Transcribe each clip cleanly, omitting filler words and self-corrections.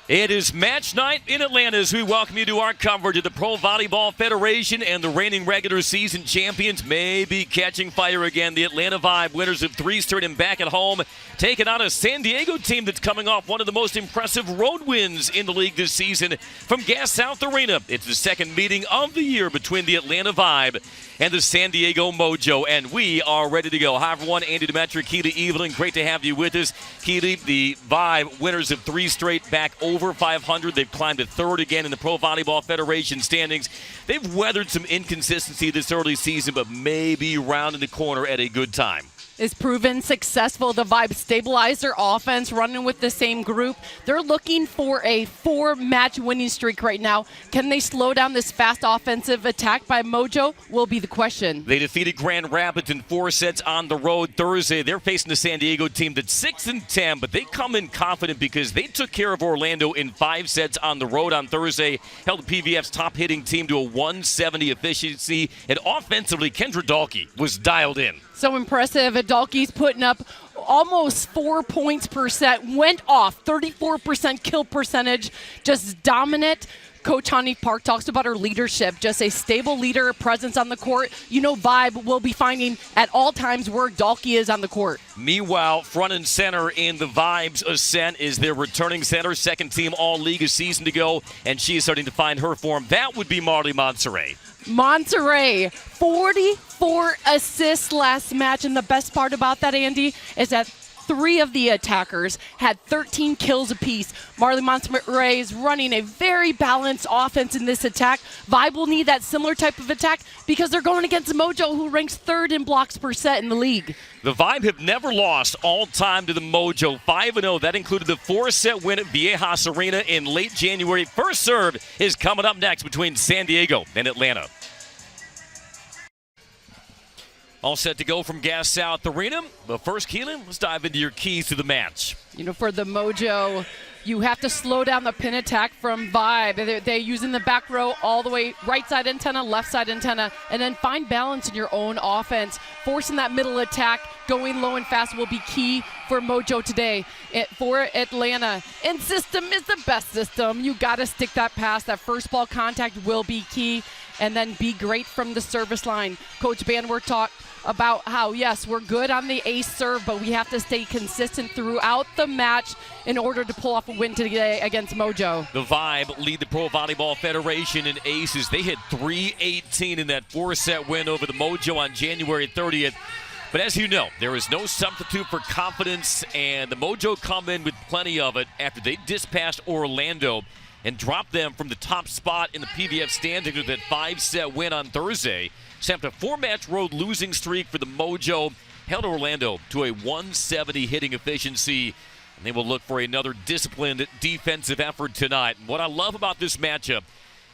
It is match night in Atlanta as we welcome you to our coverage of the Pro Volleyball Federation, and the reigning regular season champions may be catching fire again. The Atlanta Vibe, winners of 3 straight and back at home, taking on a San Diego team that's coming off one of the most impressive road wins in the league this season from Gas South Arena. It's the second meeting of the year between the Atlanta Vibe and the San Diego Mojo, and we are ready to go. Hi, everyone. Andy Demetri, Keely Evelyn. Great to have you with us. Keely, the Vibe, winners of 3 straight, back over 500. They've climbed to third again in the Pro Volleyball Federation standings. They've weathered some inconsistency this early season, but may be rounding the corner at a good time. Is proven successful. The Vibe stabilized their offense, running with the same group. They're looking for a 4-match winning streak right now. Can they slow down this fast offensive attack by Mojo will be the question. They defeated Grand Rapids in 4 sets on the road Thursday. They're facing the San Diego team that's 6-10, but they come in confident because they took care of Orlando in 5 sets on the road on Thursday, held PVF's top hitting team to a 170 efficiency, and offensively, Kendra Dahlke was dialed in. So impressive. Adalki's putting up almost 4 points per set. Went off 34% kill percentage. Just dominant. Coach Hanif Park talks about her leadership. Just a stable leader, presence on the court. You know, Vibe will be finding at all times where Dahlke is on the court. Meanwhile, front and center in the Vibe's ascent is their returning center, second team all-league a season to go, and she is starting to find her form. That would be Marley Monserrat. Monterey, 44 assists last match, and the best part about that, Andy, is that 3 of the attackers had 13 kills apiece. Marley Monterey is running a very balanced offense in this attack. Vibe will need that similar type of attack because they're going against Mojo, who ranks 3rd in blocks per set in the league. The Vibe have never lost all time to the Mojo, 5-0. That included the 4-set win at Viejas Arena in late January. First serve is coming up next between San Diego and Atlanta. All set to go from Gas South Arena. But first, Keelan, let's dive into your keys to the match. You know, for the Mojo, you have to slow down the pin attack from Vibe. They're using the back row all the way, right side antenna, left side antenna, and then find balance in your own offense. Forcing that middle attack, going low and fast will be key for Mojo today. For Atlanta, and system is the best system. You got to stick that pass. That first ball contact will be key, and then be great from the service line. Coach Banwer talked about how, yes, we're good on the ace serve, but we have to stay consistent throughout the match in order to pull off a win today against Mojo. The Vibe lead the Pro Volleyball Federation in aces. They hit 318 in that 4-set win over the Mojo on January 30th. But as you know, there is no substitute for confidence, and the Mojo come in with plenty of it after they dispatched Orlando and dropped them from the top spot in the PVF standings with that 5-set win on Thursday. Snapped a 4-match road losing streak for the Mojo, held Orlando to a 170 hitting efficiency, and they will look for another disciplined defensive effort tonight. And what I love about this matchup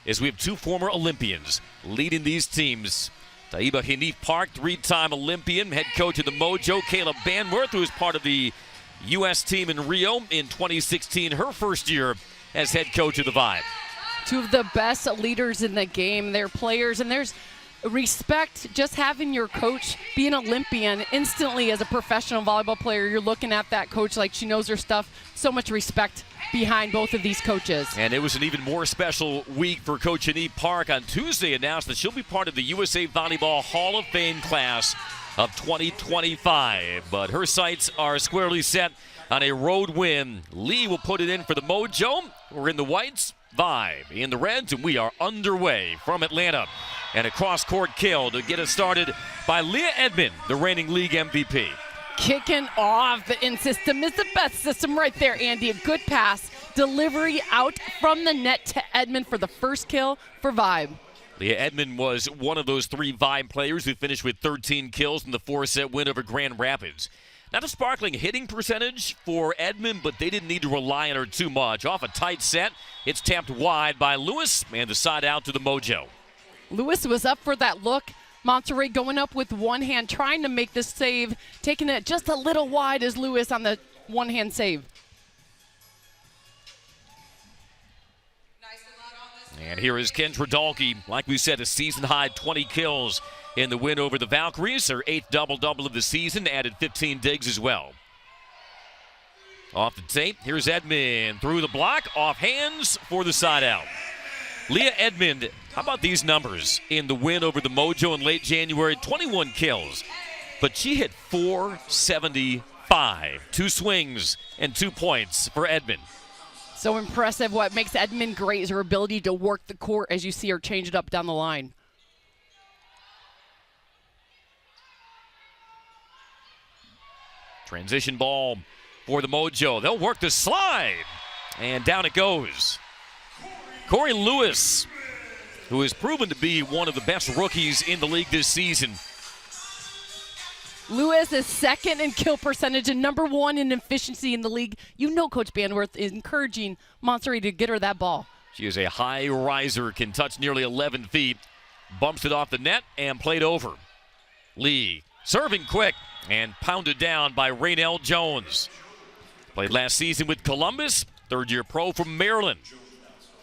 is we have 2 former Olympians leading these teams. Taiba Hanif Park, 3-time Olympian, head coach of the Mojo. Kayla Banworth, who is part of the U.S. team in Rio in 2016, her first year as head coach of the Vibe. 2 of the best leaders in the game. They're players, and there's respect just having your coach be an Olympian instantly. As a professional volleyball player, you're looking at that coach like she knows her stuff. So much respect behind both of these coaches. And it was an even more special week for Coach Hanif Park. On Tuesday announced that she'll be part of the USA Volleyball Hall of Fame class of 2025. But her sights are squarely set on a road win. Lee will put it in for the Mojo. We're in the whites, Vibe in the reds, and we are underway from Atlanta. And a cross-court kill to get us started by Leah Edmond, the reigning league MVP. Kicking off, the in system is the best system right there, Andy. A good pass, delivery out from the net to Edmond for the first kill for Vibe. Leah Edmond was one of those 3 Vibe players who finished with 13 kills in the 4-set win over Grand Rapids. Not a sparkling hitting percentage for Edmond, but they didn't need to rely on her too much. Off a tight set, it's tapped wide by Lewis, and the side out to the Mojo. Lewis was up for that look. Monterey going up with one hand, trying to make this save, taking it just a little wide as Lewis on the one-hand save. And here is Kendra Dahlke. Like we said, a season-high 20 kills in the win over the Valkyries. Her 8th double-double of the season, added 15 digs as well. Off the tape, here's Edmond through the block, off hands for the side out. Leah Edmond, how about these numbers in the win over the Mojo in late January? 21 kills, but she hit 475. 2 swings and 2 points for Edmond. So impressive. What makes Edmond great is her ability to work the court as you see her change it up down the line. Transition ball for the Mojo. They'll work the slide, and down it goes. Corey Lewis, who has proven to be one of the best rookies in the league this season. Lewis is second in kill percentage and number 1 in efficiency in the league. You know Coach Banworth is encouraging Monterey to get her that ball. She is a high riser, can touch nearly 11 feet, bumps it off the net and played over. Lee serving quick and pounded down by Raynell Jones. Played last season with Columbus, third-year pro from Maryland.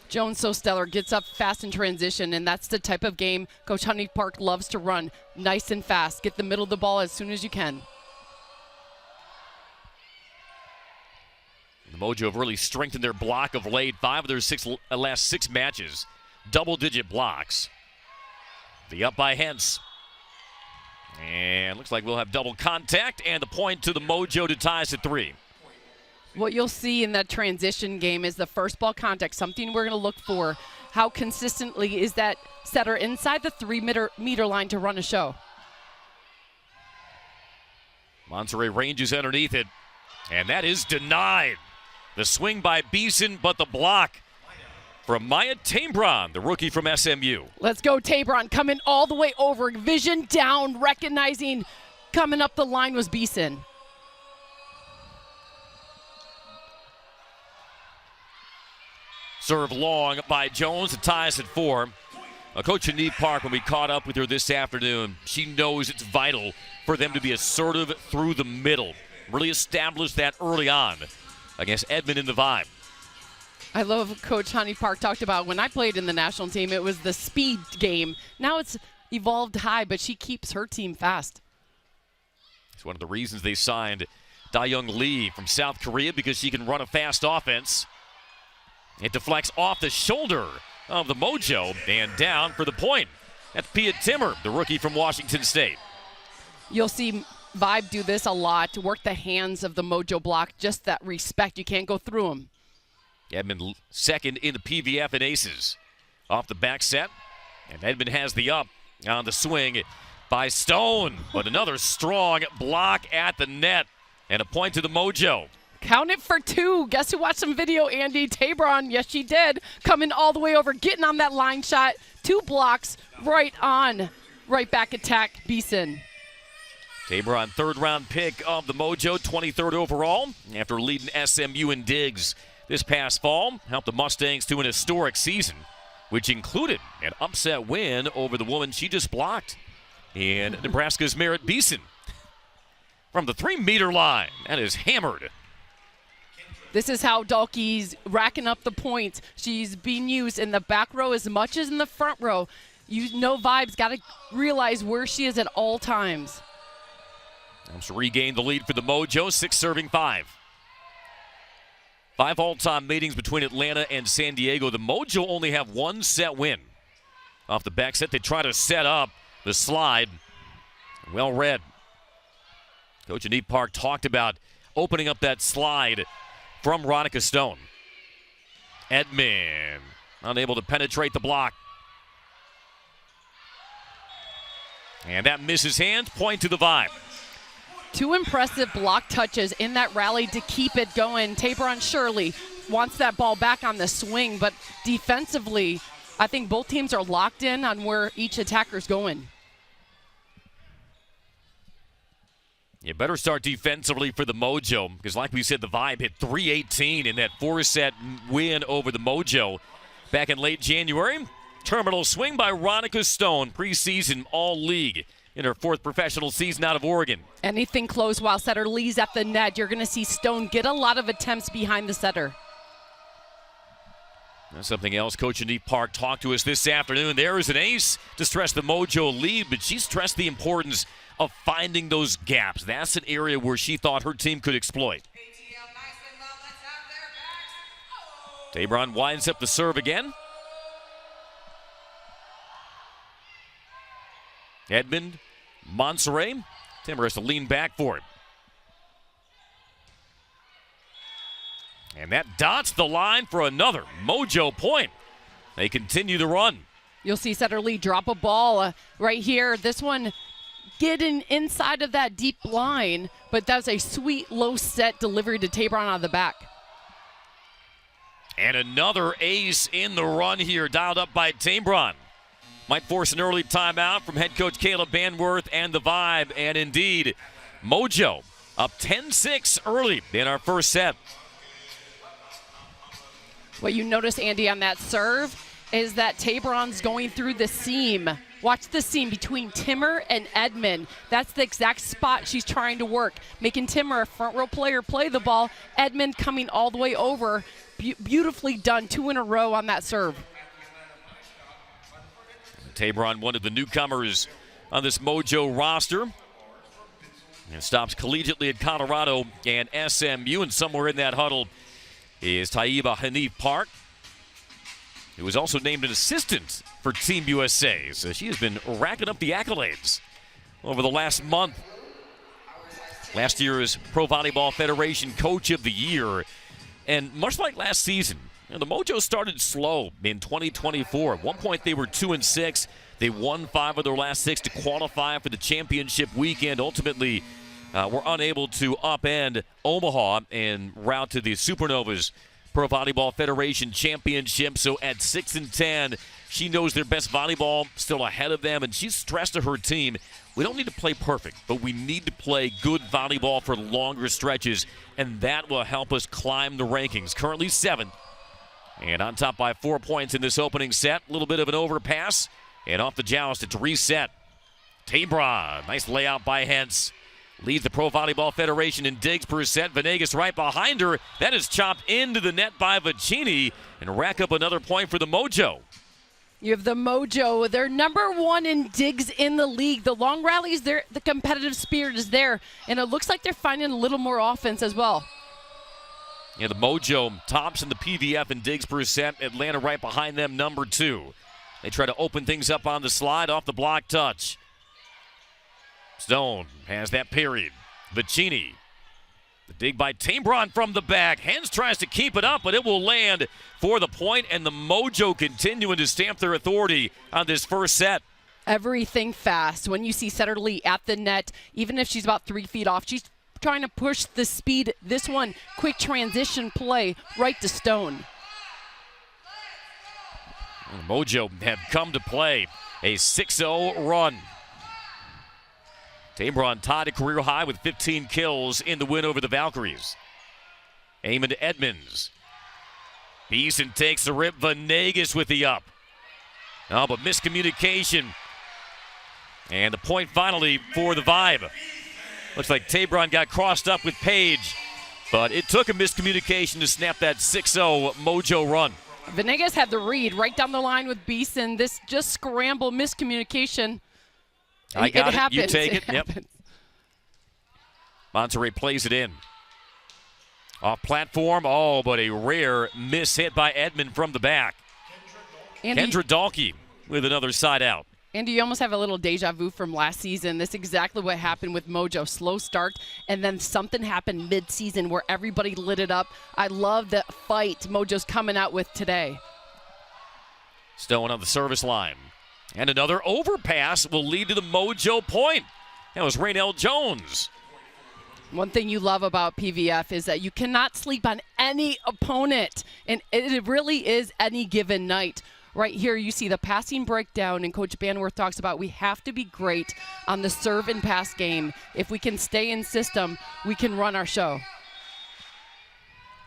Jones so stellar, gets up fast in transition, and that's the type of game Coach Honey Park loves to run. Nice and fast. Get the middle of the ball as soon as you can. The Mojo have really strengthened their block of late. 5 of their last 6 matches, double-digit blocks. The up by Hentz. And looks like we'll have double contact, and the point to the Mojo to tie us at 3. What you'll see in that transition game is the first ball contact, something we're going to look for. How consistently is that setter inside the 3-meter line to run a show? Monterey ranges underneath it, and that is denied. The swing by Beeson, but the block from Maya Tambron, the rookie from SMU. Let's go, Tabron, coming all the way over. Vision down, recognizing coming up the line was Beeson. Serve long by Jones to tie us at 4. Coach Janine Park, when we caught up with her this afternoon, she knows it's vital for them to be assertive through the middle. Really established that early on against Edmond in the Vibe. I love what Coach Honey Park talked about. When I played in the national team, it was the speed game. Now it's evolved high, but she keeps her team fast. It's one of the reasons they signed Da-Young Lee from South Korea, because she can run a fast offense. It deflects off the shoulder of the Mojo and down for the point. That's Pia Timmer, the rookie from Washington State. You'll see Vibe do this a lot, to work the hands of the Mojo block, just that respect. You can't go through them. Edmond second in the PVF and aces. Off the back set, and Edmond has the up on the swing by Stone. But another strong block at the net, and a point to the Mojo. Count it for 2. Guess who watched some video, Andy? Tabron, yes she did. Coming all the way over, getting on that line shot. 2 blocks, right on. Right back attack, Beeson. Tabron, third-round pick of the Mojo, 23rd overall, after leading SMU in digs this past fall. Helped the Mustangs to an historic season, which included an upset win over the woman she just blocked in Nebraska's Merritt Beeson. From the 3-meter line, that is hammered. This is how Dalkey's racking up the points. She's being used in the back row as much as in the front row. You know Vibe's got to realize where she is at all times. Helps regain the lead for the Mojo, 6 serving 5. 5 all-time meetings between Atlanta and San Diego. The Mojo only have 1 set win. Off the back set, they try to set up the slide. Well read. Coach Janine Park talked about opening up that slide from Ronica Stone. Edmond unable to penetrate the block. And that misses hands, point to the Vibe. 2 impressive block touches in that rally to keep it going. Tabron Shirley wants that ball back on the swing, but defensively, I think both teams are locked in on where each attacker's going. You better start defensively for the Mojo, because like we said, the Vibe hit 318 in that 4-set win over the Mojo back in late January. Terminal swing by Ronica Stone, preseason all-league in her 4th professional season out of Oregon. Anything close while setter Lee's at the net, you're going to see Stone get a lot of attempts behind the setter. That's something else Coach Janine Park talked to us this afternoon. There is an ace to stress the Mojo lead, but she stressed the importance of finding those gaps. That's an area where she thought her team could exploit. Tabron winds up the serve again. Edmond, Monserrat. Timber has to lean back for it. And that dots the line for another Mojo point. They continue to run. You'll see Setter Lee drop a ball right here. This one getting inside of that deep line, but that was a sweet low set delivery to Tabron out of the back. And another ace in the run here, dialed up by Tabron. Might force an early timeout from head coach Caleb Banworth and the Vibe. And indeed, Mojo up 10-6 early in our first set. What you notice, Andy, on that serve is that Tabron's going through the seam. Watch the seam between Timmer and Edmond. That's the exact spot she's trying to work, making Timmer a front row player play the ball. Edmond coming all the way over. Beautifully done, 2 in a row on that serve. Tabron, one of the newcomers on this Mojo roster. And stops collegiately at Colorado and SMU. And somewhere in that huddle is Taiba Hanif Park, who was also named an assistant for Team USA. So she has been racking up the accolades over the last month. Last year's Pro Volleyball Federation Coach of the Year. And much like last season, the Mojo started slow in 2024. At one point, they were 2-6. They won 5 of their last 6 to qualify for the championship weekend. Ultimately, were unable to upend Omaha en route to the Supernovas Pro Volleyball Federation Championship. So at 6-10, she knows their best volleyball still ahead of them, and she's stressed to her team, we don't need to play perfect, but we need to play good volleyball for longer stretches, and that will help us climb the rankings. Currently 7th. And on top by 4 points in this opening set. A little bit of an overpass. And off the joust, it's reset. Tabron, nice layout by Hentz. Leads the Pro Volleyball Federation in digs per set. Venegas right behind her. That is chopped into the net by Vicini. And rack up another point for the Mojo. You have the Mojo. They're number 1 in digs in the league. The long rallies, the competitive spirit is there. And it looks like they're finding a little more offense as well. Yeah, the Mojo tops in the PVF and digs per set. Atlanta right behind them, number 2. They try to open things up on the slide off the block touch. Stone has that period. Vicini. The dig by Tabron from the back. Hens tries to keep it up, but it will land for the point, and the Mojo continuing to stamp their authority on this first set. Everything fast. When you see Setter Lee at the net, even if she's about 3 feet off, she's trying to push the speed. This one, quick transition play right to Stone. Mojo have come to play a 6-0 run. Tabron tied a career high with 15 kills in the win over the Valkyries. Eamon Edmonds. Beeson takes the rip. Venegas with the up. Oh, but miscommunication. And the point finally for the Vibe. Looks like Tabron got crossed up with Page, but it took a miscommunication to snap that 6-0 Mojo run. Venegas had the read right down the line with Beeson. This just scramble miscommunication. I got it. Happens. You take it. Yep. Happens. Monterey plays it in. Off platform. Oh, but a rare miss hit by Edmond from the back. Kendra Dahlke with another side out. Andy, you almost have a little deja vu from last season. This is exactly what happened with Mojo. Slow start, and then something happened mid-season where everybody lit it up. I love the fight Mojo's coming out with today. Stone on the service line. And another overpass will lead to the Mojo point. That was Raynell Jones. One thing you love about PVF is that you cannot sleep on any opponent, and it really is any given night. Right here, you see the passing breakdown, and Coach Banworth talks about we have to be great on the serve and pass game. If we can stay in system, we can run our show.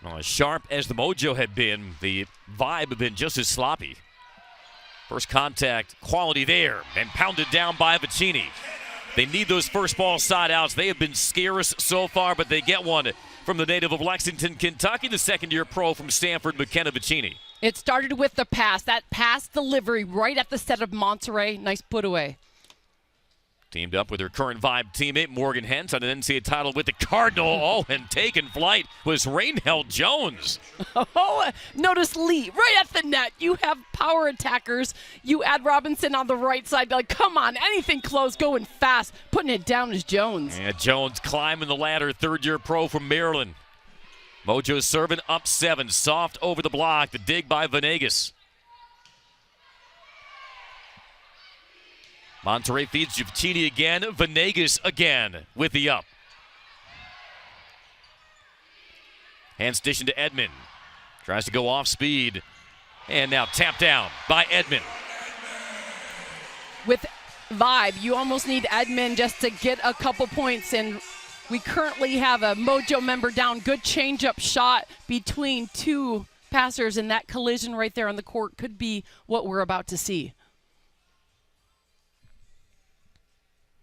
Well, as sharp as the Mojo had been, the Vibe had been just as sloppy. First contact, quality there, and pounded down by Vicini. They need those first ball side outs. They have been scarce so far, but they get one from the native of Lexington, Kentucky, the second-year pro from Stanford, McKenna Vicini. It started with the pass. That pass delivery right at the set of Monterey. Nice put away. Teamed up with her current Vibe teammate Morgan Hent on an NCAA title with the Cardinal. Oh, and taking flight was Rainell Jones. Oh, notice Lee right at the net. You have power attackers. You add Robinson on the right side. Like, come on, anything close, going fast. Putting it down is Jones. And Jones climbing the ladder, third-year pro from Maryland. Mojo serving up 7, soft over the block. The dig by Venegas. Monterrey feeds Giovacchini again. Venegas again with the up. Hand station to Edmond. Tries to go off speed. And now tapped down by Edmond. With Vibe, you almost need Edmond just to get a couple points. And we currently have a Mojo member down. Good change-up shot between two passers. And that collision right there on the court could be what we're about to see.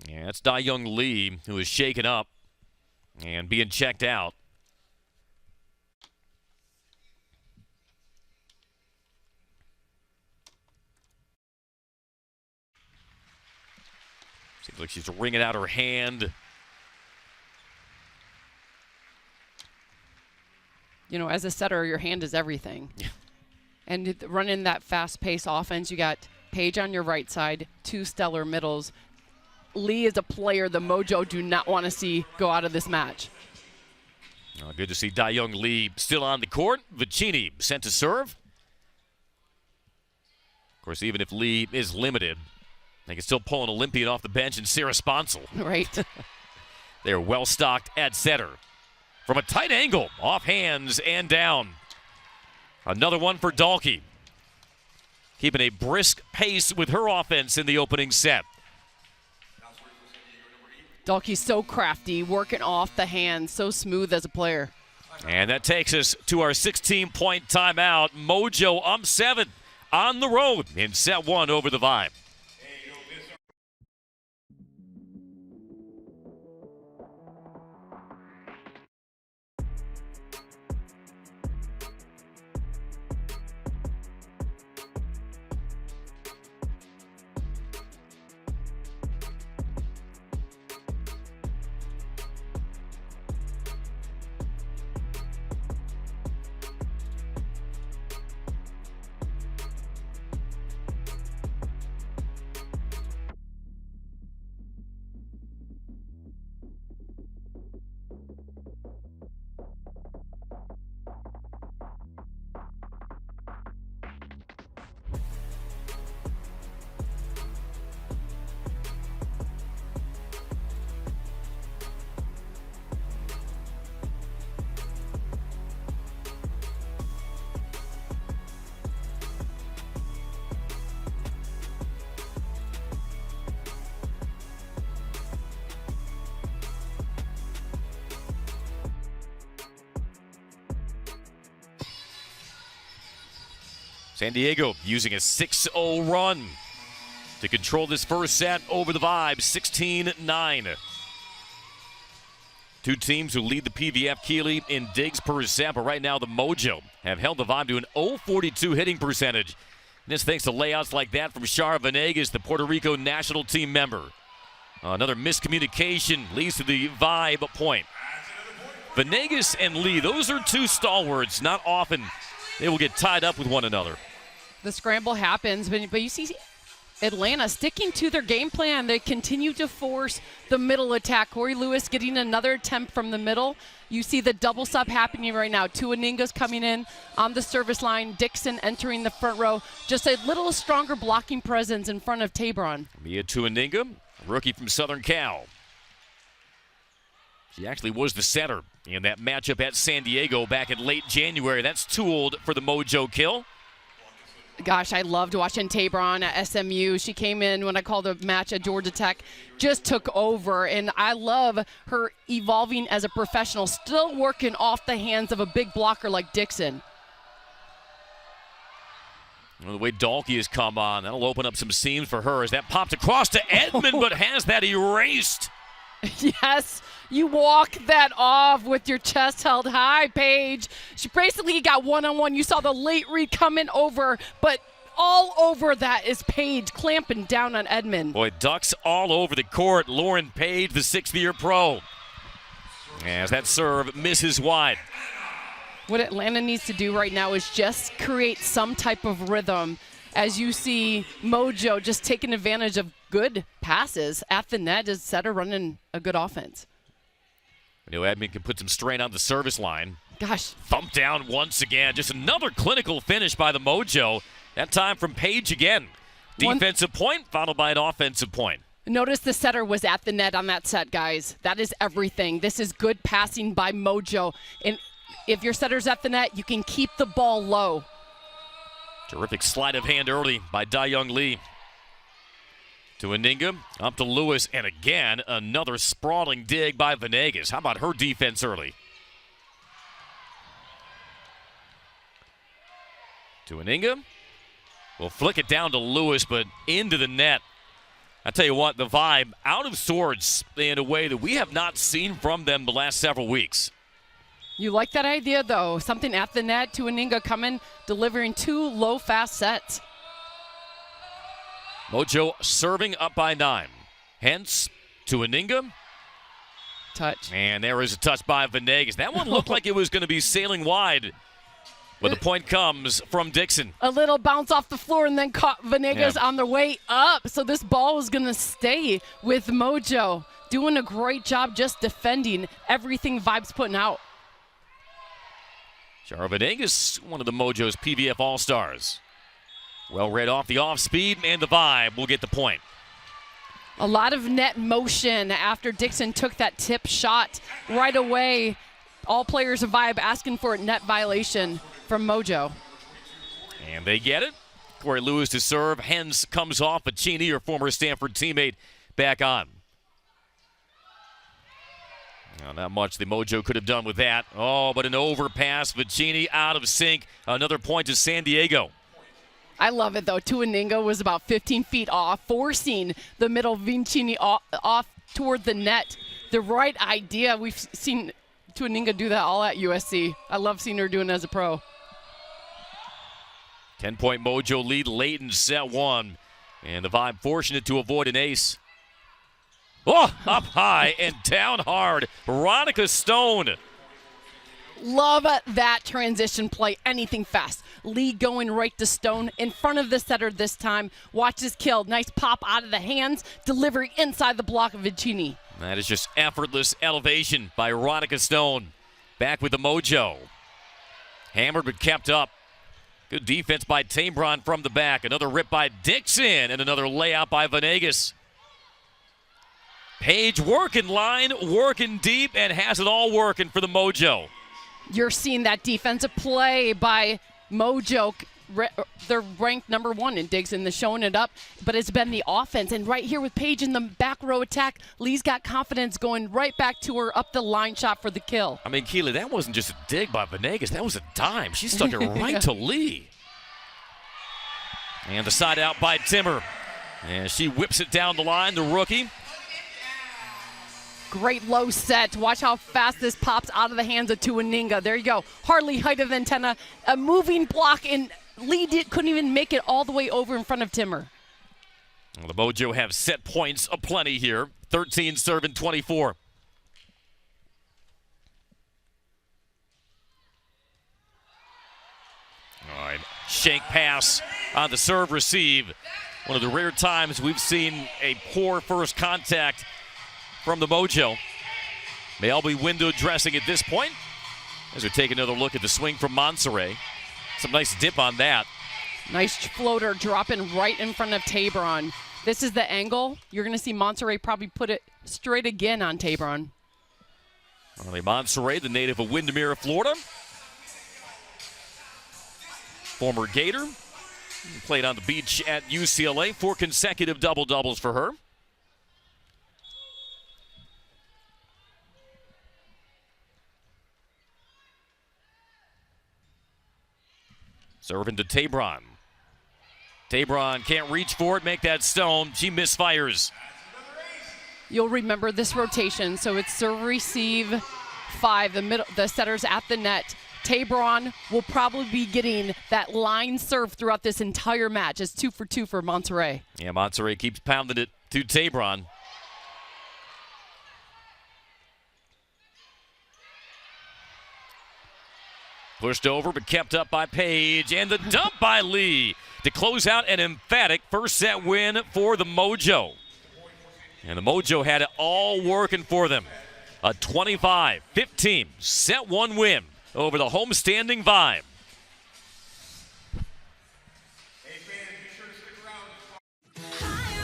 Yeah, that's Da-Young Lee, who is shaken up and being checked out. Seems like she's wringing out her hand. You know, as a setter, your hand is everything. Yeah. And running that fast-paced offense, you got Paige on your right side, 2 stellar middles. Lee is a player the Mojo do not want to see go out of this match. Oh, good to see Da-Young Lee still on the court. Giovacchini sent to serve. Of course, even if Lee is limited, they can still pull an Olympian off the bench and Sarah Sponsel. Right. They're well stocked at center. From a tight angle, off hands and down. Another one for Dalkey. Keeping a brisk pace with her offense in the opening set. Dalkey's so crafty, working off the hands, so smooth as a player. And that takes us to our 16-point timeout. Mojo up 7 on the road in set 1 over the Vibe. San Diego using a 6-0 run to control this first set over the Vibe, 16-9. Two teams who lead the PVF Keeley in digs per set, but right now the Mojo have held the Vibe to an .042 hitting percentage. And this thanks to layouts like that from Shara Venegas, the Puerto Rico national team member. Another miscommunication leads to the Vibe point. Venegas and Lee, those are two stalwarts. Not often they will get tied up with one another. The scramble happens, but you see Atlanta sticking to their game plan. They continue to force the middle attack. Corey Lewis getting another attempt from the middle. You see the double sub happening right now. Tuaninga's coming in on the service line. Dixon entering the front row. Just a little stronger blocking presence in front of Tabron. Mia Tuaninga, rookie from Southern Cal. She actually was the setter in that matchup at San Diego back in late January. That's too old for the Mojo kill. Gosh, I loved watching Tabron at SMU. She came in when I called a match at Georgia Tech, just took over, and I love her evolving as a professional, still working off the hands of a big blocker like Dixon. Well, the way Dalkey has come on, that'll open up some seams for her as that popped across to Edmond, but has that erased. Yes, you walk that off with your chest held high, Paige. She basically got one-on-one. You saw the late read coming over, but all over that is Page clamping down on Edmond. Boy, ducks all over the court. Lauren Page, the 6th-year pro. As that serve misses wide. What Atlanta needs to do right now is just create some type of rhythm. As you see Mojo just taking advantage of good passes at the net instead of running a good offense. Edmond can put some strain on the service line. Gosh. Thump down once again. Just another clinical finish by the Mojo. That time from Page again. Defensive point followed by an offensive point. Notice the setter was at the net on that set, guys. That is everything. This is good passing by Mojo. And if your setter's at the net, you can keep the ball low. Terrific sleight of hand early by Da-Young Lee. To Aninga, up to Lewis, and again, another sprawling dig by Venegas. How about her defense early? To Aninga. We'll flick it down to Lewis, but into the net. I tell you what, the vibe out of sorts in a way that we have not seen from them the last several weeks. You like that idea, though. Something at the net. To Aninga coming, delivering 2 low, fast sets. Mojo serving up by 9. Hence, to Aninga. Touch. And there is a touch by Venegas. That one looked like it was going to be sailing wide. But the point comes from Dixon. A little bounce off the floor and then caught Venegas on the way up. So this ball was going to stay with Mojo. Doing a great job just defending everything Vibe's putting out. Chara Venegas, one of the Mojo's PVF All-Stars. Well read off the off-speed, and the Vibe will get the point. A lot of net motion after Dixon took that tip shot right away. All players of Vibe asking for a net violation from Mojo. And they get it. Corey Lewis to serve. Hens comes off. Pacini, her former Stanford teammate, back on. Well, not much the Mojo could have done with that. Oh, but an overpass. Pacini out of sync. Another point to San Diego. I love it, though. Tuaninga was about 15 feet off, forcing the middle Vincini off toward the net. The right idea. We've seen Tuaninga do that all at USC. I love seeing her doing it as a pro. 10-point Mojo lead late in set 1. And the Vibe fortunate to avoid an ace. Oh, up high and down hard. Veronica Stone. Love that transition play. Anything fast. Lee going right to Stone in front of the setter this time. Watch this kill. Nice pop out of the hands. Delivery inside the block of Vincini. That is just effortless elevation by Veronica Stone. Back with the Mojo. Hammered but kept up. Good defense by Tambron from the back. Another rip by Dixon and another layout by Venegas. Page working line, working deep, and has it all working for the Mojo. You're seeing that defensive play by Mojo. They're ranked number 1 in digs and they're showing it up, but it's been the offense. And right here with Page in the back row attack, Lee's got confidence going right back to her up the line shot for the kill. I mean, Keely, that wasn't just a dig by Venegas. That was a dime. She stuck it right to Lee. And the side out by Timmer. And she whips it down the line, the rookie. Great low set. Watch how fast this pops out of the hands of Tuaninga. There you go. Hardly height of antenna. A moving block, and Lee couldn't even make it all the way over in front of Timmer. Well, the Mojo have set points aplenty here. 13 serving 24. All right, shank pass on the serve receive. One of the rare times we've seen a poor first contact from the Mojo. They'll be window dressing at this point as we take another look at the swing from Monserrat. Some nice dip on that. Nice floater dropping right in front of Tabron. This is the angle. You're going to see Monserrat probably put it straight again on Tabron. Monserrat, the native of Windermere, Florida. Former Gator. Played on the beach at UCLA. 4 consecutive double-doubles for her. Serving to Tabron. Tabron can't reach for it, make that stone. She misfires. You'll remember this rotation. So it's serve, receive, 5. The setter's at the net. Tabron will probably be getting that line serve throughout this entire match. It's 2 for 2 for Monterrey. Yeah, Monterrey keeps pounding it to Tabron. Pushed over, but kept up by Page. And the dump by Lee to close out an emphatic first set win for the Mojo. And the Mojo had it all working for them. A 25-15 set one win over the homestanding Vibe.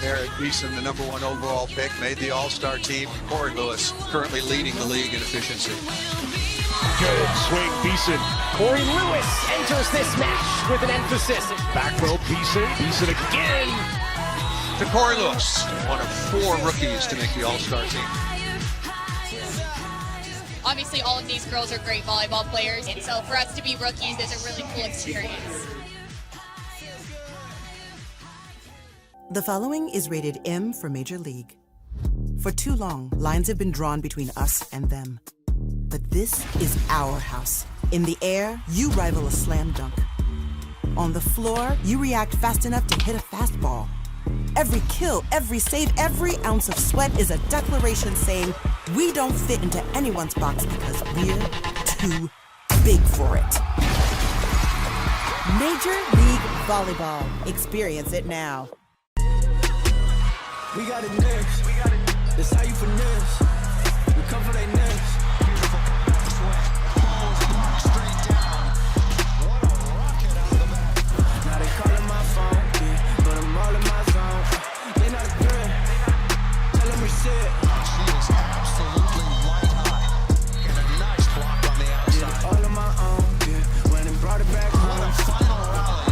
Eric Beeson, the #1 overall pick, made the All-Star team. Corey Lewis currently leading the league in efficiency. Good swing, Beeson. Corey Lewis enters this match with an emphasis. Back row, Beeson. Beeson again. To Corey Lewis, one of 4 rookies to make the All-Star team. Obviously, all of these girls are great volleyball players, and so for us to be rookies is a really cool experience. The following is rated M for Major League. For too long, lines have been drawn between us and them. But this is our house. In the air, you rival a slam dunk. On the floor, you react fast enough to hit a fastball. Every kill, every save, every ounce of sweat is a declaration saying we don't fit into anyone's box because we're too big for it. Major League Volleyball. Experience it now. We got it next. That's how you finesse. We come for they next. Beautiful swing. Straight down. What a rocket out of the back. Now they calling my phone, yeah, but I'm all in my zone. They not a threat. Tell them we sit. She is absolutely white hot. And a nice block on the outside. Yeah, all on my own, yeah. Went and brought it back home. What a final rally.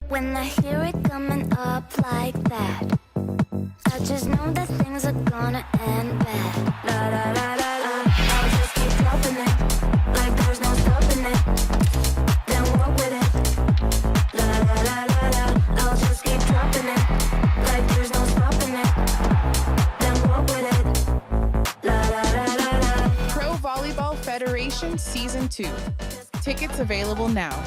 When I hear it coming up like that, I just know that things are gonna end bad. La la la la la. I'll just keep dropping it, like there's no stopping it. Then walk with it. La la la la la. I'll just keep dropping it, like there's no stopping it. Then walk with it. La la la la la. Pro Volleyball Federation Season 2. Tickets available now.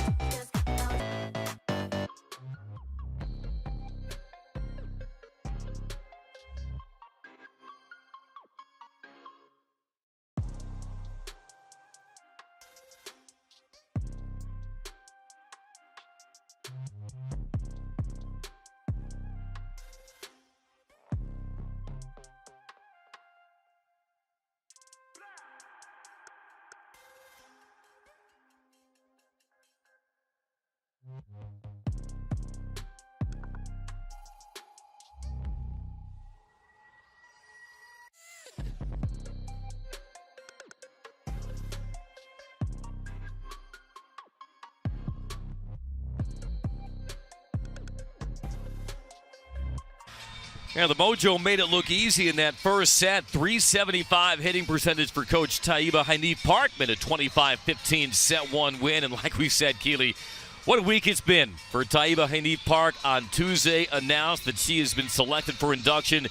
Yeah, the Mojo made it look easy in that first set. 375 hitting percentage for Coach Taiba. Hanif Park made a 25-15 set one win. And like we said, Keely, what a week it's been for Taiba. Hanif Park on Tuesday announced that she has been selected for induction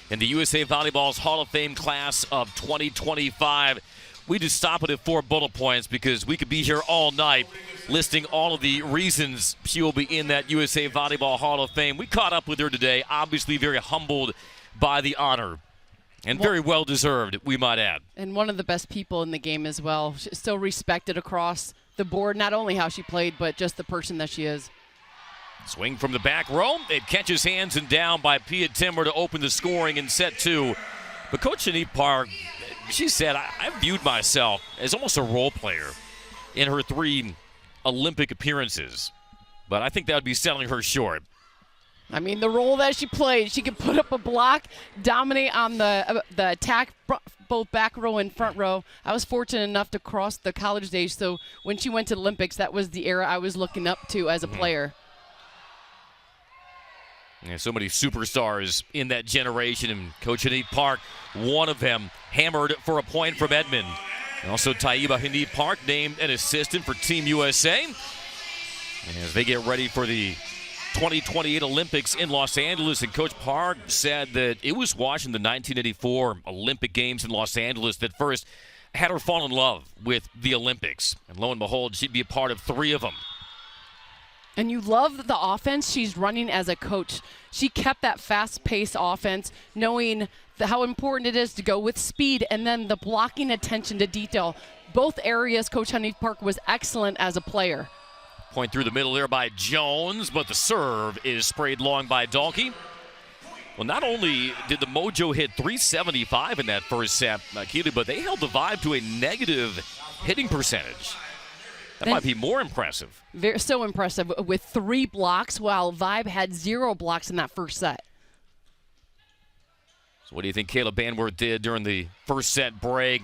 in the USA Volleyball's Hall of Fame class of 2025. We just stop it at 4 bullet points because we could be here all night listing all of the reasons she will be in that USA Volleyball Hall of Fame. We caught up with her today, obviously very humbled by the honor, and very well-deserved, we might add. And one of the best people in the game as well. She's still respected across the board, not only how she played, but just the person that she is. Swing from the back row. It catches hands and down by Pia Timmer to open the scoring in set 2. But Coach Hanif Park, she said, I viewed myself as almost a role player in her 3 Olympic appearances. But I think that would be selling her short. I mean, the role that she played, she could put up a block, dominate on the attack, both back row and front row. I was fortunate enough to cross the college days, so when she went to the Olympics, that was the era I was looking up to as a player. Yeah, so many superstars in that generation, and Coach Hanif Park, one of them, hammered for a point from Edmond. And also Taiba Hanif Park named an assistant for Team USA as they get ready for the 2028 Olympics in Los Angeles. And Coach Park said that it was watching the 1984 Olympic Games in Los Angeles that first had her fall in love with the Olympics. And lo and behold, she'd be a part of 3 of them. And you love the offense she's running as a coach. She kept that fast-paced offense, knowing how important it is to go with speed and then the blocking attention to detail. Both areas Coach Honey Park was excellent as a player. Point through the middle there by Jones, but the serve is sprayed long by Dahlke. Well, not only did the Mojo hit 375 in that first set, Keely, but they held the Vibe to a negative hitting percentage. That might be more impressive. So impressive with 3 blocks, while Vibe had 0 blocks in that first set. So what do you think Kayla Banworth did during the first set break?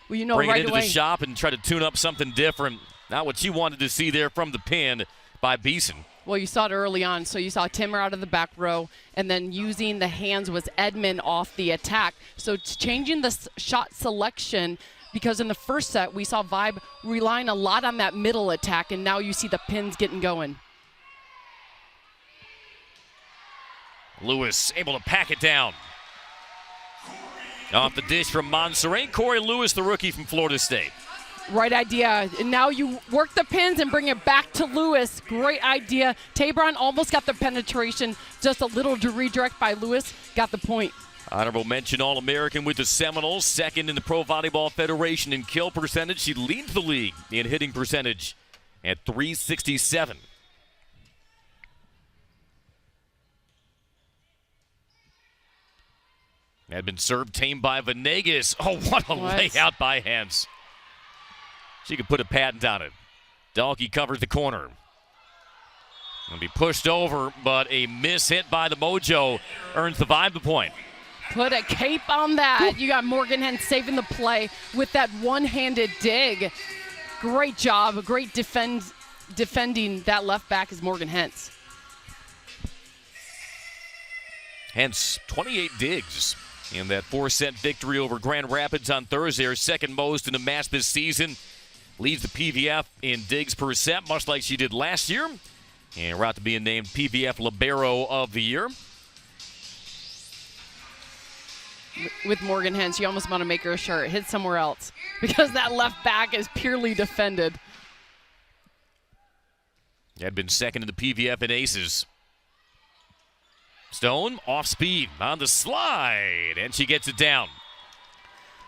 Well, you know, bring right it into away, the shop and try to tune up something different. Not what you wanted to see there from the pin by Beeson. Well, you saw it early on. So you saw Timmer out of the back row, and then using the hands was Edmond off the attack. So it's changing the shot selection, because in the first set we saw Vibe relying a lot on that middle attack, and now you see the pins getting going. Lewis able to pack it down. Off the dish from Montserrat. Corey Lewis, the rookie from Florida State. Right idea. And now you work the pins and bring it back to Lewis. Great idea. Tabron almost got the penetration. Just a little redirect by Lewis. Got the point. Honorable mention All-American with the Seminoles. Second in the Pro Volleyball Federation in kill percentage. She leads the league in hitting percentage at .367. Had been served tame by Venegas. Oh, what a layout by Hens. She could put a patent on it. Dahlke covers the corner. Will be pushed over, but a miss hit by the Mojo earns the Vibe the point. Put a cape on that. You got Morgan Hens saving the play with that one-handed dig. Great job. Great defending that left back is Morgan Hens. Hence 28 digs in that 4-set victory over Grand Rapids on Thursday. Her second most in the match this season. Leads the PVF in digs per set, much like she did last year. And we're out to being named PVF Libero of the Year. With Morgan Hens, you almost want to make her a shirt. Hit somewhere else because that left back is purely defended. Had been second in the PVF in aces. Stone off speed on the slide, and she gets it down.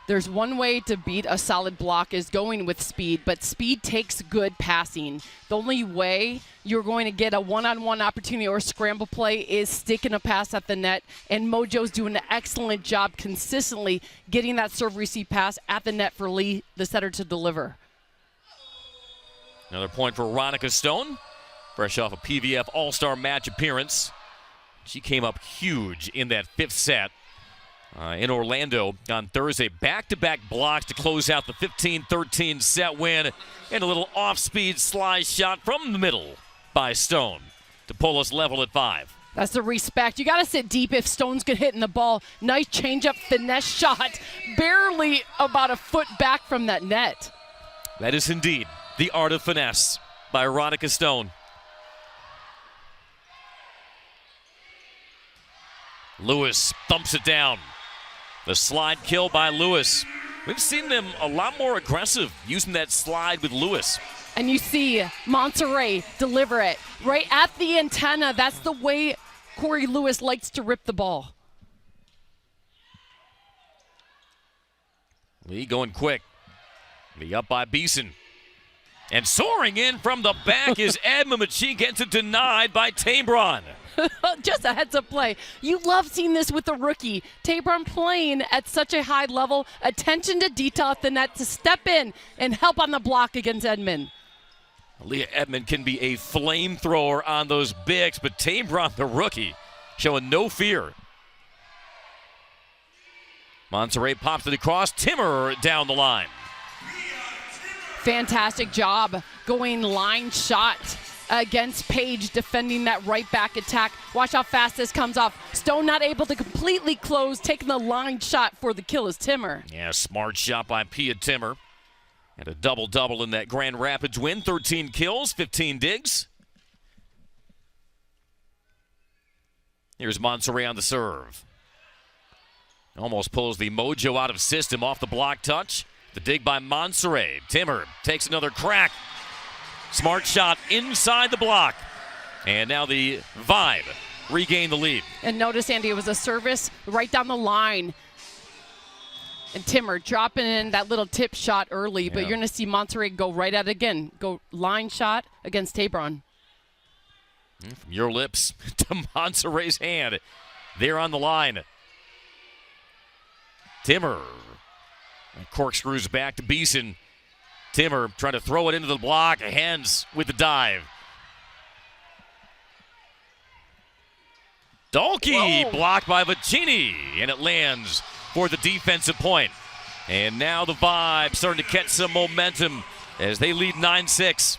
There's one way to beat a solid block is going with speed, but speed takes good passing. The only way you're going to get a one-on-one opportunity or scramble play is sticking a pass at the net, and Mojo's doing an excellent job consistently getting that serve-receive pass at the net for Lee, the setter, to deliver. Another point for Ronica Stone, fresh off a PVF All-Star match appearance. She came up huge in that 5th set. In Orlando on Thursday. Back-to-back blocks to close out the 15-13 set win. And a little off-speed slide shot from the middle by Stone to pull us level at 5. That's the respect. You got to sit deep if Stone's good hitting the ball. Nice change-up finesse shot. Barely about a foot back from that net. That is indeed the art of finesse by Ronica Stone. Lewis thumps it down. The slide kill by Lewis. We've seen them a lot more aggressive using that slide with Lewis. And you see Montserrat deliver it right at the antenna. That's the way Corey Lewis likes to rip the ball. Lee going quick. Lee up by Beeson. And soaring in from the back is Edmund, but she gets it denied by Tabron. Just a heads-up play. You love seeing this with the rookie. Tabron playing at such a high level. Attention to detail at the net to step in and help on the block against Edmund. Leah Edmund can be a flamethrower on those bigs, but Tabron, the rookie, showing no fear. Montserrat pops it across. Timmer down the line. Fantastic job going line shot against Page, defending that right back attack. Watch how fast this comes off. Stone not able to completely close, taking the line shot for the kill is Timmer. Yeah, smart shot by Pia Timmer. And a double-double in that Grand Rapids win. 13 kills, 15 digs. Here's Montserrat on the serve. Almost pulls the Mojo out of system off the block touch. The dig by Monserrat. Timmer takes another crack. Smart shot inside the block. And now the Vibe regain the lead. And notice, Andy, it was a service right down the line. And Timmer dropping in that little tip shot early, but you're going to see Monterey go right at it again. Go line shot against Tabron. From your lips to Monserrat's hand. There on the line. Timmer. Corkscrews back to Beeson. Timmer trying to throw it into the block. Hands with the dive. Dalkey blocked by Vicini, and it lands for the defensive point. And now the Vibe starting to catch some momentum as they lead 9-6.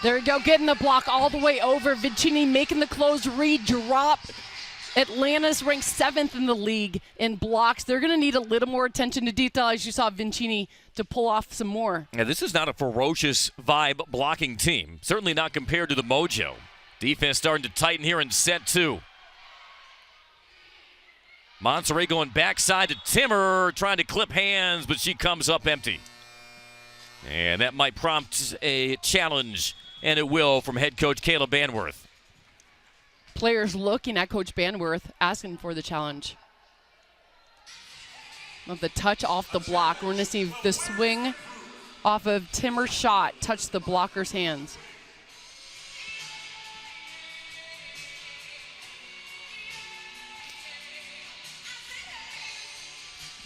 There we go, getting the block all the way over. Vicini making the close read, drop. Atlanta's ranked 7th in the league in blocks. They're going to need a little more attention to detail, as you saw Vicini, to pull off some more. Now, this is not a ferocious Vibe blocking team. Certainly not compared to the Mojo. Defense starting to tighten here in set 2. Monserrat going backside to Timmer, trying to clip hands, but she comes up empty. And that might prompt a challenge, and it will, from head coach Caleb Banworth. Players looking at Coach Banworth, asking for the challenge. Of the touch off the block. We're going to see the swing off of Timmer's shot touch the blocker's hands.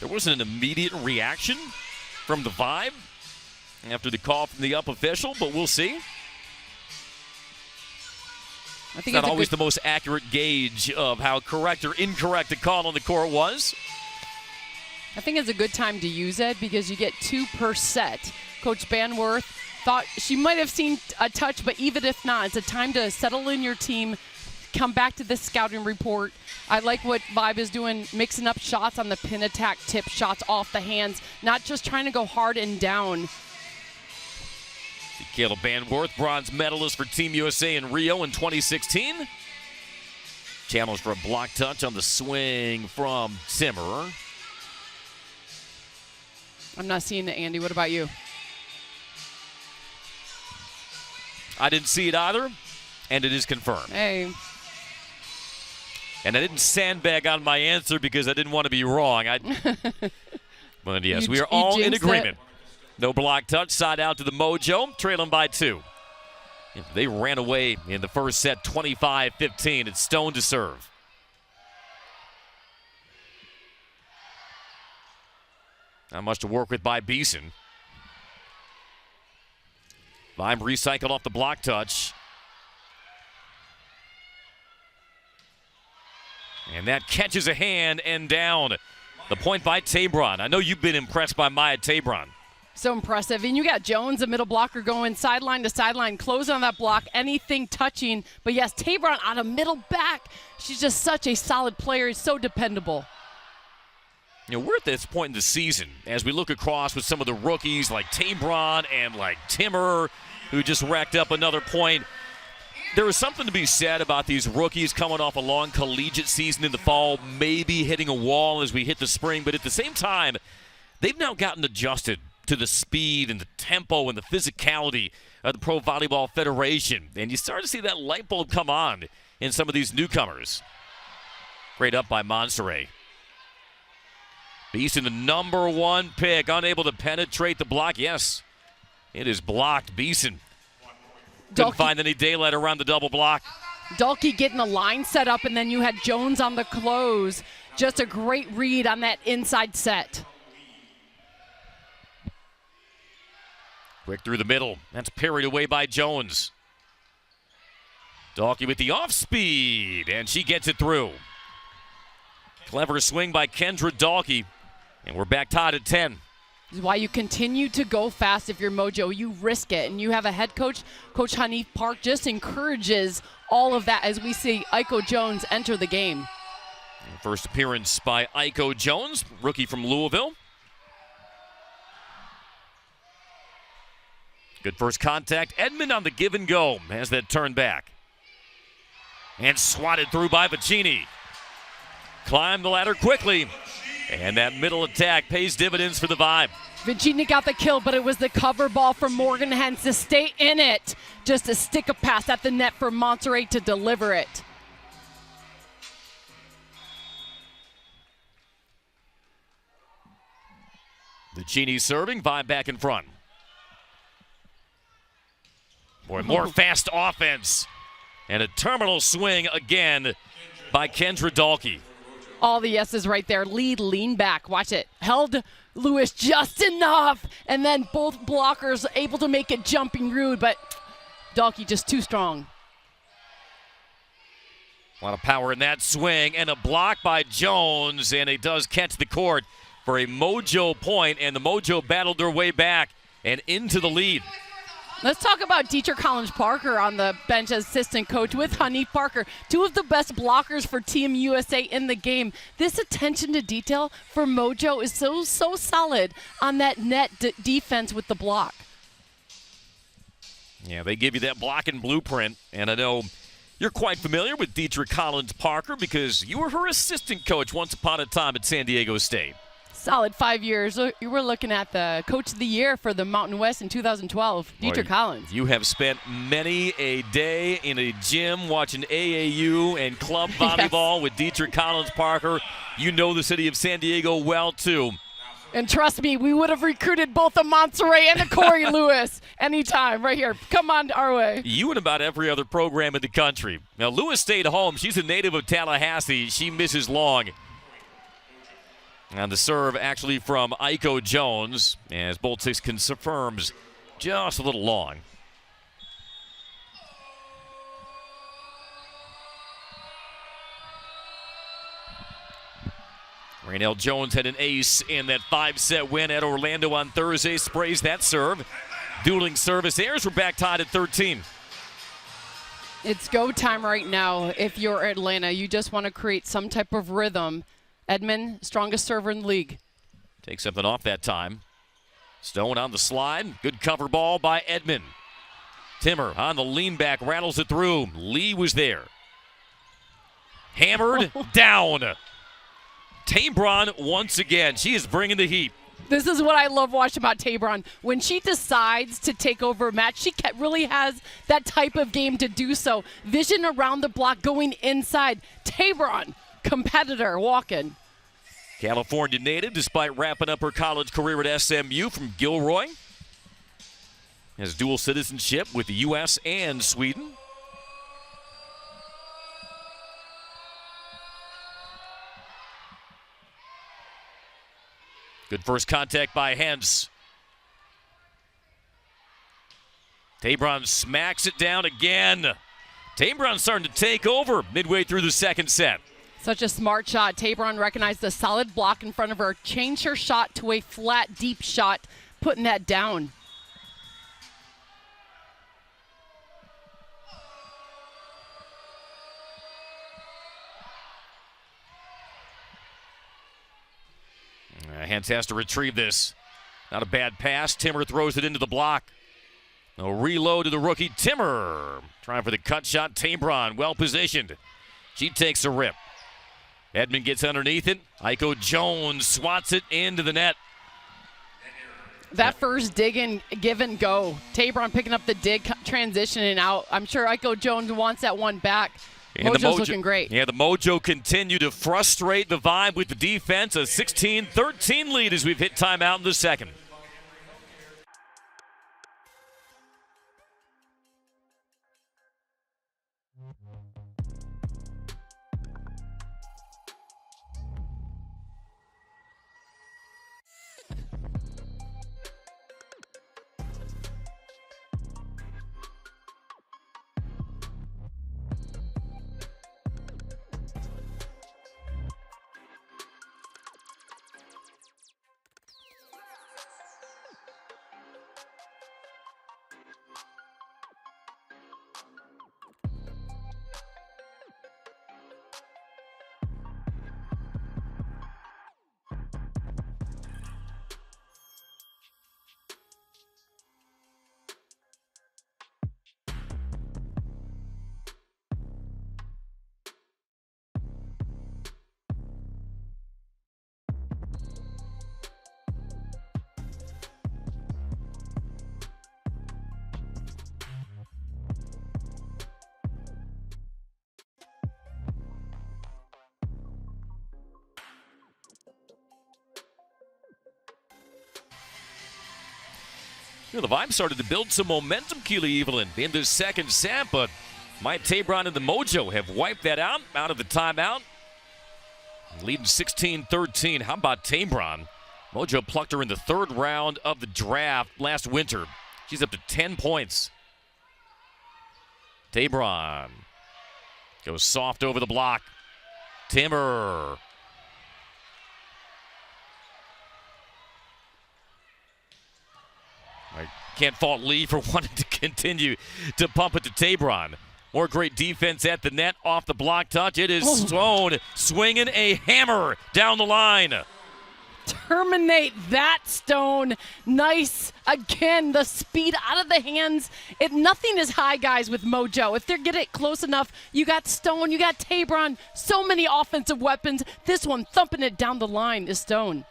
There wasn't an immediate reaction from the Vibe after the call from the up official, but we'll see. I think it's not always the most accurate gauge of how correct or incorrect the call on the court was. I think it's a good time to use it because you get 2 per set. Coach Banworth thought she might have seen a touch, but even if not, it's a time to settle in your team, come back to the scouting report. I like what Vibe is doing, mixing up shots on the pin attack, tip shots off the hands, not just trying to go hard and down. Caleb Banworth, bronze medalist for Team USA in Rio in 2016. Challenge for a block touch on the swing from Timmer. I'm not seeing it, Andy. What about you? I didn't see it either, and it is confirmed. Hey. And I didn't sandbag on my answer because I didn't want to be wrong. But yes, we are all in agreement. No block touch, side out to the Mojo, trailing by 2. They ran away in the first set, 25-15. It's Stone to serve. Not much to work with by Beeson. Vibe recycled off the block touch. And that catches a hand and down. The point by Tabron. I know you've been impressed by Maya Tabron. So impressive. And you got Jones, a middle blocker, going sideline to sideline, closing on that block, anything touching. But yes, Tabron on a middle back. She's just such a solid player. So dependable. You know, we're at this point in the season as we look across with some of the rookies like Tabron and like Timmer, who just racked up another point. There is something to be said about these rookies coming off a long collegiate season in the fall, maybe hitting a wall as we hit the spring. But at the same time, they've now gotten adjusted to the speed and the tempo and the physicality of the Pro Volleyball Federation. And you start to see that light bulb come on in some of these newcomers. Great up by Monserrat. Beeson, the number 1 pick, unable to penetrate the block. Yes, it is blocked. Beeson couldn't find any daylight around the double block. Dalkey getting the line set up, and then you had Jones on the close. Just a great read on that inside set. Quick through the middle. That's parried away by Jones. Dalkey with the off speed, and she gets it through. Clever swing by Kendra Dalkey, and we're back tied at 10. This is why you continue to go fast if you're Mojo. You risk it, and you have a head coach, Coach Hanif Park, just encourages all of that as we see Aiko Jones enter the game. First appearance by Aiko Jones, rookie from Louisville. Good first contact. Edmond on the give and go has that turn back. And swatted through by Vicini. Climbed the ladder quickly. And that middle attack pays dividends for the Vibe. Virginia got the kill, but it was the cover ball from Morgan Hens to stay in it. Just to stick a pass at the net for Monterey to deliver it. The Cheney serving, Vibe back in front. Boy, more fast offense. And a terminal swing again by Kendra Dahlke. All the yeses right there. Lean back. Watch it. Held Lewis just enough. And then both blockers able to make it jumping rude, but Dahlke just too strong. A lot of power in that swing, and a block by Jones, and it does catch the court for a Mojo point, and the Mojo battled their way back and into the lead. Let's talk about Dietrich Collins-Parker on the bench as assistant coach with Honey Parker, two of the best blockers for Team USA in the game. This attention to detail for Mojo is so solid on that net defense with the block. Yeah, they give you that blocking blueprint, and I know you're quite familiar with Dietrich Collins-Parker because you were her assistant coach once upon a time at San Diego State. Solid 5 years. You were looking at the Coach of the Year for the Mountain West in 2012, Dietrich Collins. You have spent many a day in a gym watching AAU and club volleyball with Dietrich Collins-Parker. You know the city of San Diego well, too. And trust me, we would have recruited both the Monterey and the Corey Lewis anytime right here. Come on our way. You and about every other program in the country. Now, Lewis stayed home. She's a native of Tallahassee. She misses long. And the serve actually from Aiko Jones, as Bolt 6 confirms, just a little long. Raynell Jones had an ace in that 5-set win at Orlando on Thursday. Sprays that serve. Dueling service errors. We're back tied at 13. It's go time right now if you're Atlanta. You just want to create some type of rhythm. Edmond, strongest server in the league. Take something off that time. Stone on the slide. Good cover ball by Edmond. Timmer on the lean back, rattles it through. Lee was there. Hammered down. Tabron once again. She is bringing the heat. This is what I love watching about Tabron. When she decides to take over a match, she really has that type of game to do so. Vision around the block, going inside. Tabron, competitor, walking. California native, despite wrapping up her college career at SMU from Gilroy. Has dual citizenship with the U.S. and Sweden. Good first contact by Hens. Tabron smacks it down again. Tabron starting to take over midway through the second set. Such a smart shot. Tabron recognized the solid block in front of her, changed her shot to a flat, deep shot, putting that down. Hens has to retrieve this. Not a bad pass. Timmer throws it into the block. A reload to the rookie Timmer. Trying for the cut shot. Tabron well positioned. She takes a rip. Edmond gets underneath it. Aiko Jones swats it into the net. That first dig and give and go. Tabron picking up the dig, transitioning out. I'm sure Aiko Jones wants that one back. And Mojo's looking great. Yeah, the Mojo continue to frustrate the Vibe with the defense. A 16-13 lead as we've hit timeout in the second. You know, the Vibe started to build some momentum, Keely Evelyn, in the second set, but Mike Tabron and the Mojo have wiped that out of the timeout. Leading 16-13. How about Tabron? Mojo plucked her in the third round of the draft last winter. She's up to 10 points. Tabron goes soft over the block. Timmer. I can't fault Lee for wanting to continue to pump it to Tabron. More great defense at the net, off the block touch. It is Stone swinging a hammer down the line. Terminate that, Stone. Nice. Again, the speed out of the hands. Nothing is high, guys, with Mojo. If they get it close enough, you got Stone, you got Tabron, so many offensive weapons. This one thumping it down the line is Stone.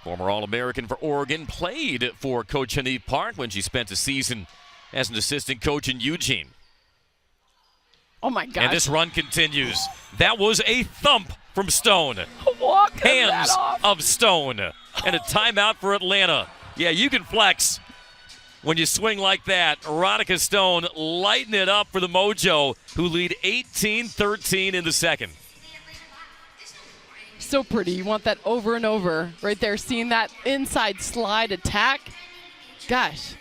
Former All-American for Oregon, played for Coach Hanif Park when she spent a season as an assistant coach in Eugene. Oh, my gosh. And this run continues. That was a thump from Stone. Hands of Stone. And a timeout for Atlanta. Yeah, you can flex when you swing like that. Veronica Stone lighting it up for the Mojo, who lead 18-13 in the second. So pretty. You want that over and over right there. Seeing that inside slide attack. Gosh.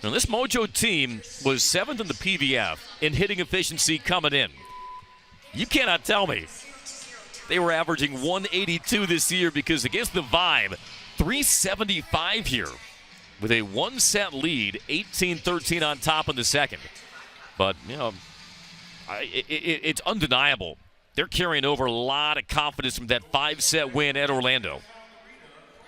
Now, this Mojo team was 7th in the PVF in hitting efficiency coming in. You cannot tell me they were averaging 182 this year, because against the Vibe, 375 here with a one-set lead, 18-13 on top in the second. But, you know, it's undeniable. They're carrying over a lot of confidence from that 5-set win at Orlando.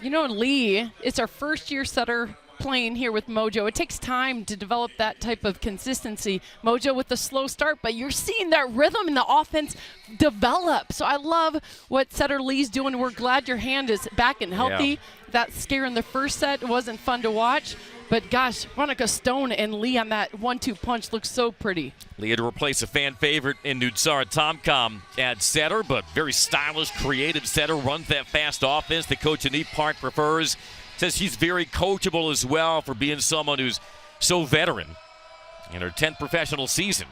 You know, Lee, it's our first-year setter playing here with Mojo. It takes time to develop that type of consistency. Mojo with the slow start, but you're seeing that rhythm in the offense develop. So I love what setter Lee's doing. We're glad your hand is back and healthy. Yeah. That scare in the first set wasn't fun to watch. But gosh, Veronica Stone and Lee on that 1-2 punch looks so pretty. Lee to replace a fan favorite in Nutsara Tomcom at setter, but very stylish, creative setter, runs that fast offense that Coach Hanif Park prefers. Says she's very coachable as well for being someone who's so veteran in her 10th professional season.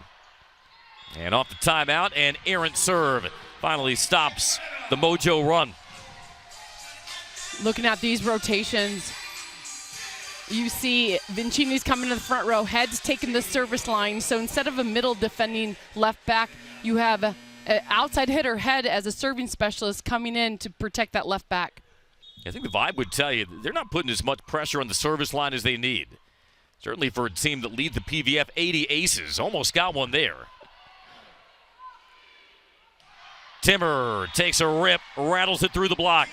And off the timeout, and errant serve finally stops the Mojo run. Looking at these rotations, you see Vincini's coming to the front row, heads taking the service line. So instead of a middle defending left back, you have an outside hitter head as a serving specialist coming in to protect that left back. I think the Vibe would tell you they're not putting as much pressure on the service line as they need. Certainly for a team that leads the PVF 80 aces. Almost got one there. Timmer takes a rip, rattles it through the block.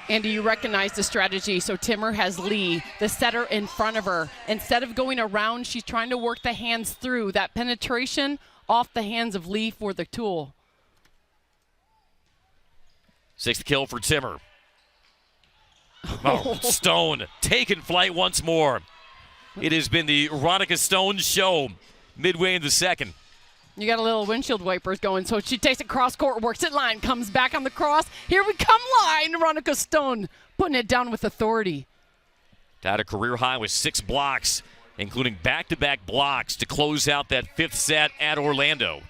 Andy, you recognize the strategy. So Timmer has Lee, the setter, in front of her. Instead of going around, she's trying to work the hands through. That penetration off the hands of Lee for the tool. 6th kill for Timmer. Oh, Stone taking flight once more. It has been the Veronica Stone show midway in the second. You got a little windshield wipers going, so she takes it cross court, works it line, comes back on the cross. Here we come line, Veronica Stone putting it down with authority. Tied a career high with 6 blocks, including back-to-back blocks to close out that 5th set at Orlando.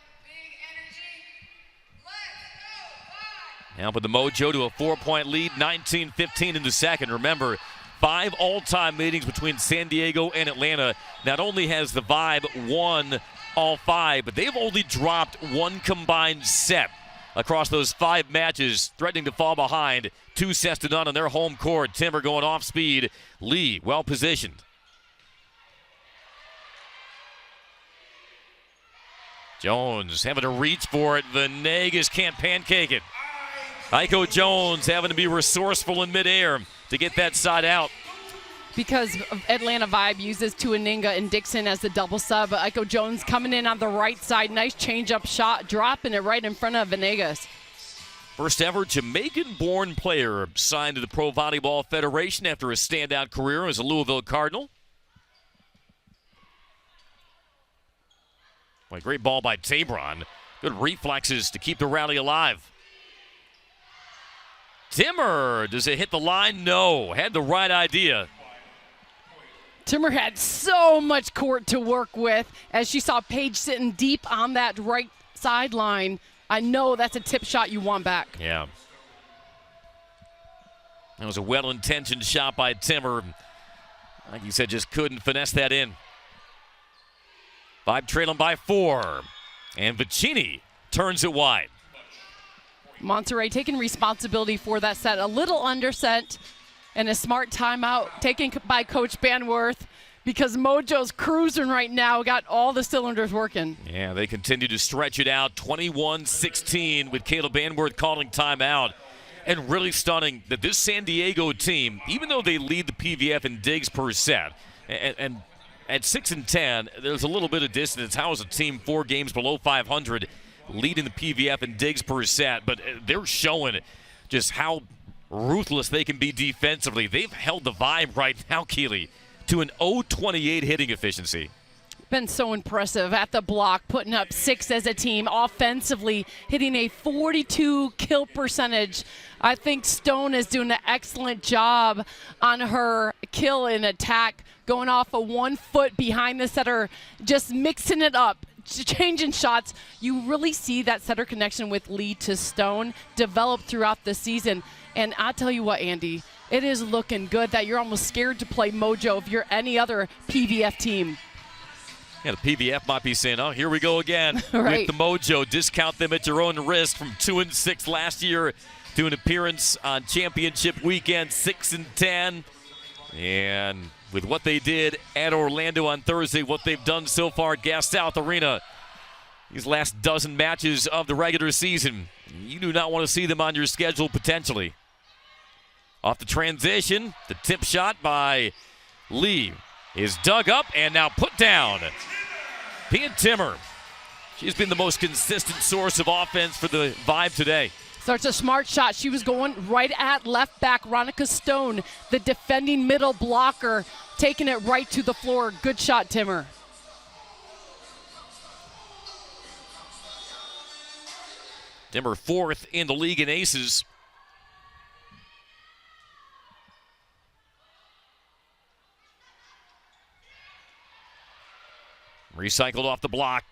Helping the Mojo to a 4-point lead, 19-15 in the second. Remember, 5 all-time meetings between San Diego and Atlanta. Not only has the Vibe won all 5, but they've only dropped 1 combined set across those 5 matches, threatening to fall behind. 2 sets to none on their home court. Timber going off speed. Lee well positioned. Jones having to reach for it. Venegas can't pancake it. Aiko Jones having to be resourceful in midair to get that side out. Because Atlanta Vibe uses Tuaninga and Dixon as the double sub. Aiko Jones coming in on the right side. Nice change-up shot, dropping it right in front of Venegas. First ever Jamaican-born player signed to the Pro Volleyball Federation after a standout career as a Louisville Cardinal. Boy, great ball by Tabron. Good reflexes to keep the rally alive. Timmer, does it hit the line? No, had the right idea. Timmer had so much court to work with as she saw Paige sitting deep on that right sideline. I know that's a tip shot you want back. Yeah. That was a well-intentioned shot by Timmer. Like you said, just couldn't finesse that in. Vibe trailing by 4. And Vicini turns it wide. Monterey taking responsibility for that set. A little underset and a smart timeout taken by Coach Banworth because Mojo's cruising right now, got all the cylinders working. Yeah, they continue to stretch it out. 21-16 with Caleb Banworth calling timeout. And really stunning that this San Diego team, even though they lead the PVF in digs per set, and at 6-10, there's a little bit of distance. How is a team 4 games below 500 leading the PVF in digs per set? But they're showing just how ruthless they can be defensively. They've held the vibe right now, Keeley, to an 0.28 hitting efficiency. Been so impressive at the block, putting up 6 as a team, offensively hitting a 42 kill percentage. I think Stone is doing an excellent job on her kill and attack, going off a 1 foot behind the setter, just mixing it up, changing shots. You really see that setter connection with Lee to Stone develop throughout the season. And I tell you what, Andy, it is looking good that you're almost scared to play Mojo if you're any other PVF team. Yeah, the PVF might be saying, oh, here we go again Right. with the Mojo. Discount them at your own risk from 2-6 last year to an appearance on championship weekend, 6-10. And with what they did at Orlando on Thursday, what they've done so far at Gas South Arena, these last dozen matches of the regular season, you do not want to see them on your schedule potentially. Off the transition, the tip shot by Lee is dug up and now put down. Pia Timmer, she's been the most consistent source of offense for the Vibe today. So it's a smart shot. She was going right at left back Ronica Stone, the defending middle blocker, taking it right to the floor. Good shot, Timmer. Timmer 4th in the league in aces. Recycled off the block.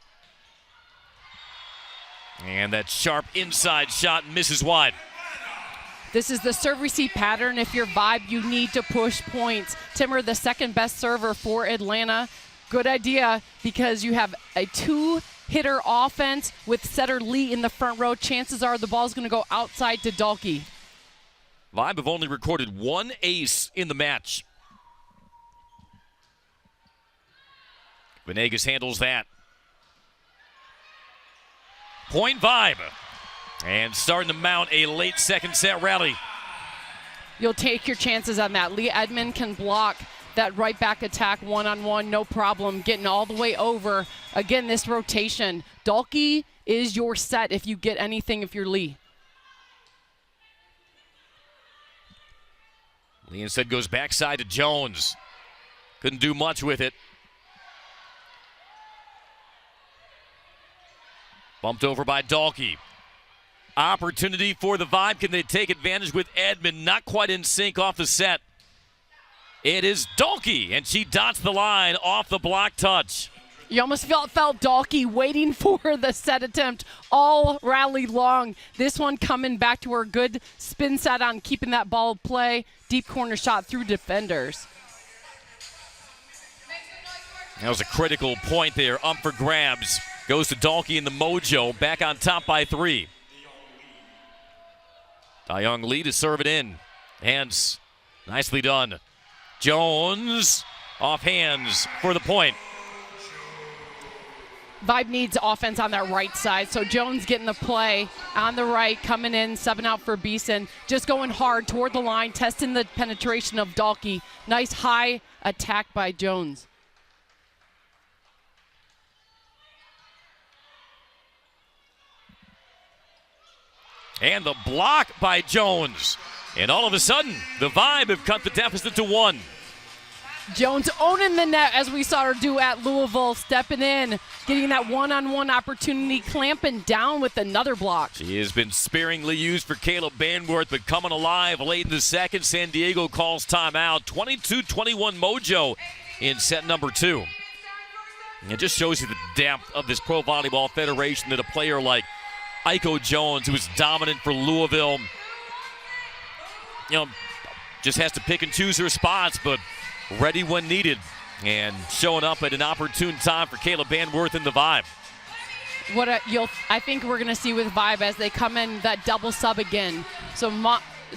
And that sharp inside shot misses wide. This is the serve receive pattern. If you're Vibe, you need to push points. Timmer, the second best server for Atlanta. Good idea because you have a 2-hitter offense with setter Lee in the front row. Chances are the ball's going to go outside to Dalkey. Vibe have only recorded 1 ace in the match. Venegas handles that. Point Vibe. And starting to mount a late second set rally. You'll take your chances on that. Lee Edmond can block that right back attack one-on-one, no problem. Getting all the way over. Again, this rotation. Dalkey is your set if you get anything if you're Lee. Lee instead goes backside to Jones. Couldn't do much with it. Bumped over by Dalkey. Opportunity for the Vibe. Can they take advantage with Edmond? Not quite in sync off the set. It is Dalkey, and she dots the line off the block touch. You almost felt Dalkey waiting for the set attempt all rally long. This one coming back to her good spin set on keeping that ball play. Deep corner shot through defenders. That was a critical point there. Up for grabs. Goes to Dalkey and the Mojo. Back on top by 3. Young Lee to serve it in. Hands nicely done. Jones off hands for the point. Vibe needs offense on that right side, so Jones getting the play on the right, coming in, subbing out for Beeson. Just going hard toward the line, testing the penetration of Dalkey. Nice high attack by Jones. And the block by Jones. And all of a sudden, the Vibe have cut the deficit to 1. Jones owning the net as we saw her do at Louisville, stepping in, getting that one-on-one opportunity, clamping down with another block. She has been sparingly used for Caleb Banworth, but coming alive late in the second. San Diego calls timeout. 22-21 Mojo in set number 2. And it just shows you the depth of this Pro Volleyball Federation that a player like Aiko Jones, who was dominant for Louisville, just has to pick and choose her spots, but ready when needed and showing up at an opportune time for Kayla Banworth and the Vibe. I think we're going to see with Vibe as they come in that double sub again. So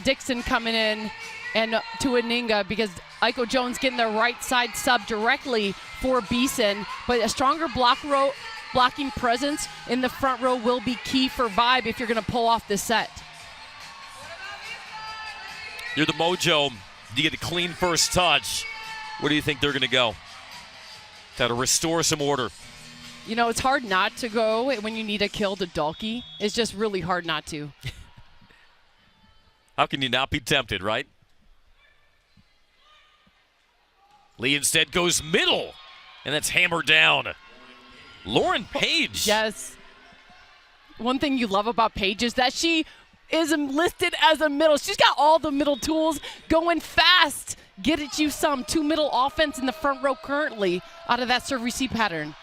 Dixon coming in and to Aninga because Aiko Jones getting the right side sub directly for Beeson, but a stronger blocking presence in the front row will be key for Vibe if you're going to pull off this set. You're the Mojo. You get a clean first touch. Where do you think they're going to go? Got to restore some order. It's hard not to go when you need a kill to Dalkey. It's just really hard not to. How can you not be tempted, right? Lee instead goes middle, and that's hammered down. Lauren Page. Yes. One thing you love about Page is that she is listed as a middle. She's got all the middle tools going fast. Get it you some. 2 middle offense in the front row currently out of that serve-receive pattern.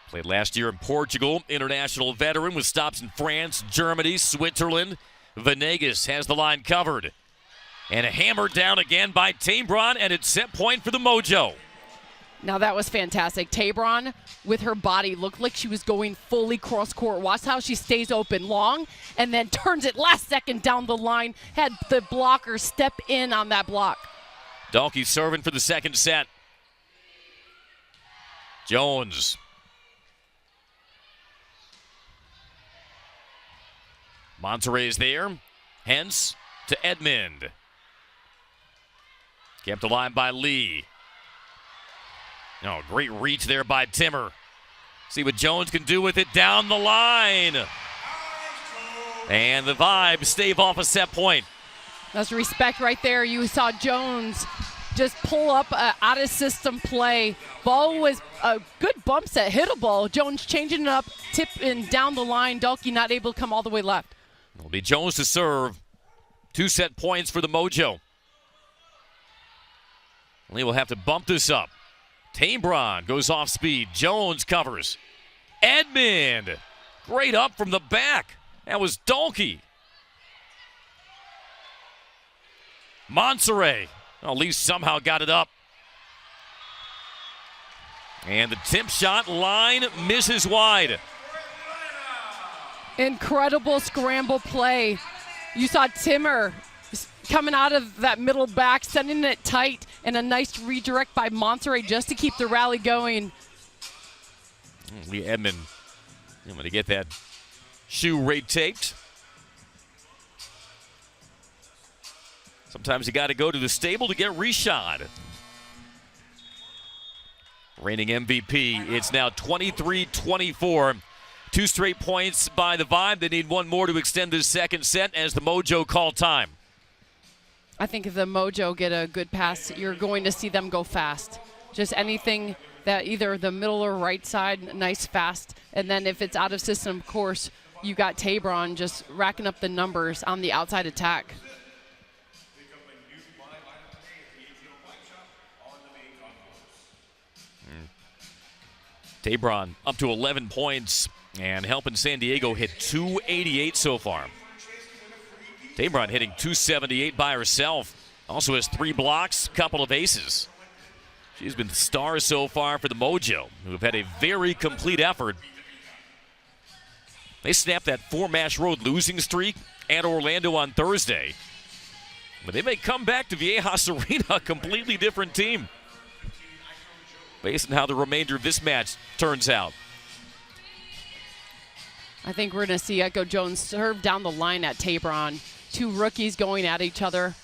Played last year in Portugal. International veteran with stops in France, Germany, Switzerland. Venegas has the line covered. And a hammer down again by Tabron, and it's set point for the Mojo. Now that was fantastic. Tabron with her body looked like she was going fully cross court. Watch how she stays open long and then turns it last second down the line. Had the blocker step in on that block. Dalkey serving for the second set. Jones. Monterey's there. Hence to Edmond. Kept alive by Lee. Great reach there by Timmer. See what Jones can do with it down the line. And the Vibe stave off a set point. That's respect right there. You saw Jones just pull up out of system play. Ball was a good bump set, hittable. Jones changing it up, tipping down the line. Dalkey not able to come all the way left. It'll be Jones to serve. 2 set points for the Mojo. Lee will have to bump this up. Tabron goes off speed. Jones covers. Edmond. Great up from the back. That was Dalkey. Monterey. Lee somehow got it up. And the tip shot line misses wide. Incredible scramble play. You saw Timmer coming out of that middle back, sending it tight, and a nice redirect by Monterey just to keep the rally going. Lee Edmond, I'm going to get that shoe rate taped. Sometimes you got to go to the stable to get reshod. Reigning MVP, it's now 23-24. 2 straight points by the Vibe. They need 1 more to extend this second set as the Mojo call time. I think if the Mojo get a good pass, you're going to see them go fast. Just anything that either the middle or right side, nice fast. And then if it's out of system, of course, you got Tabron just racking up the numbers on the outside attack. Tabron up to 11 points and helping San Diego hit 288 so far. Tabron hitting 278 by herself. Also has 3 blocks, couple of aces. She's been the star so far for the Mojo, who have had a very complete effort. They snapped that 4-match road losing streak at Orlando on Thursday. But they may come back to Viejas Arena a completely different team, based on how the remainder of this match turns out. I think we're going to see Aiko Jones serve down the line at Tabron. 2 rookies going at each other.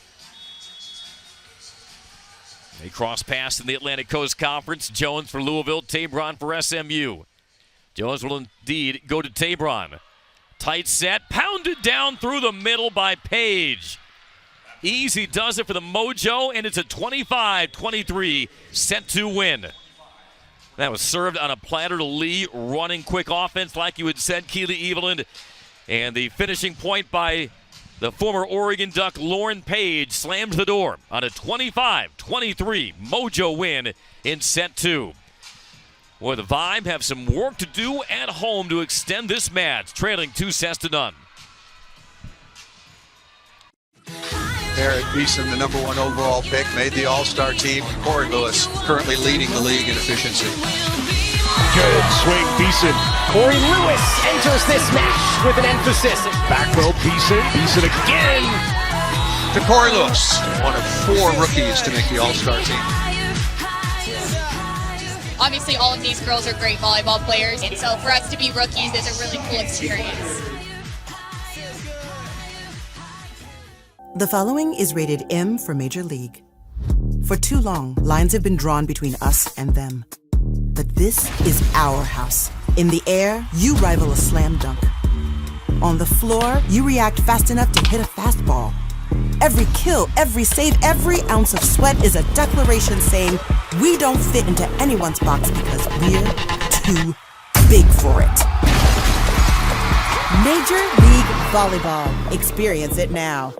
They cross paths in the Atlantic Coast Conference. Jones for Louisville, Tabron for SMU. Jones will indeed go to Tabron. Tight set, pounded down through the middle by Page. Easy does it for the Mojo, and it's a 25-23 set 2 win. That was served on a platter to Lee, running quick offense like you had said, Keely Eveland. And the finishing point by The former Oregon Duck Lauren Page slams the door on a 25-23 Mojo win in set 2. Boy, the Vibe have some work to do at home to extend this match, trailing 2-0. Eric Beeson, the number 1 overall pick, made the All-Star team. Corey Lewis currently leading the league in efficiency. Good swing, Beeson. Corey Lewis enters this match with an emphasis. Back row, Beeson. Beeson again. To Corey Lewis, one of 4 rookies to make the All-Star team. Obviously, all of these girls are great volleyball players, and so for us to be rookies is a really cool experience. The following is rated M for Major League. For too long, lines have been drawn between us and them. But this is our house. In the air, you rival a slam dunk. On the floor, you react fast enough to hit a fastball. Every kill, every save, every ounce of sweat is a declaration saying we don't fit into anyone's box because we're too big for it. Major League Volleyball. Experience it now.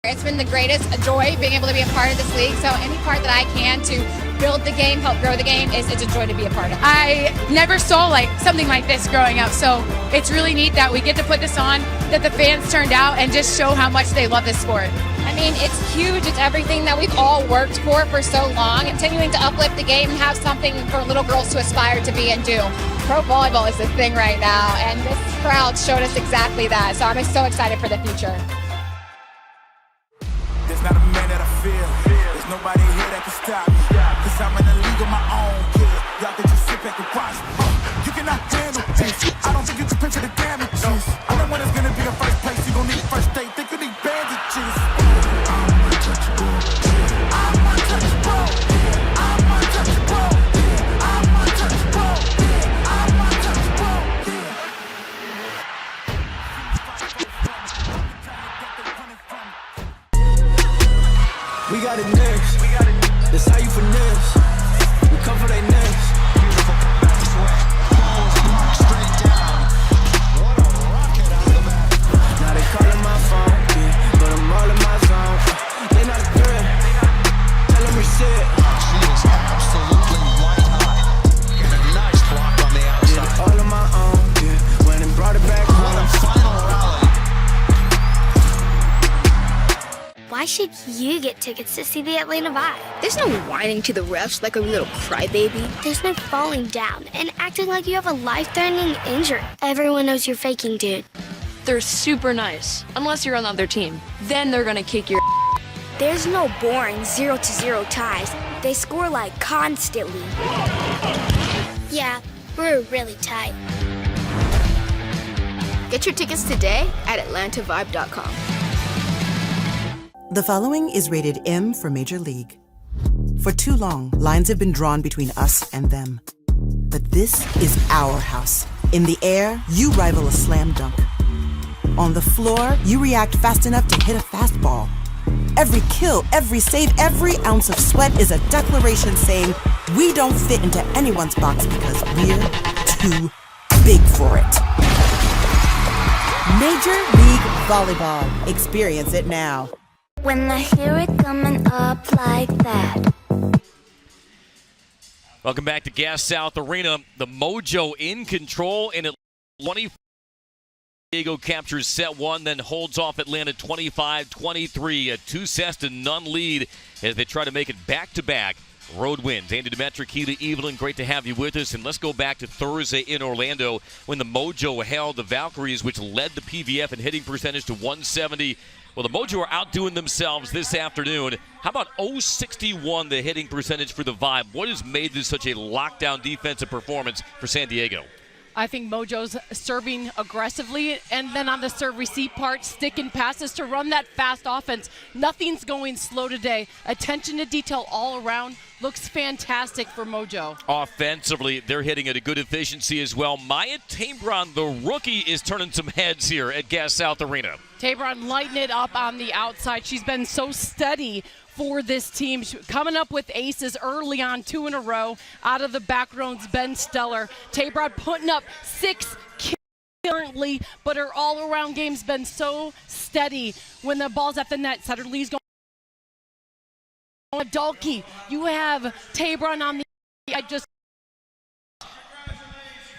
It's been the greatest joy being able to be a part of this league, so any part that I can to build the game, help grow the game, it's a joy to be a part of. I never saw something like this growing up, so it's really neat that we get to put this on, that the fans turned out and just show how much they love this sport. I mean, it's huge. It's everything that we've all worked for so long, continuing to uplift the game and have something for little girls to aspire to be and do. Pro volleyball is the thing right now, and this crowd showed us exactly that, so I'm so excited for the future. There's not a man that I fear. There's nobody here that can stop me. Cause I'm in a league of my own, kid. Y'all can just sit back and watch me. You cannot handle this. I don't think you can picture the damages. I know when it's gonna be the first place. You gon' need first date. Think you need bandages. I'm untouchable. I'm untouchable. I'm untouchable. I'm untouchable. I'm untouchable. We got it next. That's how you finesse. We come for they next. Beautiful swing. Balls straight down. What a rocket out of the back. Now they calling my phone, yeah, but I'm all in my zone. They not a threat. Tell them reset. She is absolutely white hot. And a nice block on the outside. Did it all on my own, yeah. Went and brought it back home. What a final rally. Why should you get tickets to see the Atlanta Vibe? There's no whining to the refs like a little crybaby. There's no falling down and acting like you have a life-threatening injury. Everyone knows you're faking, dude. They're super nice, unless you're on the other team. Then they're gonna kick your There's no boring 0-0 ties. They score constantly. Yeah, we're really tight. Get your tickets today at atlantavibe.com. The following is rated M for Major League. For too long, lines have been drawn between us and them. But this is our house. In the air, you rival a slam dunk. On the floor, you react fast enough to hit a fastball. Every kill, every save, every ounce of sweat is a declaration saying we don't fit into anyone's box because we're too big for it. Major League Volleyball. Experience it now. When I hear it coming up like that. Welcome back to Gas South Arena. The Mojo in control and at 20. San Diego captures set 1, then holds off Atlanta 25-23. A 2-0 lead as they try to make it back-to-back road wins. Andy Demetric, Keita Evelyn, great to have you with us. And let's go back to Thursday in Orlando when the Mojo held the Valkyries, which led the PVF in hitting percentage to 170. Well, the Mojo are outdoing themselves this afternoon. How about 061, the hitting percentage for the Vibe? What has made this such a lockdown defensive performance for San Diego? I think Mojo's serving aggressively, and then on the serve receive part, sticking passes to run that fast offense. Nothing's going slow today. Attention to detail all around. Looks fantastic for Mojo. Offensively, they're hitting at a good efficiency as well. Maya Tabron, the rookie, is turning some heads here at Gas South Arena. Tabron lighting it up on the outside. She's been so steady for this team. Coming up with aces early on, 2 in a row. Out of the back rows, been stellar. Tabron putting up 6 kills currently, but her all-around game's been so steady when the ball's at the net. Sutter Lee's going. Dalkey, you have Tabron on the.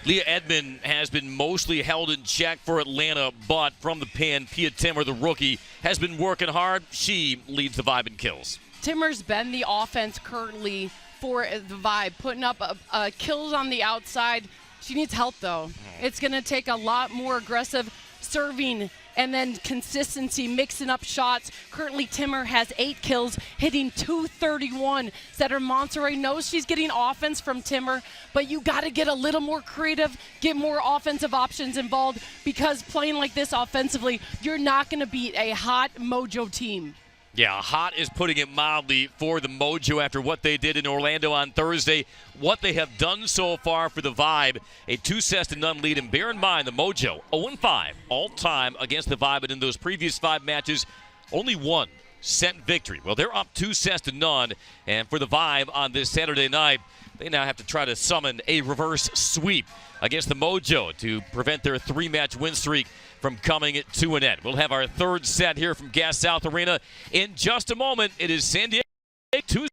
Leah Edmond has been mostly held in check for Atlanta, but from the pen, Pia Timmer, the rookie, has been working hard. She leads the Vibe in kills. Timmer's been the offense currently for the Vibe, putting up kills on the outside. She needs help, though. It's going to take a lot more aggressive serving and then consistency, mixing up shots. Currently, Timmer has 8 kills, hitting .231. Setter Monterey knows she's getting offense from Timmer, but you got to get a little more creative, get more offensive options involved, because playing like this offensively, you're not going to beat a hot Mojo team. Yeah, hot is putting it mildly for the Mojo after what they did in Orlando on Thursday. What they have done so far for the Vibe, a 2-0 lead. And bear in mind, the Mojo 0-5 all-time against the Vibe, and in those previous 5 matches, only 1 set victory. Well, they're up 2-0, and for the Vibe on this Saturday night, they now have to try to summon a reverse sweep against the Mojo to prevent their 3-match win streak from coming to an end. We'll have our 3rd set here from Gas South Arena in just a moment. It is San Diego 2.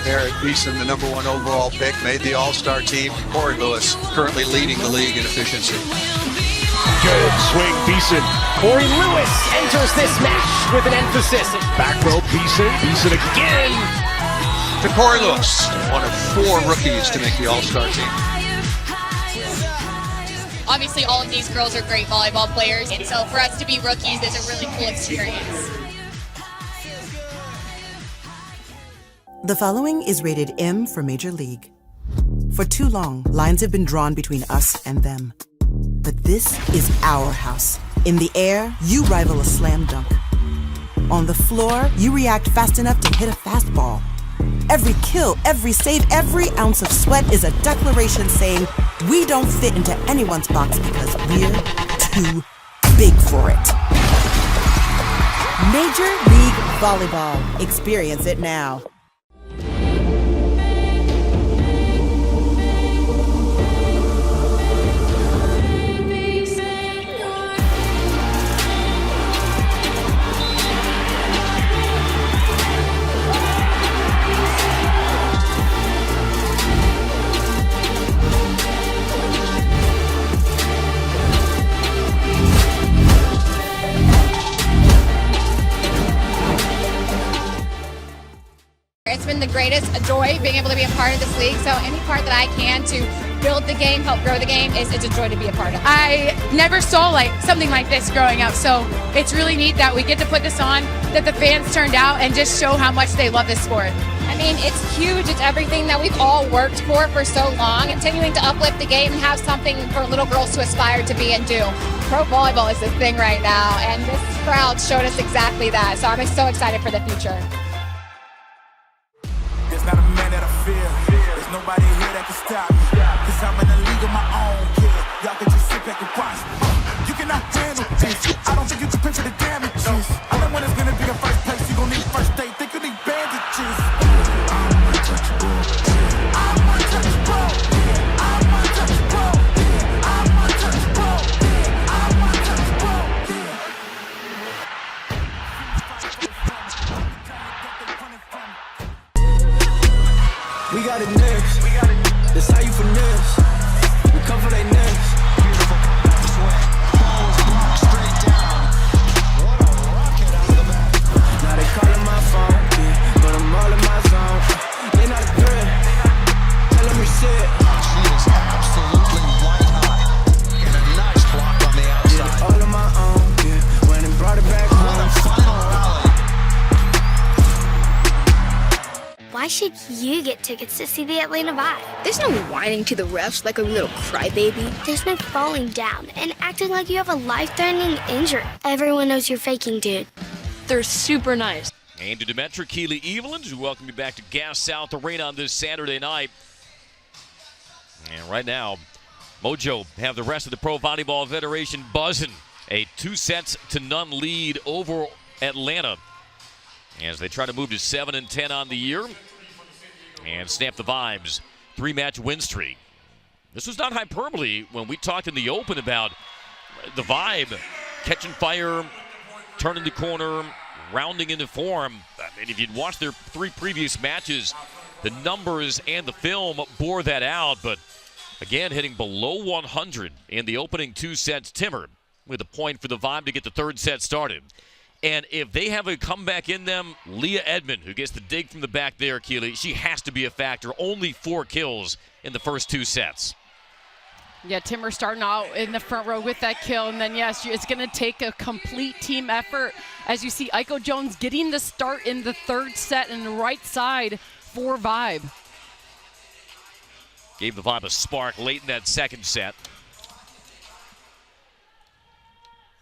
Eric Beeson, the number 1 overall pick, made the All-Star team. Corey Lewis, currently leading the league in efficiency. Good swing, Beeson. Corey Lewis enters this match with an emphasis. Back row, Beeson. Beeson again. To Corey Lewis, one of 4 rookies to make the All-Star team. Obviously, all of these girls are great volleyball players, and so for us to be rookies is a really cool experience. The following is rated M for Major League. For too long, lines have been drawn between us and them. But this is our house. In the air, you rival a slam dunk. On the floor, you react fast enough to hit a fastball. Every kill, every save, every ounce of sweat is a declaration saying we don't fit into anyone's box because we're too big for it. Major League Volleyball. Experience it now. It's been the greatest joy being able to be a part of this league, so any part that I can to build the game, help grow the game, it's a joy to be a part of. I never saw something like this growing up, so it's really neat that we get to put this on, that the fans turned out and just show how much they love this sport. I mean, it's huge. It's everything that we've all worked for so long, continuing to uplift the game and have something for little girls to aspire to be and do. Pro volleyball is the thing right now, and this crowd showed us exactly that, so I'm so excited for the future. There's not a man that I fear. There's nobody here that can stop me. Cause I'm in a league of my own, kid. Y'all can just sit back and watch me. You cannot handle this. I don't think you can picture the damages. I know when it's gonna be the first place. You gon' need first aid. Think you need bandages. I'm untouchable. I'm untouchable. I'm untouchable. I'm untouchable. I'm untouchable. should you get tickets to see the Atlanta Vibe? There's no whining to the refs like a little crybaby. There's no falling down and acting like you have a life-threatening injury. Everyone knows you're faking, dude. They're super nice. And to Demetra Keeley Evelyn, who welcome you back to Gas South Arena on this Saturday night. And right now, Mojo have the rest of the Pro Volleyball Federation buzzing. A 2-0 lead over Atlanta as they try to move to 7-10 on the year and snap the Vibes 3-match win streak. This was not hyperbole when we talked in the open about the Vibe catching fire, turning the corner, rounding into form. I mean, if you'd watched their 3 previous matches, the numbers and the film bore that out. But again, hitting below 100 in the opening 2 sets. Timmer with a point for the Vibe to get the 3rd set started. And if they have a comeback in them, Leah Edmond, who gets the dig from the back there, Keeley, she has to be a factor. Only 4 kills in the first 2 sets. Yeah, Timmer starting out in the front row with that kill. And then, yes, it's going to take a complete team effort. As you see, Aiko Jones getting the start in the 3rd set in the right side for Vibe. Gave the Vibe a spark late in that 2nd set.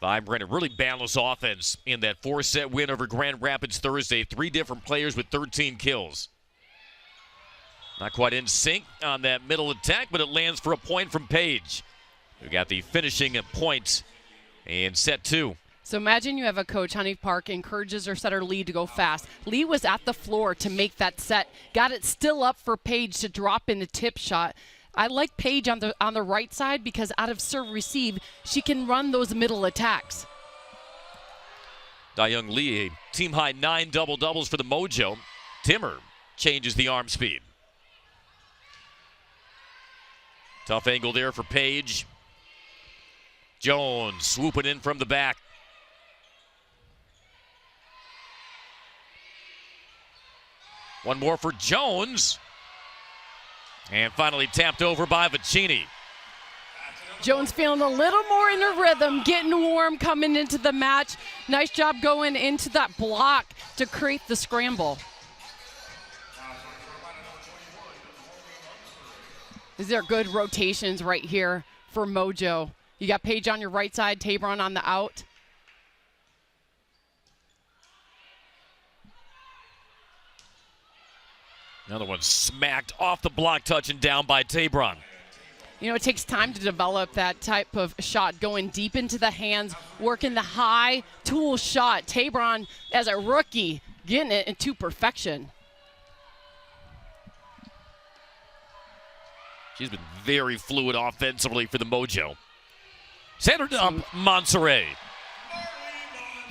Vibe ran a really balanced offense in that 4-set win over Grand Rapids Thursday. 3 different players with 13 kills. Not quite in sync on that middle attack, but it lands for a point from Paige, who got the finishing points in set 2. So imagine you have a coach, Honey Park, encourages her setter Lee to go fast. Lee was at the floor to make that set. Got it still up for Paige to drop in the tip shot. I like Paige on the right side because out of serve receive, she can run those middle attacks. Young Lee, a team-high 9 double-doubles for the Mojo. Timmer changes the arm speed. Tough angle there for Paige. Jones swooping in from the back. One more for Jones. And finally tapped over by Vicini. Jones feeling a little more in her rhythm, getting warm coming into the match. Nice job going into that block to create the scramble. These are good rotations right here for Mojo. You got Paige on your right side, Tabron on the out. Another one smacked off the block, touching down by Tabron. You know, it takes time to develop that type of shot, going deep into the hands, working the high tool shot. Tabron, as a rookie, getting it into perfection. She's been very fluid offensively for the Mojo. Centered up, Monserrat.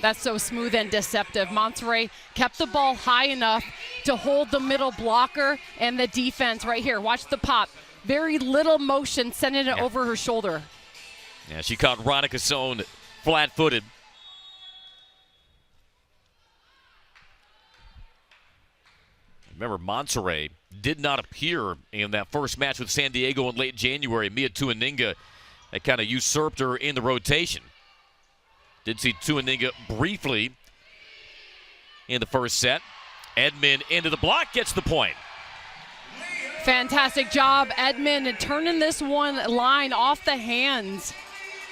That's so smooth and deceptive. Monserrat kept the ball high enough to hold the middle blocker and the defense right here. Watch the pop. Very little motion, sending it over her shoulder. Yeah, she caught Ronica Sohn flat-footed. Remember, Monserrat did not appear in that first match with San Diego in late January. Mia Tuaninga, that kind of usurped her in the rotation. Did see Tuaninga briefly in the first set. Edmond into the block, gets the point. Fantastic job, Edmond, turning this one line off the hands.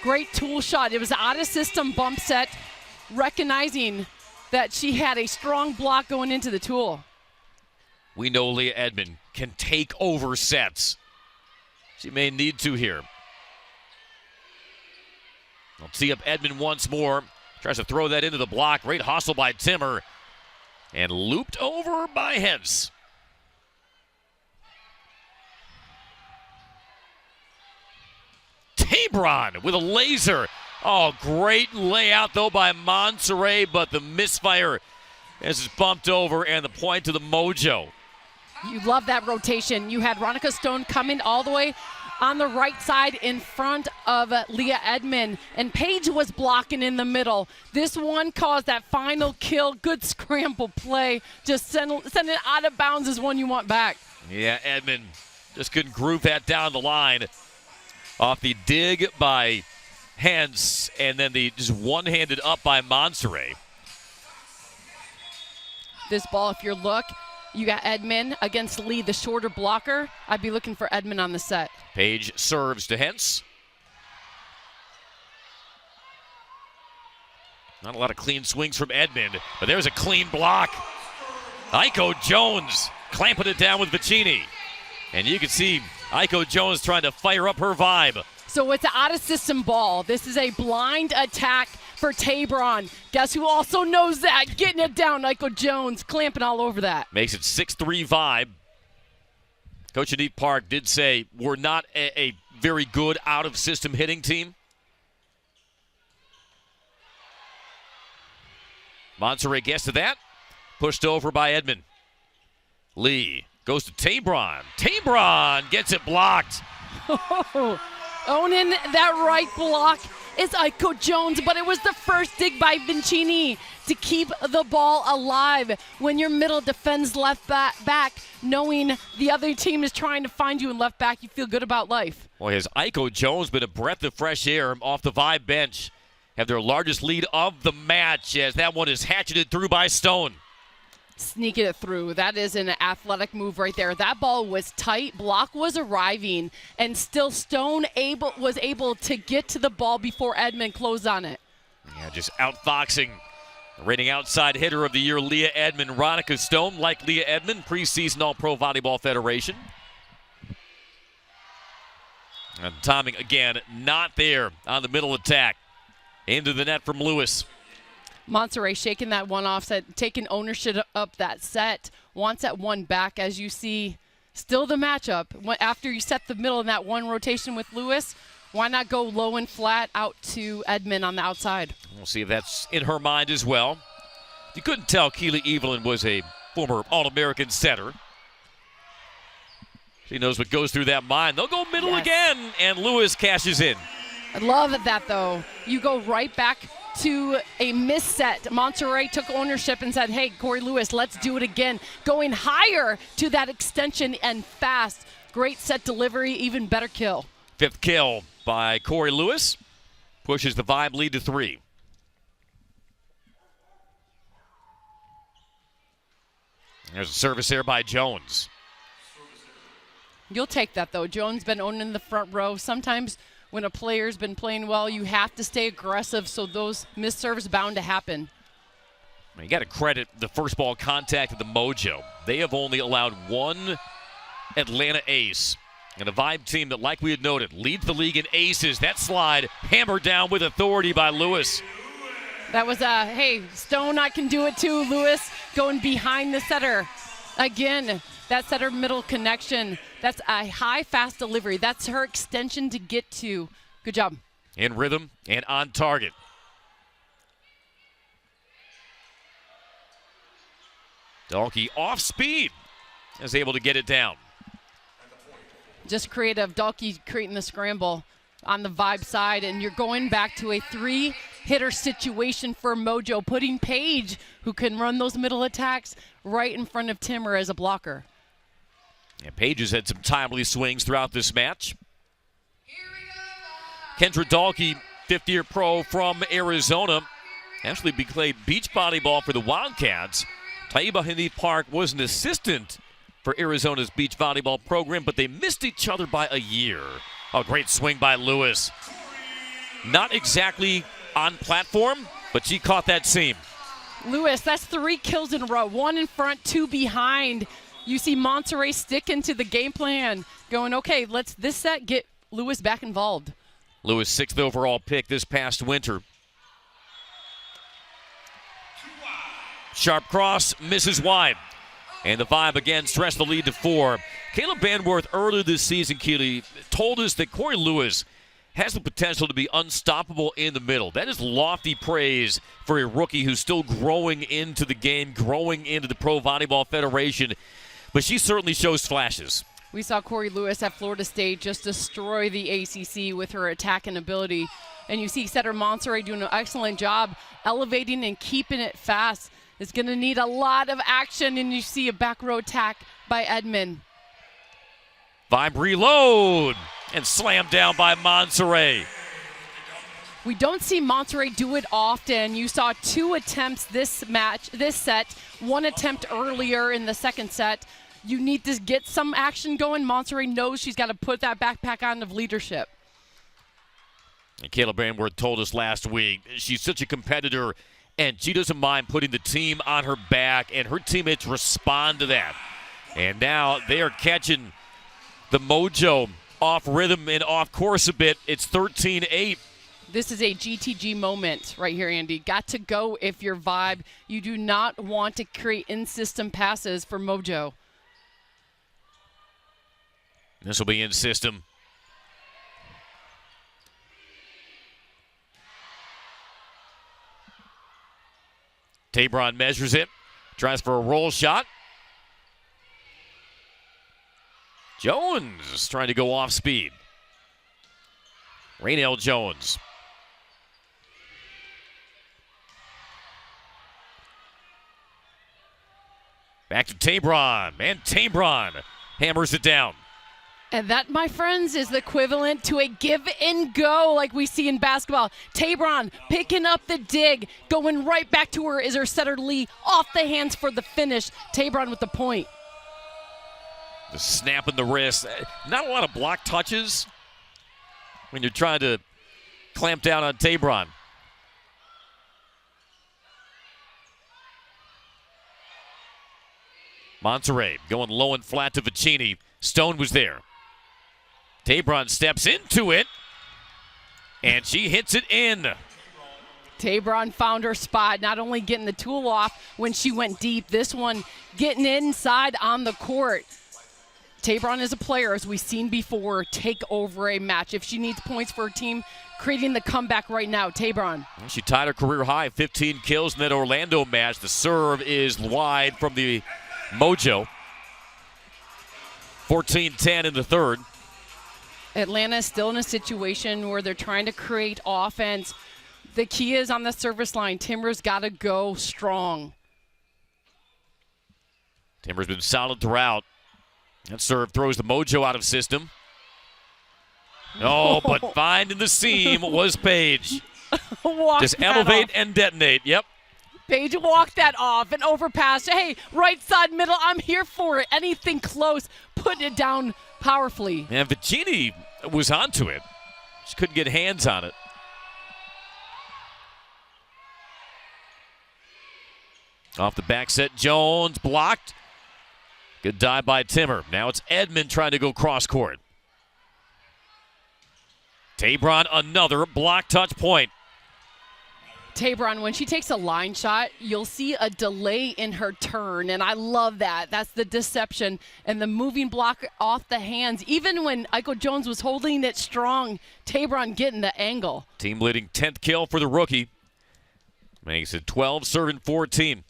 Great tool shot. It was out of system bump set, recognizing that she had a strong block going into the tool. We know Leah Edmond can take over sets. She may need to here. We'll tee up Edmond once more. Tries to throw that into the block. Great hustle by Timmer. And looped over by Hens. Tabron with a laser. Oh, great layout though by Monserrat, but the misfire as it's bumped over and the point to the Mojo. You love that rotation. You had Ronica Stone coming all the way on the right side in front of Leah Edmond, and Paige was blocking in the middle. This one caused that final kill. Good scramble play. Just send it out of bounds is one you want back. Yeah, Edmond just couldn't groove that down the line. Off the dig by Hens, and then the just one-handed up by Monserrat. This ball, if you look, You got Edmond against Lee, the shorter blocker. I'd be looking for Edmond on the set. Page serves to Hentz. Not a lot of clean swings from Edmond, but there's a clean block. Aiko Jones clamping it down with Vicini. And you can see Aiko Jones trying to fire up her vibe. So it's an out-of-system ball. This is a blind attack for Tabron. Guess who also knows that? Getting it down, Aiko Jones, clamping all over that. Makes it 6-3 vibe. Coach Anit Park did say we're not a very good out-of-system hitting team. Monterey gets to that. Pushed over by Edmond. Lee goes to Tabron. Tabron gets it blocked. Owning that right block is Aiko Jones, but it was the first dig by Vicini to keep the ball alive. When your middle defends left back, knowing the other team is trying to find you in left back, you feel good about life. Boy, has Aiko Jones been a breath of fresh air off the Vibe bench. Have their largest lead of the match as that one is hatcheted through by Stone. Sneaking it through. That is an athletic move right there. That ball was tight. Block was arriving, and still Stone was able to get to the ball before Edmond closed on it. Yeah, just outfoxing the reigning outside hitter of the year, Leah Edmond. Ronica Stone, like Leah Edmond, preseason All-Pro Volleyball Federation. And timing, again, not there on the middle attack. Into the net from Lewis. Monterey shaking that one off set, taking ownership up that set, wants that one back. As you see, still the matchup. After you set the middle in that one rotation with Lewis, why not go low and flat out to Edmond on the outside? We'll see if that's in her mind as well. You couldn't tell Keely Evelyn was a former All-American setter. She knows what goes through that mind. They'll go middle again, and Lewis cashes in. I love that, though. You go right back to a misset. Monterey took ownership and said, hey, Corey Lewis, let's do it again. Going higher to that extension and fast. Great set delivery, even better kill. Fifth kill by Corey Lewis. Pushes the Vibe lead to 3. There's a service there by Jones. You'll take that, though. Jones been owning the front row. Sometimes when a player's been playing well, you have to stay aggressive, so those missed serves bound to happen. You got to credit the first ball contact of the Mojo. They have only allowed one Atlanta ace. And a Vibe team that, like we had noted, leads the league in aces. That slide hammered down with authority by Lewis. That was hey, Stone, I can do it too. Lewis going behind the setter. Again, that setter middle connection. That's a high, fast delivery. That's her extension to get to. Good job. In rhythm and on target. Dalkey off speed is able to get it down. Just creative. Dalkey creating the scramble on the Vibe side, and you're going back to a 3-hitter situation for Mojo, putting Paige, who can run those middle attacks, right in front of Timmer as a blocker. And Paige has had some timely swings throughout this match. Kendra Dalkey, fifth-year pro from Arizona, actually played beach volleyball for the Wildcats. Taiba Hanif Park was an assistant for Arizona's beach volleyball program, but they missed each other by a year. Oh, great swing by Lewis. Not exactly on platform, but she caught that seam. Lewis, that's 3 kills in a row. 1 in front, 2 behind. You see Monterey sticking to the game plan, going, okay, let's this set get Lewis back involved. Lewis, 6th overall pick this past winter. Sharp cross, misses wide. And the Vibe again stretched the lead to 4. Caleb Banworth earlier this season, Keely, told us that Corey Lewis has the potential to be unstoppable in the middle. That is lofty praise for a rookie who's still growing into the game, growing into the Pro Volleyball Federation. But she certainly shows flashes. We saw Corey Lewis at Florida State just destroy the ACC with her attacking ability. And you see setter Monterey doing an excellent job elevating and keeping it fast. It's going to need a lot of action, and you see a back row attack by Edmond. Vibe reload and slammed down by Monterey. We don't see Monterrey do it often. You saw 2 attempts this set, 1 attempt earlier in the second set. You need to get some action going. Monterrey knows she's got to put that backpack on of leadership. And Kayla Bramworth told us last week she's such a competitor, and she doesn't mind putting the team on her back, and her teammates respond to that. And now they are catching the Mojo off rhythm and off course a bit. It's 13-8. This is a GTG moment right here, Andy. Got to go if you're Vibe. You do not want to create in-system passes for Mojo. This will be in system. Tabron measures it. Tries for a roll shot. Jones trying to go off speed. Raynell Jones. Back to Tabron, and Tabron hammers it down. And that, my friends, is the equivalent to a give and go like we see in basketball. Tabron picking up the dig, going right back to her is her setter Lee, off the hands for the finish. Tabron with the point. The snap in the wrist. Not a lot of block touches when you're trying to clamp down on Tabron. Monterrey going low and flat to Vicini. Stone was there. Tabron steps into it, and she hits it in. Tabron found her spot, not only getting the tool off when she went deep, this one getting inside on the court. Tabron is a player, as we've seen before, take over a match. If she needs points for her team, creating the comeback right now, Tabron. She tied her career high, 15 kills in that Orlando match. The serve is wide from the Mojo. 14-10 in the third. Atlanta is still in a situation where they're trying to create offense. The key is on the service line. Timber's got to go strong. Timber's been solid throughout. That serve throws the Mojo out of system. Oh, but finding the seam was Paige. Just elevate and detonate. Yep. Paige walked that off and overpass. Hey, right side middle, I'm here for it. Anything close, putting it down powerfully. And Vicini was onto it. She couldn't get hands on it. Off the back set, Jones blocked. Good dive by Timmer. Now it's Edmond trying to go cross court. Tabron, another block touch point. Tabron, when she takes a line shot, you'll see a delay in her turn, and I love that. That's the deception and the moving block off the hands. Even when Aiko Jones was holding it strong, Tabron getting the angle. Team leading 10th kill for the rookie. Makes it 12, serving 14.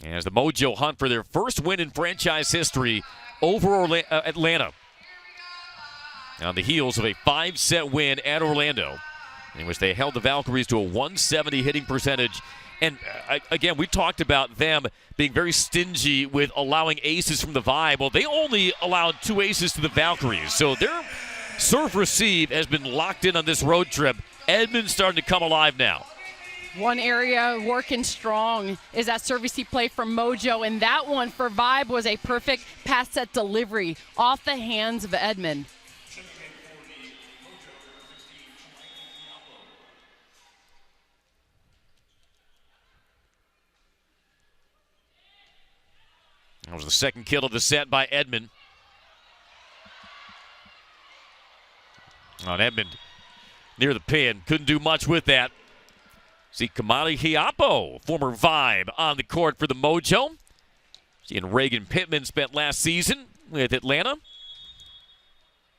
As the Mojo hunt for their first win in franchise history over Atlanta. On the heels of a 5-set win at Orlando, in which they held the Valkyries to a 170 hitting percentage. And again, we talked about them being very stingy with allowing aces from the Vibe. Well, they only allowed 2 aces to the Valkyries. So their serve receive has been locked in on this road trip. Edmond's starting to come alive now. One area working strong is that service play from Mojo, and that one for Vibe was a perfect pass set delivery off the hands of Edmond. That was the second kill of the set by Edmond. On Edmond near the pin. Couldn't do much with that. See Kamali Hiapo, former Vibe, on the court for the Mojo. She and Reagan Pittman spent last season with Atlanta.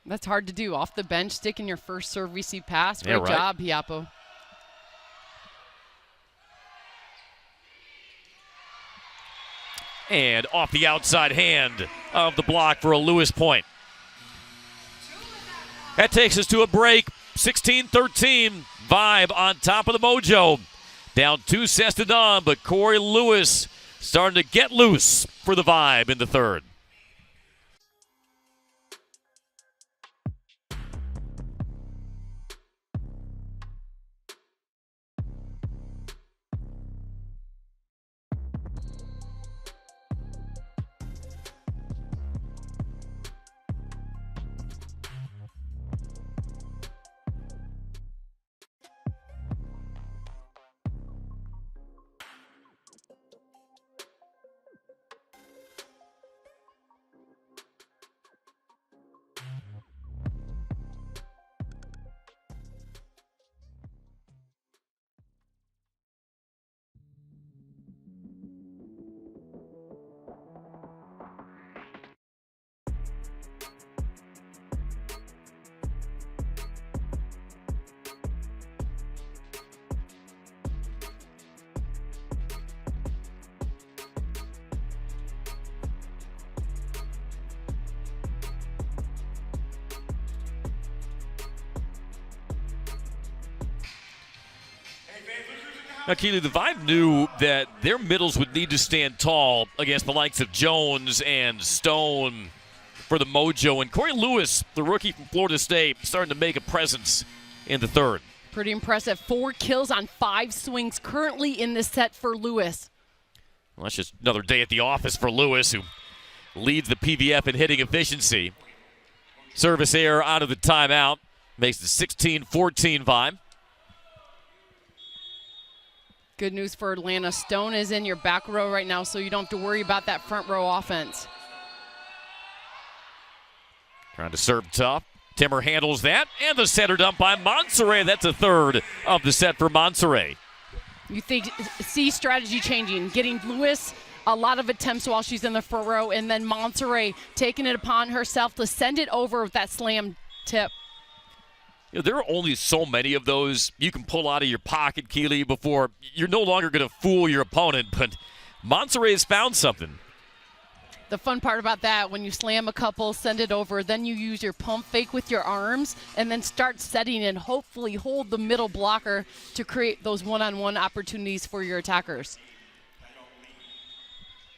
That's hard to do. Off the bench, sticking your first serve receive pass. Great Yeah, right. job, Hiapo. And off the outside hand of the block for a Lewis point. That takes us to a break. 16-13. Vibe on top of the Mojo. Down 2 sets to none, but Corey Lewis starting to get loose for the Vibe in the third. Now, Keely, the Vibe knew that their middles would need to stand tall against the likes of Jones and Stone for the Mojo. And Corey Lewis, the rookie from Florida State, starting to make a presence in the third. Pretty impressive. 4 kills on 5 swings currently in the set for Lewis. Well, that's just another day at the office for Lewis, who leads the PVF in hitting efficiency. Service error out of the timeout. Makes the 16-14 Vibe. Good news for Atlanta. Stone is in your back row right now, so you don't have to worry about that front row offense. Trying to serve tough. Timmer handles that, and the center dump by Monserrat. That's a third of the set for Monserrat. You see strategy changing, getting Lewis a lot of attempts while she's in the front row, and then Monserrat taking it upon herself to send it over with that slam tip. You know, there are only so many of those you can pull out of your pocket, Keely, before you're no longer going to fool your opponent. But Monserrat has found something. The fun part about that, when you slam a couple, send it over, then you use your pump fake with your arms and then start setting and hopefully hold the middle blocker to create those one-on-one opportunities for your attackers.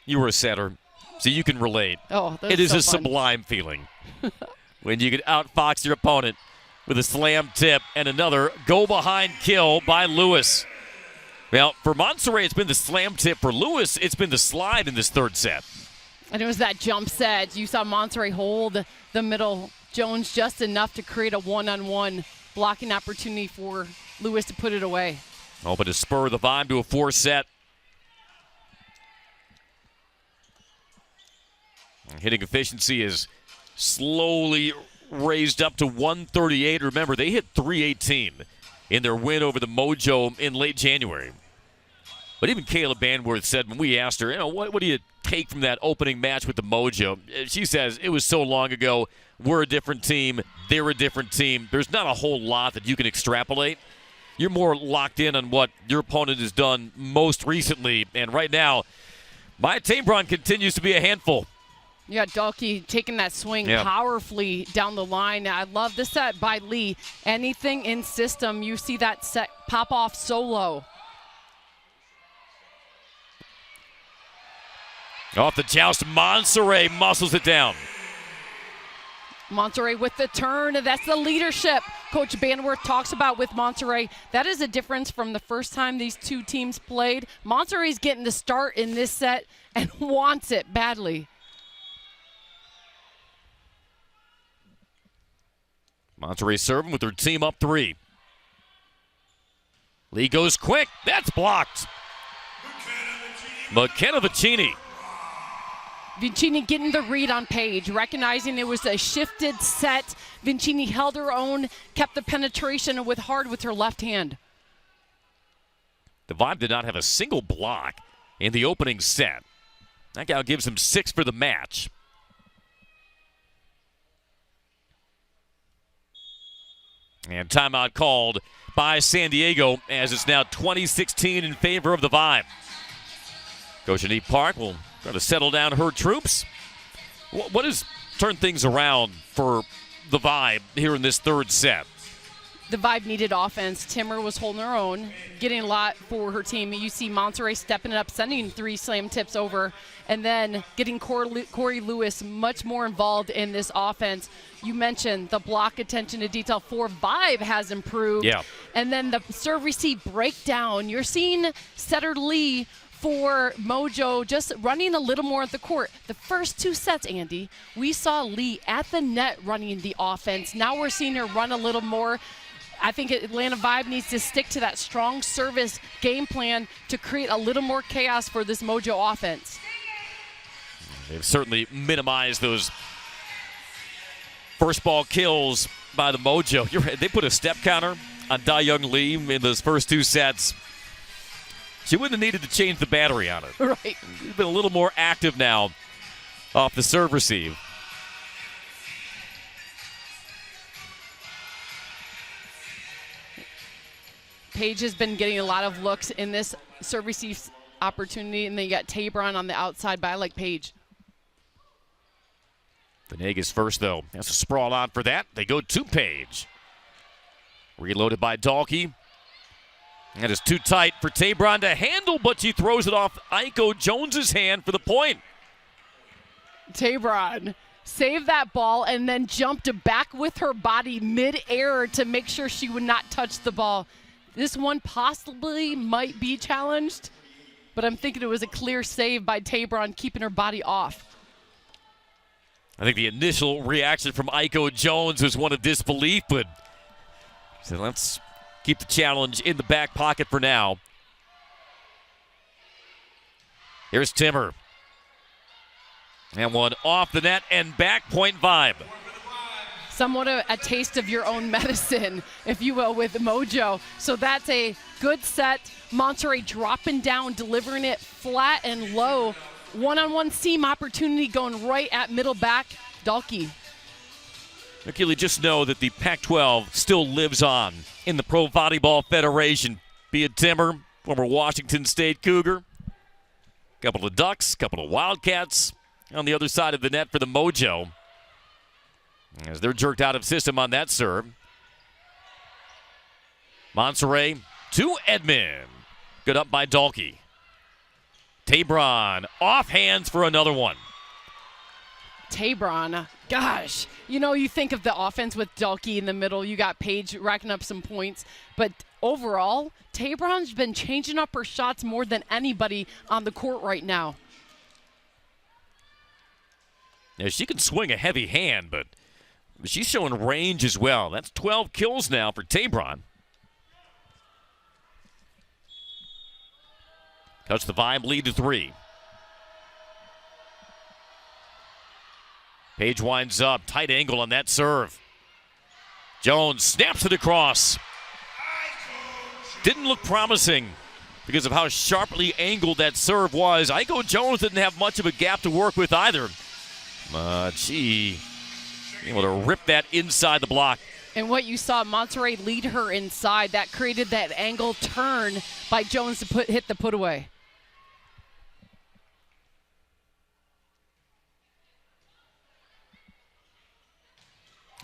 You were a setter, so you can relate. Oh, it is so a fun. Sublime feeling when you can outfox your opponent with a slam tip and another go-behind kill by Lewis. Well, for Monserrat, it's been the slam tip. For Lewis, it's been the slide in this third set. And it was that jump set. You saw Monserrat hold the middle. Jones just enough to create a one-on-one blocking opportunity for Lewis to put it away. Hoping to spur the Vibe to a 4-set. Hitting efficiency is slowly raised up to 138. Remember, they hit 318 in their win over the Mojo in late January. But even Kayla Banworth said when we asked her, what do you take from that opening match with the Mojo? She says, it was so long ago. We're a different team. They're a different team. There's not a whole lot that you can extrapolate. You're more locked in on what your opponent has done most recently. And right now, Maya Tambron continues to be a handful. Yeah, Dalkey taking that swing powerfully down the line. I love the set by Lee. Anything in system, you see that set pop off solo. Off the joust, Monserrat muscles it down. Monserrat with the turn. That's the leadership Coach Banworth talks about with Monserrat. That is a difference from the first time these two teams played. Monserrat's getting the start in this set and wants it badly. Monserrat serving with her team up 3. Lee goes quick. That's blocked. McKenna Vicini. Vicini getting the read on Paige, recognizing it was a shifted set. Vicini held her own, kept the penetration with her left hand. The Vibe did not have a single block in the opening set. That guy gives him 6 for the match. And timeout called by San Diego as it's now 20-16 in favor of the Vibe. Coach Anit Park will try to settle down her troops. What has turned things around for the Vibe here in this third set? The Vibe needed offense. Timmer was holding her own, getting a lot for her team. You see Monserrat stepping it up, sending 3 slam tips over, and then getting Corey Lewis much more involved in this offense. You mentioned the block attention to detail for Vibe has improved. Yeah. And then the serve receive breakdown. You're seeing setter Lee for Mojo just running a little more at the court. The first 2 sets, Andy, we saw Lee at the net running the offense. Now we're seeing her run a little more. I think Atlanta Vibe needs to stick to that strong service game plan to create a little more chaos for this Mojo offense. They've certainly minimized those first ball kills by the Mojo. They put a step counter on Da-Young Lee in those first 2 sets. She wouldn't have needed to change the battery on it. Right. She's been a little more active now off the serve receive. Paige has been getting a lot of looks in this serve receive opportunity, and then you got Tabron on the outside, but I like Paige. Venegas first, though. Has a sprawl on for that. They go to Paige. Reloaded by Dalkey. That is too tight for Tabron to handle, but she throws it off Aiko Jones's hand for the point. Tabron saved that ball and then jumped back with her body mid-air to make sure she would not touch the ball. This one possibly might be challenged, but I'm thinking it was a clear save by Tabron keeping her body off. I think the initial reaction from Aiko Jones was one of disbelief, but so let's keep the challenge in the back pocket for now. Here's Timmer. And one off the net and back, point vibe. Somewhat a taste of your own medicine, if you will, with Mojo. So that's a good set. Monterey dropping down, delivering it flat and low. One-on-one seam opportunity going right at middle back. Dalkey. Akili, just know that the Pac-12 still lives on in the Pro Volleyball Federation. Be it Timmer, former Washington State Cougar. Couple of Ducks, couple of Wildcats on the other side of the net for the Mojo, as they're jerked out of system on that serve. Monterey to Edmond. Good up by Dalkey. Tabron off hands for another one. Tabron, gosh, you know, you think of the offense with Dalkey in the middle. You got Paige racking up some points, but overall, Tabron's been changing up her shots more than anybody on the court right now. Yeah, she can swing a heavy hand, but she's showing range as well. That's 12 kills now for Tabron. Cuts the vibe, lead to 3. Paige winds up, tight angle on that serve. Jones snaps it across. Didn't look promising because of how sharply angled that serve was. Aiko Jones didn't have much of a gap to work with either. She able to rip that inside the block. And what you saw, Monterey lead her inside. That created that angle turn by Jones to hit the put away.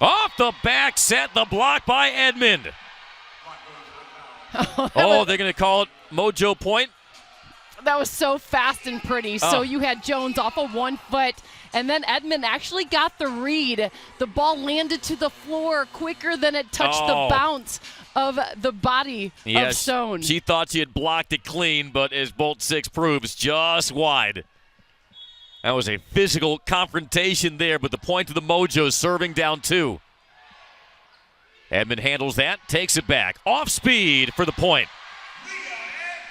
Off the back set, the block by Edmond. Oh, they're going to call it Mojo point. That was so fast and pretty. So you had Jones off of 1 foot, and then Edmond actually got the read. The ball landed to the floor quicker than it touched the bounce of the body of Stone. She thought she had blocked it clean, but as Bolt 6 proves, just wide. That was a physical confrontation there, but the point to the Mojo, serving down 2. Edmond handles that, takes it back. Off speed for the point.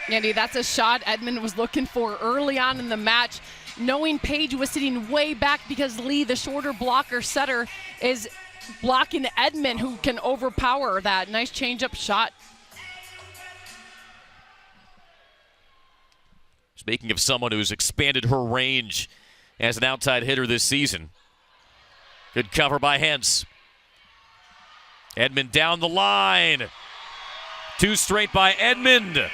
Andy, that's a shot Edmond was looking for early on in the match, knowing Paige was sitting way back because Lee, the shorter blocker setter, is blocking Edmond, who can overpower that. Nice change-up shot. Speaking of someone who's expanded her range as an outside hitter this season. Good cover by Hentz. Edmond down the line. 2 straight by Edmond.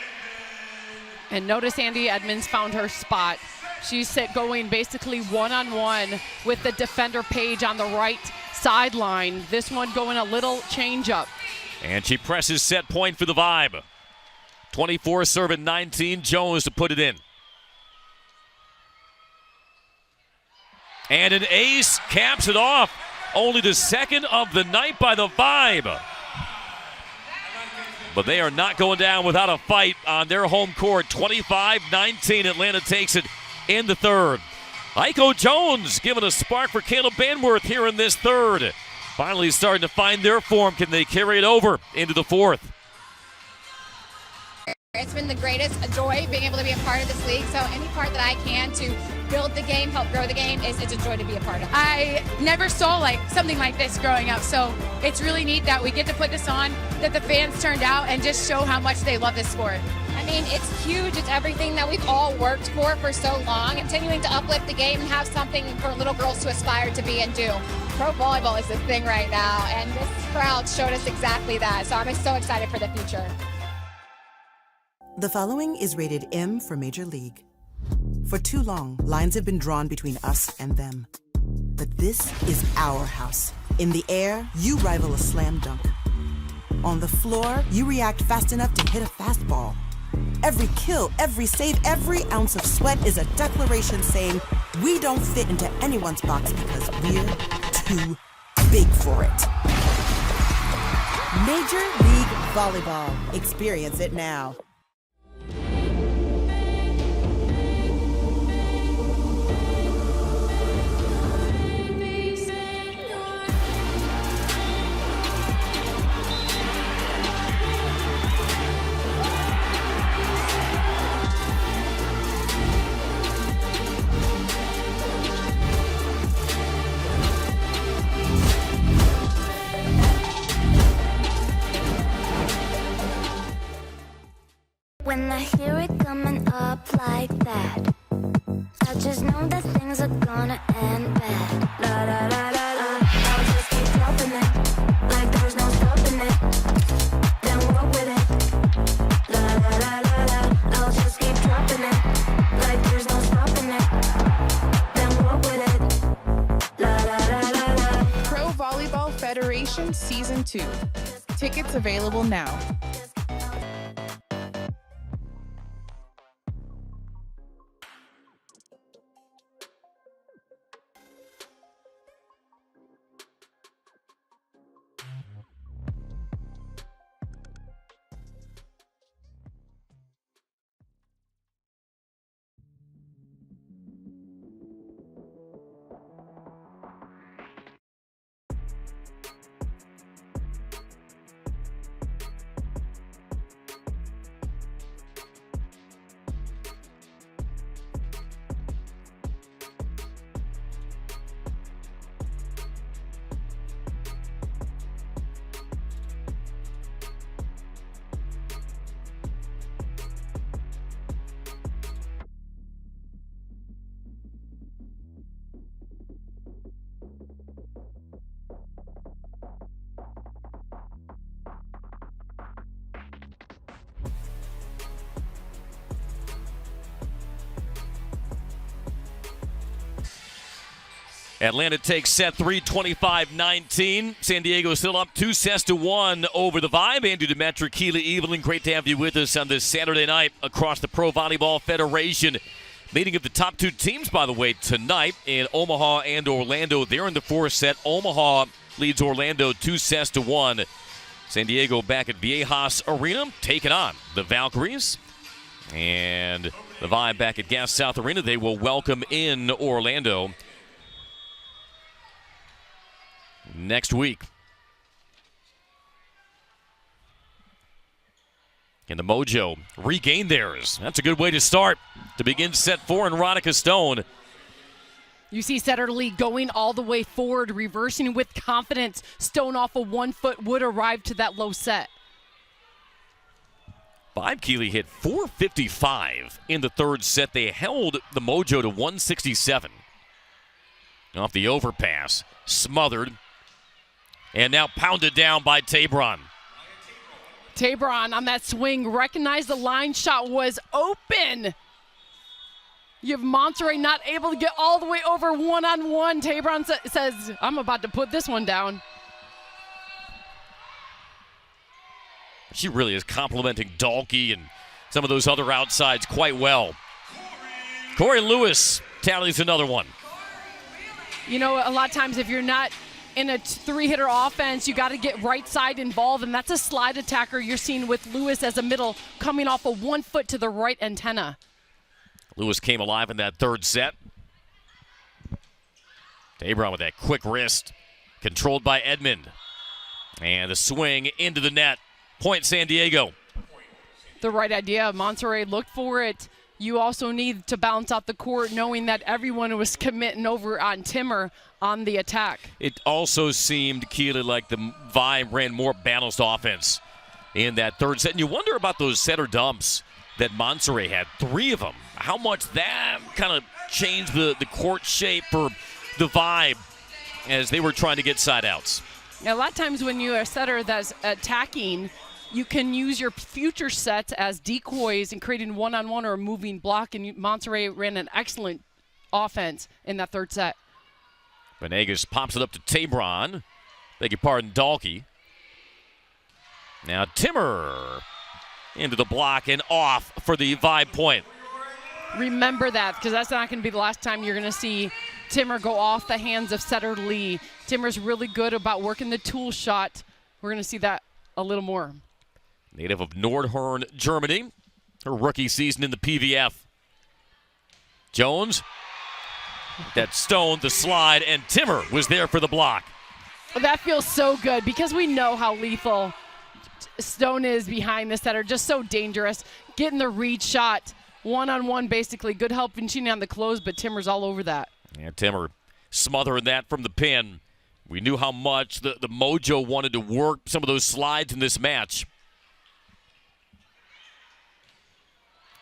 And notice, Andy, Edmonds found her spot. She's going basically one-on-one with the defender Paige on the right sideline. This one going a little change-up. And she presses set point for the vibe. 24 serving 19, Jones to put it in. And an ace caps it off. Only the second of the night by the vibe. But they are not going down without a fight on their home court. 25-19, Atlanta takes it in the third. Aiko Jones giving a spark for Caleb Banworth here in this third. Finally starting to find their form. Can they carry it over into the fourth? It's been the greatest joy being able to be a part of this league. So any part that I can to build the game, help grow the game, it's a joy to be a part of. I never saw something like this growing up, so it's really neat that we get to put this on, that the fans turned out and just show how much they love this sport. I mean, it's huge. It's everything that we've all worked for so long, continuing to uplift the game and have something for little girls to aspire to be and do. Pro volleyball is the thing right now, and this crowd showed us exactly that. So I'm so excited for the future. The following is rated M for Major League. For too long, lines have been drawn between us and them. But this is our house. In the air, you rival a slam dunk. On the floor, you react fast enough to hit a fastball. Every kill, every save, every ounce of sweat is a declaration saying we don't fit into anyone's box because we're too big for it. Major League Volleyball. Experience it now. When I hear it coming up like that, I just know that things are gonna end bad. La la la la la. I'll just keep dropping it, like there's no stopping it. Then walk with it. La la la la la. I'll just keep dropping it, like there's no stopping it. Then walk with it. La la la la la. Pro Volleyball Federation Season 2. Tickets available now. Atlanta takes set 3, 25-19. San Diego still up 2-1 over the Vibe. Andrew Demetric, Keely Evelyn, great to have you with us on this Saturday night across the Pro Volleyball Federation. Meeting of the top two teams, by the way, tonight in Omaha and Orlando. They're in the fourth set. Omaha leads Orlando 2-1. San Diego back at Viejas Arena, taking on the Valkyries. And the Vibe back at Gas South Arena. They will welcome in Orlando next week. And the Mojo regained theirs. That's a good way to start to begin set 4 in Ronica Stone. You see Setter Lee going all the way forward, reversing with confidence. Stone off a 1 foot would arrive to that low set. Vibe Keely hit 455 in the third set. They held the Mojo to 167. Off the overpass, smothered, and now pounded down by Tabron. Tabron on that swing, recognized the line shot was open. You have Monterey not able to get all the way over one-on-one. Tabron says, I'm about to put this one down. She really is complimenting Dalkey and some of those other outsides quite well. Corey Lewis tallies another one. You know, a lot of times if you're not in a three-hitter offense, you got to get right side involved, and that's a slide attacker you're seeing with Lewis as a middle coming off a 1 foot to the right antenna. Lewis came alive in that third set. Tabron with that quick wrist, controlled by Edmond. And the swing into the net. Point San Diego. The right idea. Monterey looked for it. You also need to balance out the court knowing that everyone was committing over on Timmer on the attack. It also seemed, Keely, like the Vibe ran more balanced offense in that third set. And you wonder about those setter dumps that Monterey had, 3 of them. How much that kind of changed the court shape for the Vibe as they were trying to get side outs. A lot of times when you're a setter that's attacking, you can use your future sets as decoys and creating one-on-one or a moving block, and Monterey ran an excellent offense in that third set. Venegas pops it up to Tabron. Beg your pardon, Dalkey. Now Timmer into the block and off for the Vibe point. Remember that, because that's not going to be the last time you're going to see Timmer go off the hands of setter Lee. Timmer's really good about working the tool shot. We're going to see that a little more. Native of Nordhorn, Germany. Her rookie season in the PVF. Jones. That stone, the slide, and Timmer was there for the block. That feels so good because we know how lethal Stone is behind the setter. Just so dangerous. Getting the read shot. One-on-one, basically. Good help Vincini on the close, but Timmer's all over that. Yeah, Timmer smothering that from the pin. We knew how much the Mojo wanted to work some of those slides in this match.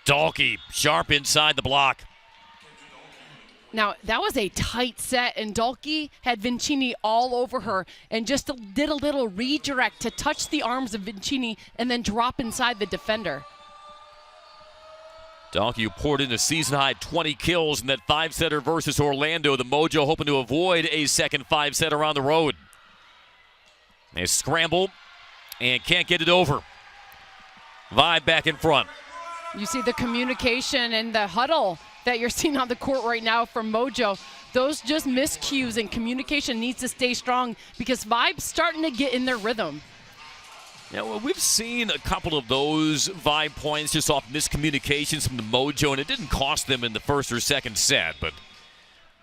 Dalkey, sharp inside the block. Now, that was a tight set, and Dalkey had Vincini all over her and just did a little redirect to touch the arms of Vincini and then drop inside the defender. Dalkey poured in a season-high 20 kills in that 5-setter versus Orlando. The Mojo hoping to avoid a second 5-setter on the road. They scramble and can't get it over. Vibe back in front. You see the communication and the huddle that you're seeing on the court right now from Mojo. Those just miscues, and communication needs to stay strong because Vibe's starting to get in their rhythm. Yeah, well, we've seen a couple of those Vibe points just off miscommunications from the Mojo, and it didn't cost them in the first or second set, but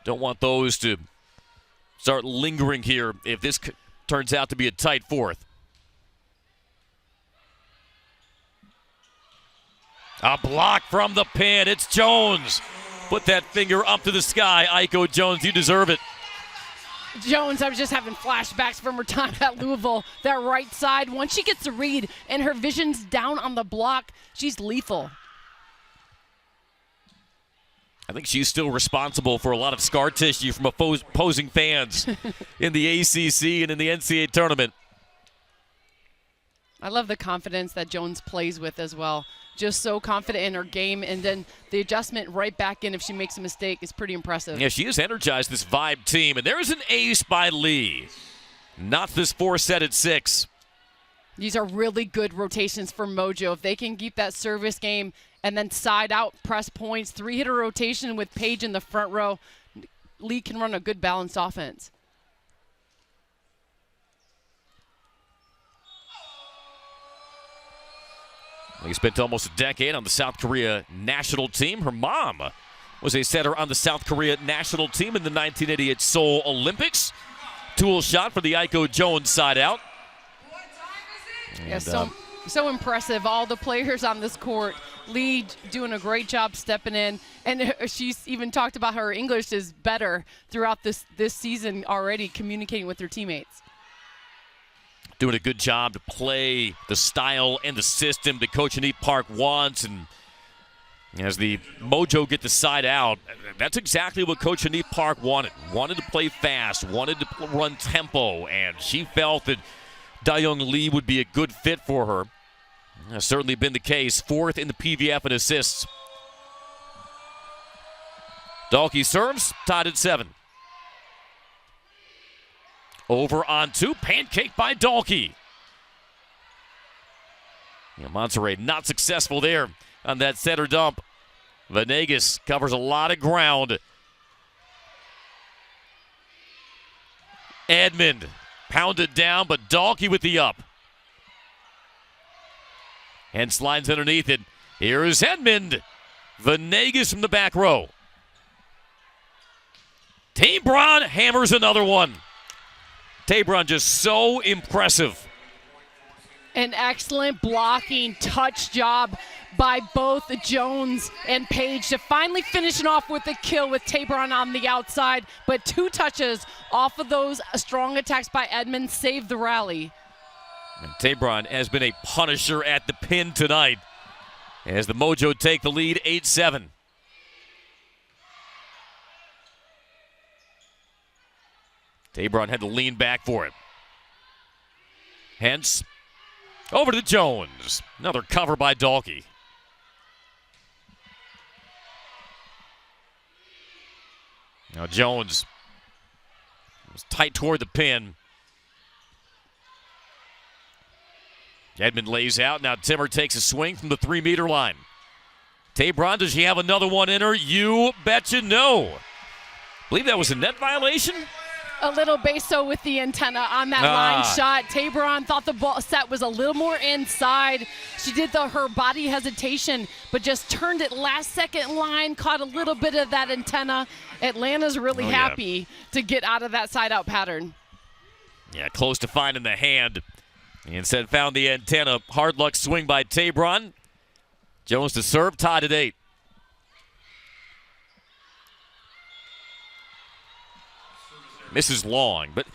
don't want those to start lingering here if this turns out to be a tight fourth. A block from the pin. It's Jones. Put that finger up to the sky. Aiko Jones, you deserve it. Jones, I was just having flashbacks from her time at Louisville. That right side, once she gets a read and her vision's down on the block, she's lethal. I think she's still responsible for a lot of scar tissue from opposing fans in the ACC and in the NCAA tournament. I love the confidence that Jones plays with as well. Just so confident in her game, and then the adjustment right back in if she makes a mistake is pretty impressive. Yeah, she has energized this Vibe team, and there's an ace by Lee. Not this 4-set at 6. These are really good rotations for Mojo. If they can keep that service game and then side out press points, 3-hitter rotation with Paige in the front row, Lee can run a good balanced offense. He spent almost a decade on the South Korea national team. Her mom was a setter on the South Korea national team in the 1988 Seoul Olympics. Tool shot for the Aiko Jones side out. Yeah, so impressive. All the players on this court. Lee doing a great job stepping in. And she's even talked about her English is better throughout this season already, communicating with her teammates. Doing a good job to play the style and the system that Coach Anit Park wants. And as the Mojo get the side out, that's exactly what Coach Anit Park wanted. Wanted to play fast, wanted to run tempo, and she felt that Dayoung Lee would be a good fit for her. That's certainly been the case. 4th in the PVF in assists. Dalkey serves, tied at 7. Over on 2, pancake by Dalkey. Yeah, Monterrey not successful there on that setter dump. Venegas covers a lot of ground. Edmond pounded down, but Dalkey with the up. And slides underneath it. Here is Edmond. Venegas from the back row. Tabron hammers another one. Tabron just so impressive. An excellent blocking touch job by both Jones and Paige to finally finishing off with a kill with Tabron on the outside. But 2 touches off of those strong attacks by Edmond saved the rally. And Tabron has been a punisher at the pin tonight as the Mojo take the lead 8-7. Tabron had to lean back for it. Hence, over to Jones. Another cover by Dalkey. Now Jones was tight toward the pin. Edmond lays out. Now Timmer takes a swing from the 3-meter line. Tabron, does she have another one in her? You betcha no. Believe that was a net violation? A little beso with the antenna on that line shot. Tabron thought the ball set was a little more inside. She did her body hesitation, but just turned it last second line, caught a little bit of that antenna. Atlanta's really happy to get out of that side out pattern. Yeah, close to finding the hand. Instead found the antenna. Hard luck swing by Tabron. Jones to serve, tied at 8. Misses long, but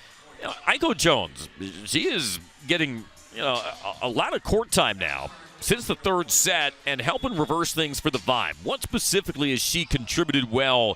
Aiko Jones, she is getting a lot of court time now since the third set and helping reverse things for the Vibe. What specifically has she contributed well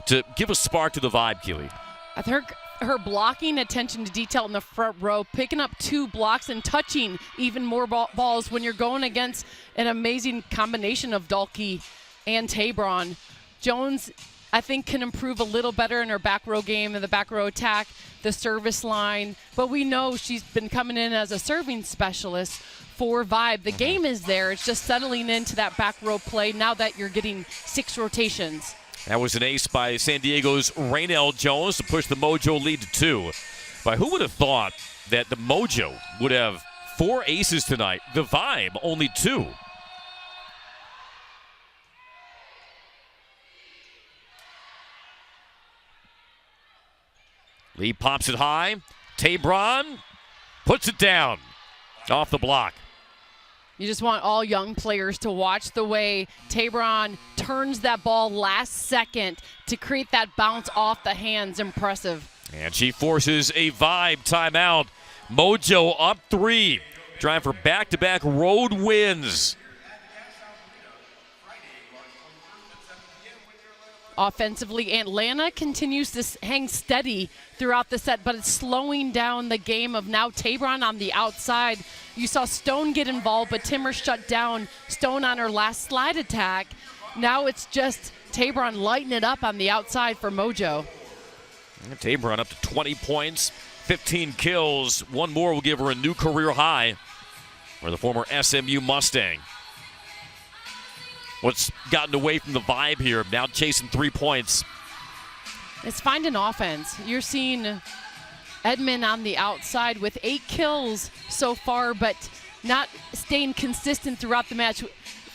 to give a spark to the Vibe, Keely? I think her blocking, attention to detail in the front row, picking up 2 blocks and touching even more balls when you're going against an amazing combination of Dalkey and Tabron. Jones, I think, can improve a little better in her back row game and the back row attack, the service line. But we know she's been coming in as a serving specialist for Vibe. The game is there. It's just settling into that back row play now that you're getting 6 rotations. That was an ace by San Diego's Raynell Jones to push the Mojo lead to 2. But who would have thought that the Mojo would have 4 aces tonight? The Vibe, only 2. Lee pops it high. Tabron puts it down off the block. You just want all young players to watch the way Tabron turns that ball last second to create that bounce off the hands. Impressive. And she forces a Vibe timeout. Mojo up 3. Trying for back-to-back road wins. Offensively, Atlanta continues to hang steady throughout the set, but it's slowing down the game of now Tabron on the outside. You saw Stone get involved, but Timmer shut down Stone on her last slide attack. Now it's just Tabron lighting it up on the outside for Mojo. And Tabron up to 20 points, 15 kills. One more will give her a new career high for the former SMU Mustang. What's gotten away from the Vibe here, now chasing 3 points. It's finding offense. You're seeing Edmond on the outside with 8 kills so far, but not staying consistent throughout the match.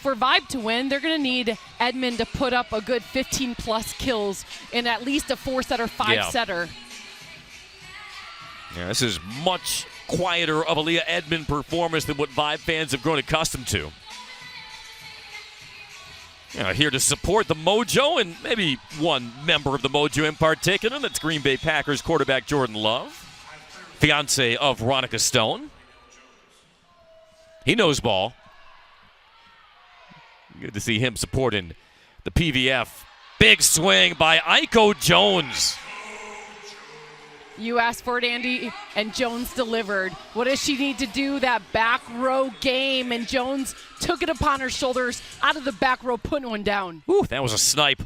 For Vibe to win, they're going to need Edmond to put up a good 15-plus kills in at least a 4-setter, 5-setter. Yeah, this is much quieter of a Leah Edmond performance than what Vibe fans have grown accustomed to. Here to support the Mojo, and maybe one member of the Mojo in particular. That's Green Bay Packers quarterback Jordan Love, fiance of Veronica Stone. He knows ball. Good to see him supporting the PVF. Big swing by Aiko Jones. You asked for it, Andy, and Jones delivered. What does she need to do? That back row game, and Jones took it upon her shoulders out of the back row, putting one down. Ooh, that was a snipe.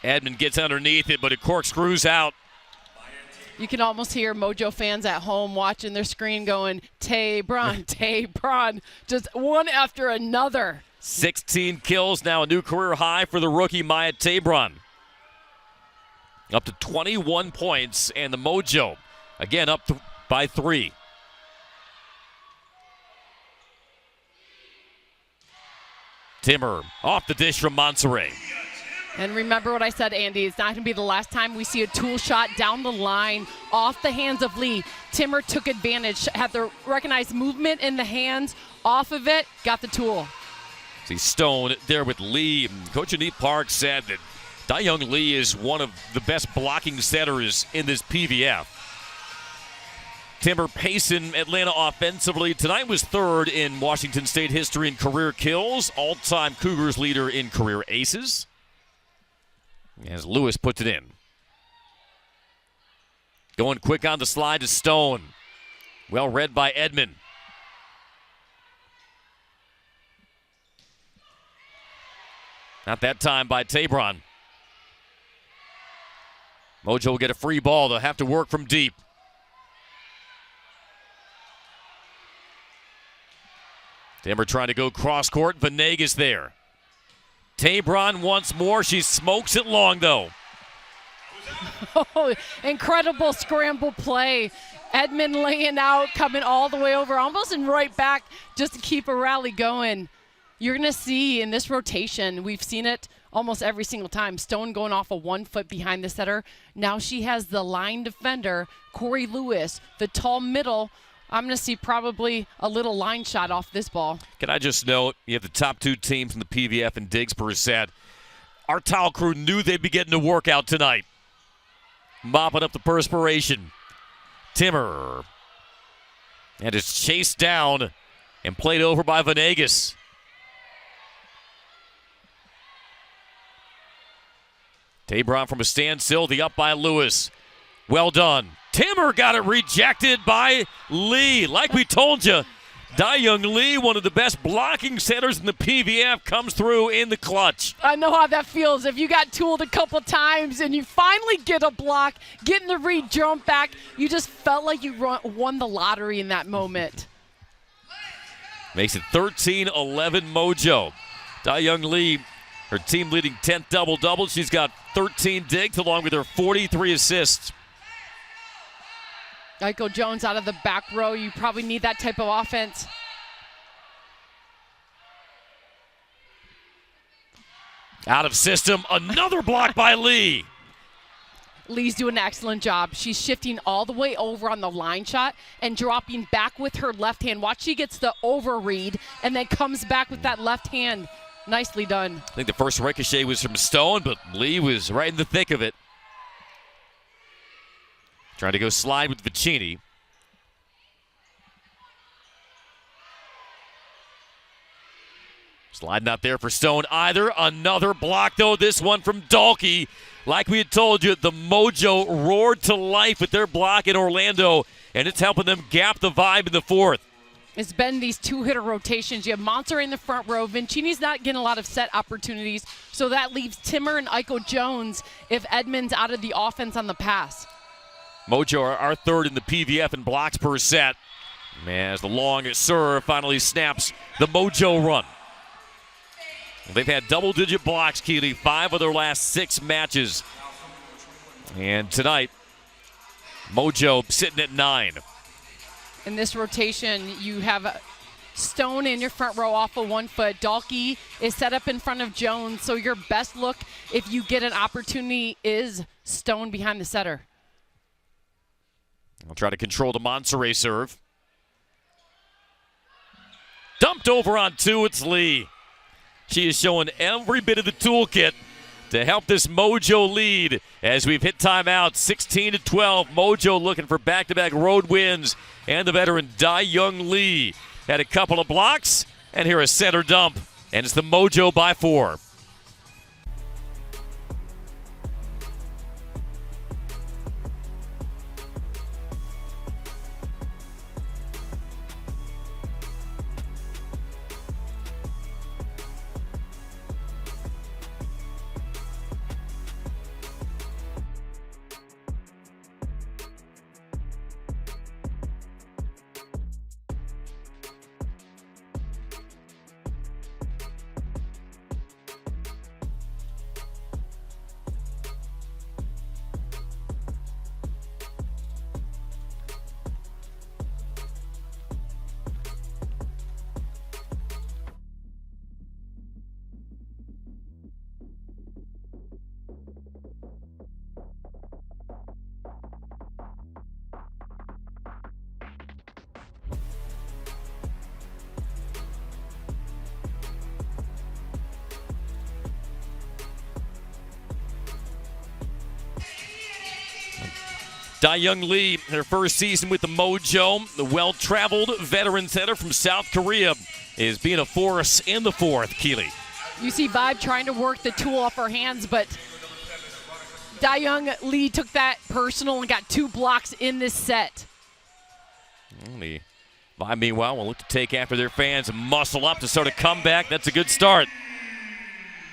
Edmond gets underneath it, but it corkscrews out. You can almost hear Mojo fans at home watching their screen going, Tabron, Tabron, just one after another. 16 kills, now a new career high for the rookie Maya Tabron. Up to 21 points, and the Mojo, again, up by 3. Timmer off the dish from Monterey. And remember what I said, Andy, it's not going to be the last time we see a tool shot down the line off the hands of Lee. Timmer took advantage, had the recognized movement in the hands, off of it, got the tool. See Stone there with Lee. Coach Anit Park said that Dayoung Lee is one of the best blocking setters in this PVF. Timber pacing Atlanta offensively. Tonight was 3rd in Washington State history in career kills. All-time Cougars leader in career aces. As Lewis puts it in. Going quick on the slide to Stone. Well read by Edmond. Not that time by Tabron. Mojo will get a free ball. They'll have to work from deep. Timmer trying to go cross court. Venegas there. Tabron once more. She smokes it long, though. Oh, incredible scramble play. Edmond laying out, coming all the way over, almost and right back just to keep a rally going. You're going to see in this rotation, we've seen it almost every single time, Stone going off a 1 foot behind the setter. Now she has the line defender, Corey Lewis, the tall middle. I'm going to see probably a little line shot off this ball. Can I just note, you have the top 2 teams in the PVF and digs per set. Our towel crew knew they'd be getting a workout tonight. Mopping up the perspiration. Timmer. And it's chased down and played over by Venegas. Tabron from a standstill, the up by Lewis. Well done. Timmer got it rejected by Lee. Like we told you, Da-Young Lee, one of the best blocking centers in the PVF, comes through in the clutch. I know how that feels. If you got tooled a couple times and you finally get a block, getting the re-jump back, you just felt like you won the lottery in that moment. Makes it 13-11 Mojo. Da-Young Lee, her team leading 10th double-double. She's got 13 digs along with her 43 assists. Aiko Jones out of the back row. You probably need that type of offense. Out of system, another block by Lee. Lee's doing an excellent job. She's shifting all the way over on the line shot and dropping back with her left hand. Watch, she gets the overread and then comes back with that left hand. Nicely done. I think the first ricochet was from Stone, but Lee was right in the thick of it. Trying to go slide with Vicini. Slide not there for Stone either. Another block, though. This one from Dalkey. Like we had told you, the Mojo roared to life with their block in Orlando, and it's helping them gap the vibe in the fourth. It's been these 2-hitter rotations. You have Monterey in the front row. Vincini's not getting a lot of set opportunities, so that leaves Timmer and Aiko Jones if Edmond's out of the offense on the pass. Mojo are third in the PVF in blocks per set. As the long serve finally snaps the Mojo run. They've had double-digit blocks, Keeley, 5 of their last 6 matches. And tonight, Mojo sitting at 9. In this rotation, you have Stone in your front row off of 1 foot. Dalkey is set up in front of Jones, so your best look, if you get an opportunity, is Stone behind the setter. I'll try to control the Monterey serve. Dumped over on 2, it's Lee. She is showing every bit of the toolkit to help this Mojo lead as we've hit timeout. 16-12. Mojo looking for back-to-back road wins. And the veteran Da-Young Lee had a couple of blocks. And here a center dump. And it's the Mojo by 4. Da-Young Lee, her first season with the Mojo, the well-traveled veteran center from South Korea, is being a force in the fourth, Keeley. You see Vibe trying to work the tool off her hands, but Da-Young Lee took that personal and got 2 blocks in this set. The Vibe, meanwhile, will look to take after their fans and muscle up to start a comeback. That's a good start.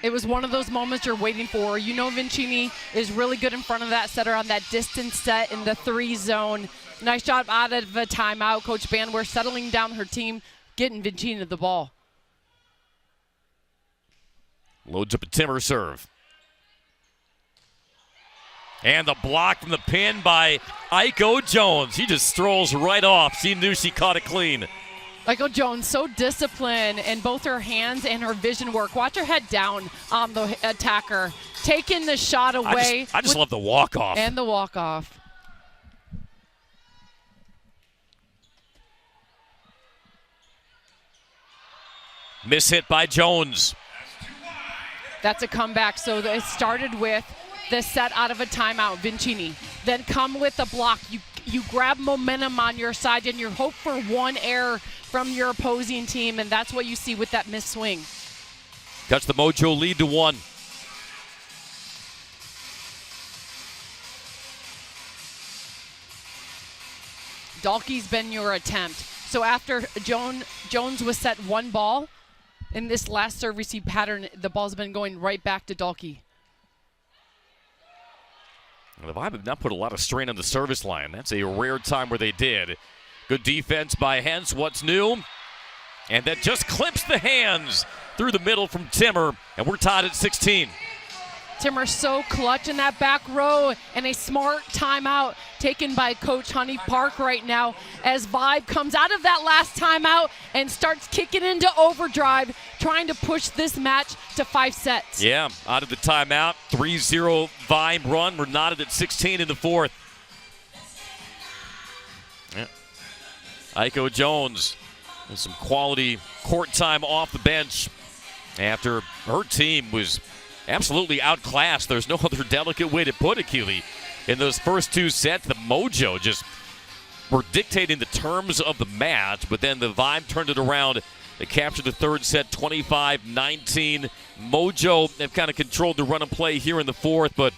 It was one of those moments you're waiting for. You know Vincini is really good in front of that setter on that distance set in the 3 zone. Nice job out of a timeout. Coach Bandwer settling down her team, getting Vincini the ball. Loads up a Timmer serve. And the block from the pin by Aiko Jones. He just strolls right off. She knew she caught it clean. Aiko Jones, so disciplined in both her hands and her vision work. Watch her head down on the attacker. Taking the shot away. I just love the walk-off. And the walk-off. Miss hit by Jones. That's a comeback. So it started with the set out of a timeout, Vincini. Then come with the block. You grab momentum on your side and you hope for one error from your opposing team, and that's what you see with that missed swing. Cuts the Mojo lead to 1. Dalkey's been your attempt. So after Jones was set 1 ball, in this last serve receive pattern, the ball's been going right back to Dalkey. The Vibe have not put a lot of strain on the service line. That's a rare time where they did. Good defense by Hens. What's new? And that just clips the hands through the middle from Timmer, and we're tied at 16. Timmer so clutch in that back row, and a smart timeout taken by Coach Honey Park right now as Vibe comes out of that last timeout and starts kicking into overdrive, trying to push this match to 5 sets. Yeah, out of the timeout, 3-0 Vibe run. We're knotted at 16 in the 4th. Yeah. Aiko Jones with some quality court time off the bench after her team was absolutely outclassed. There's no other delicate way to put it, Keely. In those first 2 sets, the Mojo just were dictating the terms of the match, but then the Vibe turned it around. They captured the 3rd set, 25-19. Mojo have kind of controlled the run and play here in the 4th, but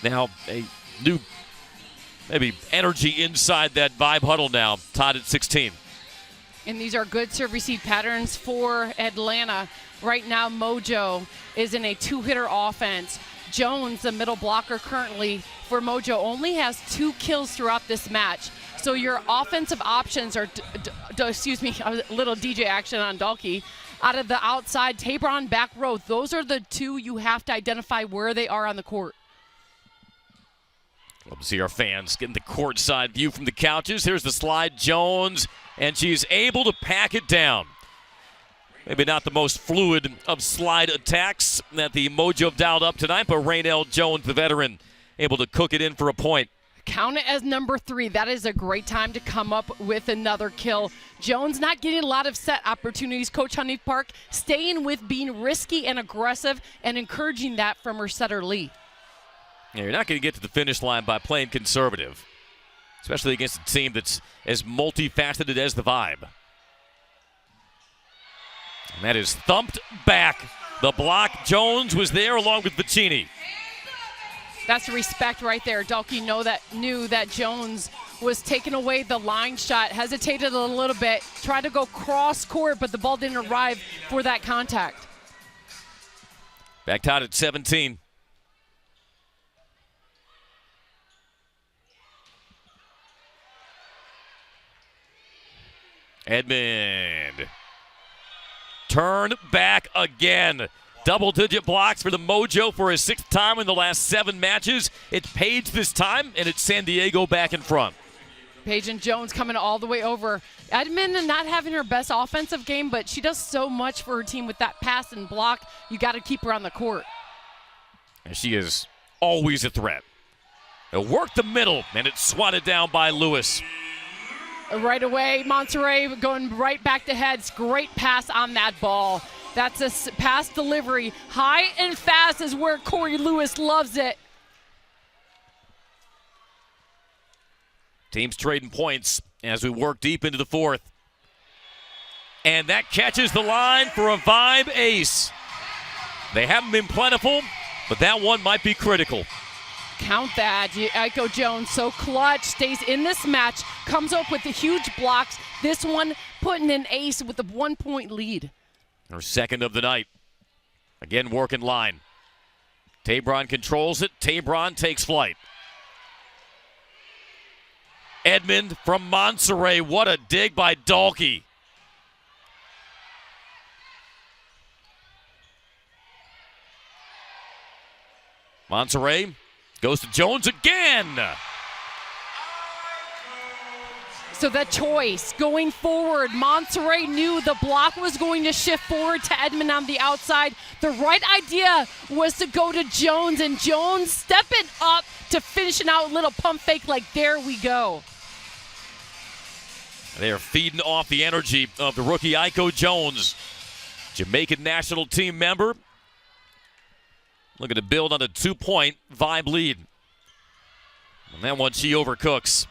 now a new maybe energy inside that Vibe huddle now, tied at 16. And these are good serve receive patterns for Atlanta. Right now, Mojo is in a 2-hitter offense. Jones, the middle blocker currently for Mojo, only has 2 kills throughout this match. So your offensive options are, excuse me, a little DJ action on Dalkey. Out of the outside, Tabron back row. Those are the 2 you have to identify where they are on the court. Love to see our fans getting the courtside view from the couches. Here's the slide, Jones, and she's able to pack it down. Maybe not the most fluid of slide attacks that the Mojo have dialed up tonight, but Raynell Jones, the veteran, able to cook it in for a point. Count it as number 3. That is a great time to come up with another kill. Jones not getting a lot of set opportunities. Coach Honey Park staying with being risky and aggressive and encouraging that from her setter Lee. Yeah, you're not going to get to the finish line by playing conservative, especially against a team that's as multifaceted as the Vibe. And that is thumped back. The block, Jones was there along with Vincini. That's respect right there. Dalkey knew that Jones was taking away the line shot, hesitated a little bit, tried to go cross court, but the ball didn't arrive for that contact. Back tied at 17. Edmond. Turn back again. Double-digit blocks for the Mojo for his 6th time in the last 7 matches. It's Page this time, and it's San Diego back in front. Page and Jones coming all the way over. Edmond not having her best offensive game, but she does so much for her team with that pass and block. You got to keep her on the court. And she is always a threat. They'll work the middle, and it's swatted down by Lewis. Right away, Monterey going right back to heads. Great pass on that ball. That's a pass delivery. High and fast is where Corey Lewis loves it. Teams trading points as we work deep into the 4th. And that catches the line for a Vibe ace. They haven't been plentiful, but that one might be critical. Count that. Aiko Jones so clutch, stays in this match, comes up with the huge blocks. This one putting an ace with a 1-point lead. Her 2nd of the night. Again, working line. Tabron controls it. Tabron takes flight. Edmond from Monterey. What a dig by Dalkey. Monterey goes to Jones again. So the choice going forward, Monterey knew the block was going to shift forward to Edmond on the outside. The right idea was to go to Jones, and Jones stepping up to finishing out a little pump fake like, there we go. They are feeding off the energy of the rookie Iko Jones, Jamaican national team member. Looking to build on a 2-point Vibe lead. And that one she overcooks.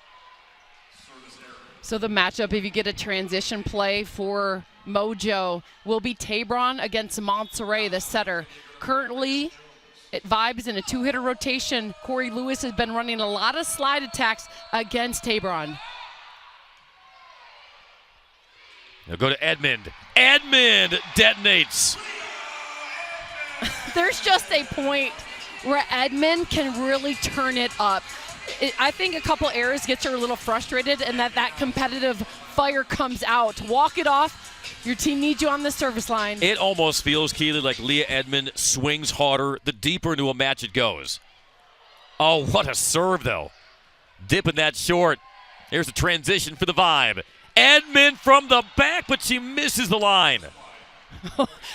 So the matchup, if you get a transition play for Mojo, will be Tabron against Monterey, the setter. Currently, it Vibes in a 2-hitter rotation. Corey Lewis has been running a lot of slide attacks against Tabron. They'll go to Edmond. Edmond detonates. There's just a point where Edmond can really turn it up. I think a couple errors gets her a little frustrated, and that competitive fire comes out. Walk it off. Your team needs you on the service line. It almost feels, Keely, like Leah Edmond swings harder the deeper into a match it goes. Oh, what a serve, though. Dipping that short. Here's the transition for the Vibe. Edmond from the back, but she misses the line.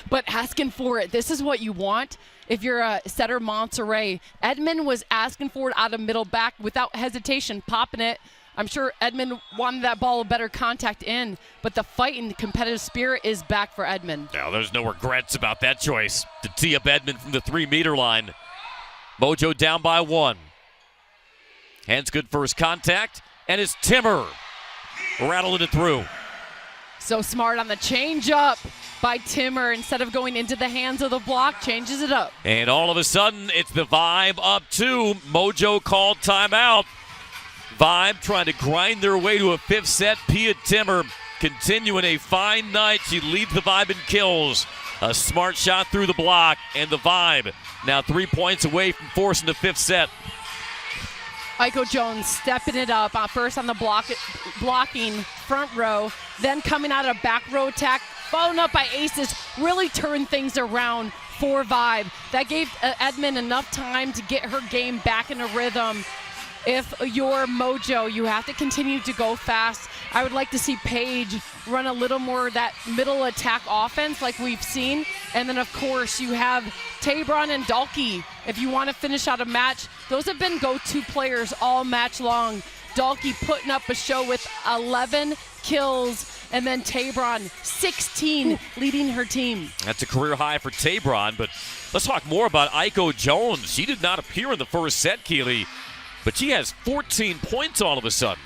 But asking for it. This is what you want if you're a setter Monterey. Edmond was asking for it out of middle back without hesitation, popping it. I'm sure Edmond wanted that ball a better contact in, but the fight and the competitive spirit is back for Edmond. Now, there's no regrets about that choice to tee up Edmond from the 3-meter line. Mojo down by 1. Hands good first contact, and it's Timmer rattling it through. So smart on the change-up by Timmer. Instead of going into the hands of the block, changes it up. And all of a sudden, it's the Vibe up 2. Mojo called timeout. Vibe trying to grind their way to a 5th set. Pia Timmer continuing a fine night. She leads the Vibe in kills. A smart shot through the block, and the Vibe now 3 points away from forcing the 5th set. Iko Jones stepping it up, first on the blocking front row, then coming out of back row attack, followed up by aces, really turned things around for Vibe. That gave Edmond enough time to get her game back in a rhythm. If you're Mojo, you have to continue to go fast. I would like to see Paige run a little more of that middle attack offense like we've seen. And then, of course, you have Tabron and Dalkey. If you want to finish out a match, those have been go-to players all match long. Dalkey putting up a show with 11 kills, and then Tabron 16 leading her team. That's a career high for Tabron, but let's talk more about Iko Jones. She did not appear in the first set, Keely, but she has 14 points all of a sudden.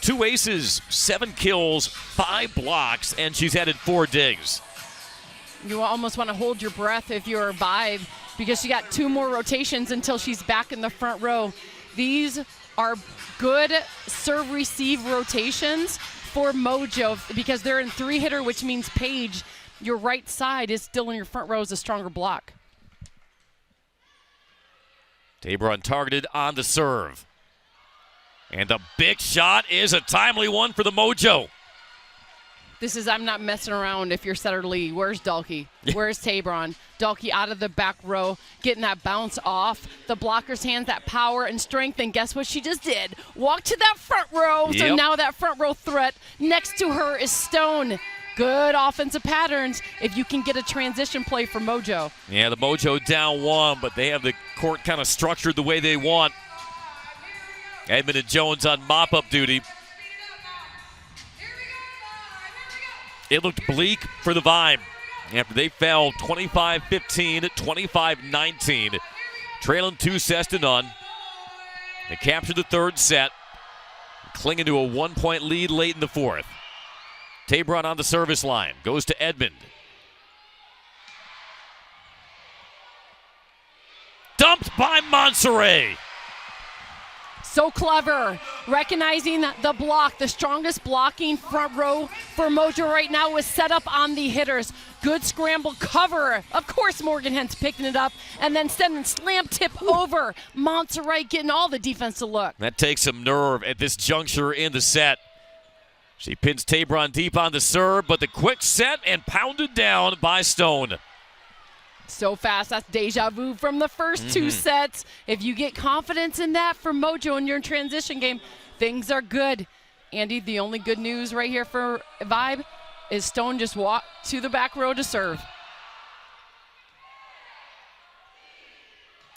2 aces, 7 kills, 5 blocks, and she's added 4 digs. You almost want to hold your breath if you're a Vibe, because she got 2 more rotations until she's back in the front row. These are good serve-receive rotations for Mojo because they're in 3-hitter, which means Paige, your right side is still in your front row as a stronger block. Tabron targeted on the serve. And the big shot is a timely one for the Mojo. This is, I'm not messing around if you're setter Lee. Where's Dalkey? Where's Tabron? Dalkey out of the back row, getting that bounce off the blocker's hands, that power and strength. And guess what she just did? Walk to that front row. Yep. So now that front row threat next to her is Stone. Good offensive patterns if you can get a transition play for Mojo. Yeah, the Mojo down 1, but they have the court kind of structured the way they want. Edmond and Jones on mop-up duty. It looked bleak for the Vibe after they fell 25-15, 25-19, trailing 2 sets to none. They captured the 3rd set, clinging to a 1-point lead late in the 4th. Tabron on the service line, goes to Edmond. Dumped by Monterey. So clever, recognizing the block. The strongest blocking front row for Mojo right now was set up on the hitters. Good scramble cover. Of course, Morgan Hens picking it up and then sending slam tip over. Monterey getting all the defensive look. That takes some nerve at this juncture in the set. She pins Tabron deep on the serve, but the quick set and pounded down by Stone. So fast, that's deja vu from the first two sets. If you get confidence in that from Mojo in your transition game, things are good. Andy, the only good news right here for Vibe is Stone just walked to the back row to serve.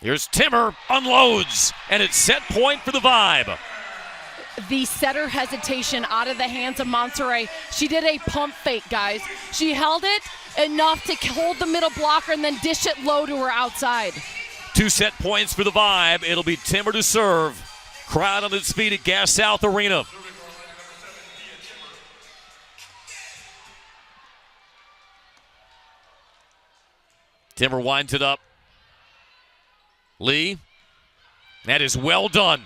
Here's Timmer, unloads, and it's set point for the Vibe. The setter hesitation out of the hands of Monterey. She did a pump fake, guys. She held it enough to hold the middle blocker and then dish it low to her outside. 2 set points for the Vibe. It'll be Timmer to serve. Crowd on its feet at Gas South Arena. Timmer winds it up. Lee. That is well done.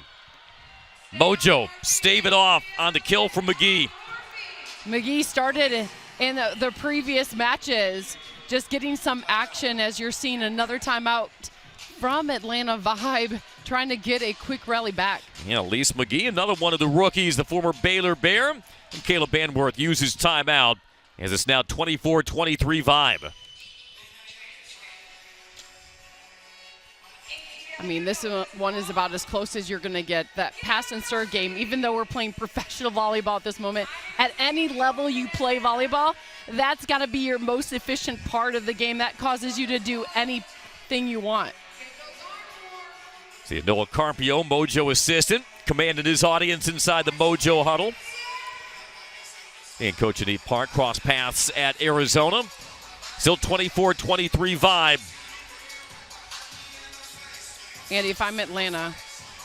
Mojo stave it off on the kill from McGee. McGee started in the previous matches just getting some action as you're seeing another timeout from Atlanta Vibe trying to get a quick rally back. Yeah, Lise McGee, another one of the rookies, the former Baylor Bear. And Caleb Banworth uses timeout as it's now 24-23 Vibe. I mean, this one is about as close as you're going to get. That pass and serve game, even though we're playing professional volleyball at this moment, at any level you play volleyball, that's got to be your most efficient part of the game. That causes you to do anything you want. See Noah Carpio, Mojo assistant, commanding his audience inside the Mojo huddle. And Coach Anit Park cross paths at Arizona. Still 24-23 Vibe. Andy, if I'm Atlanta,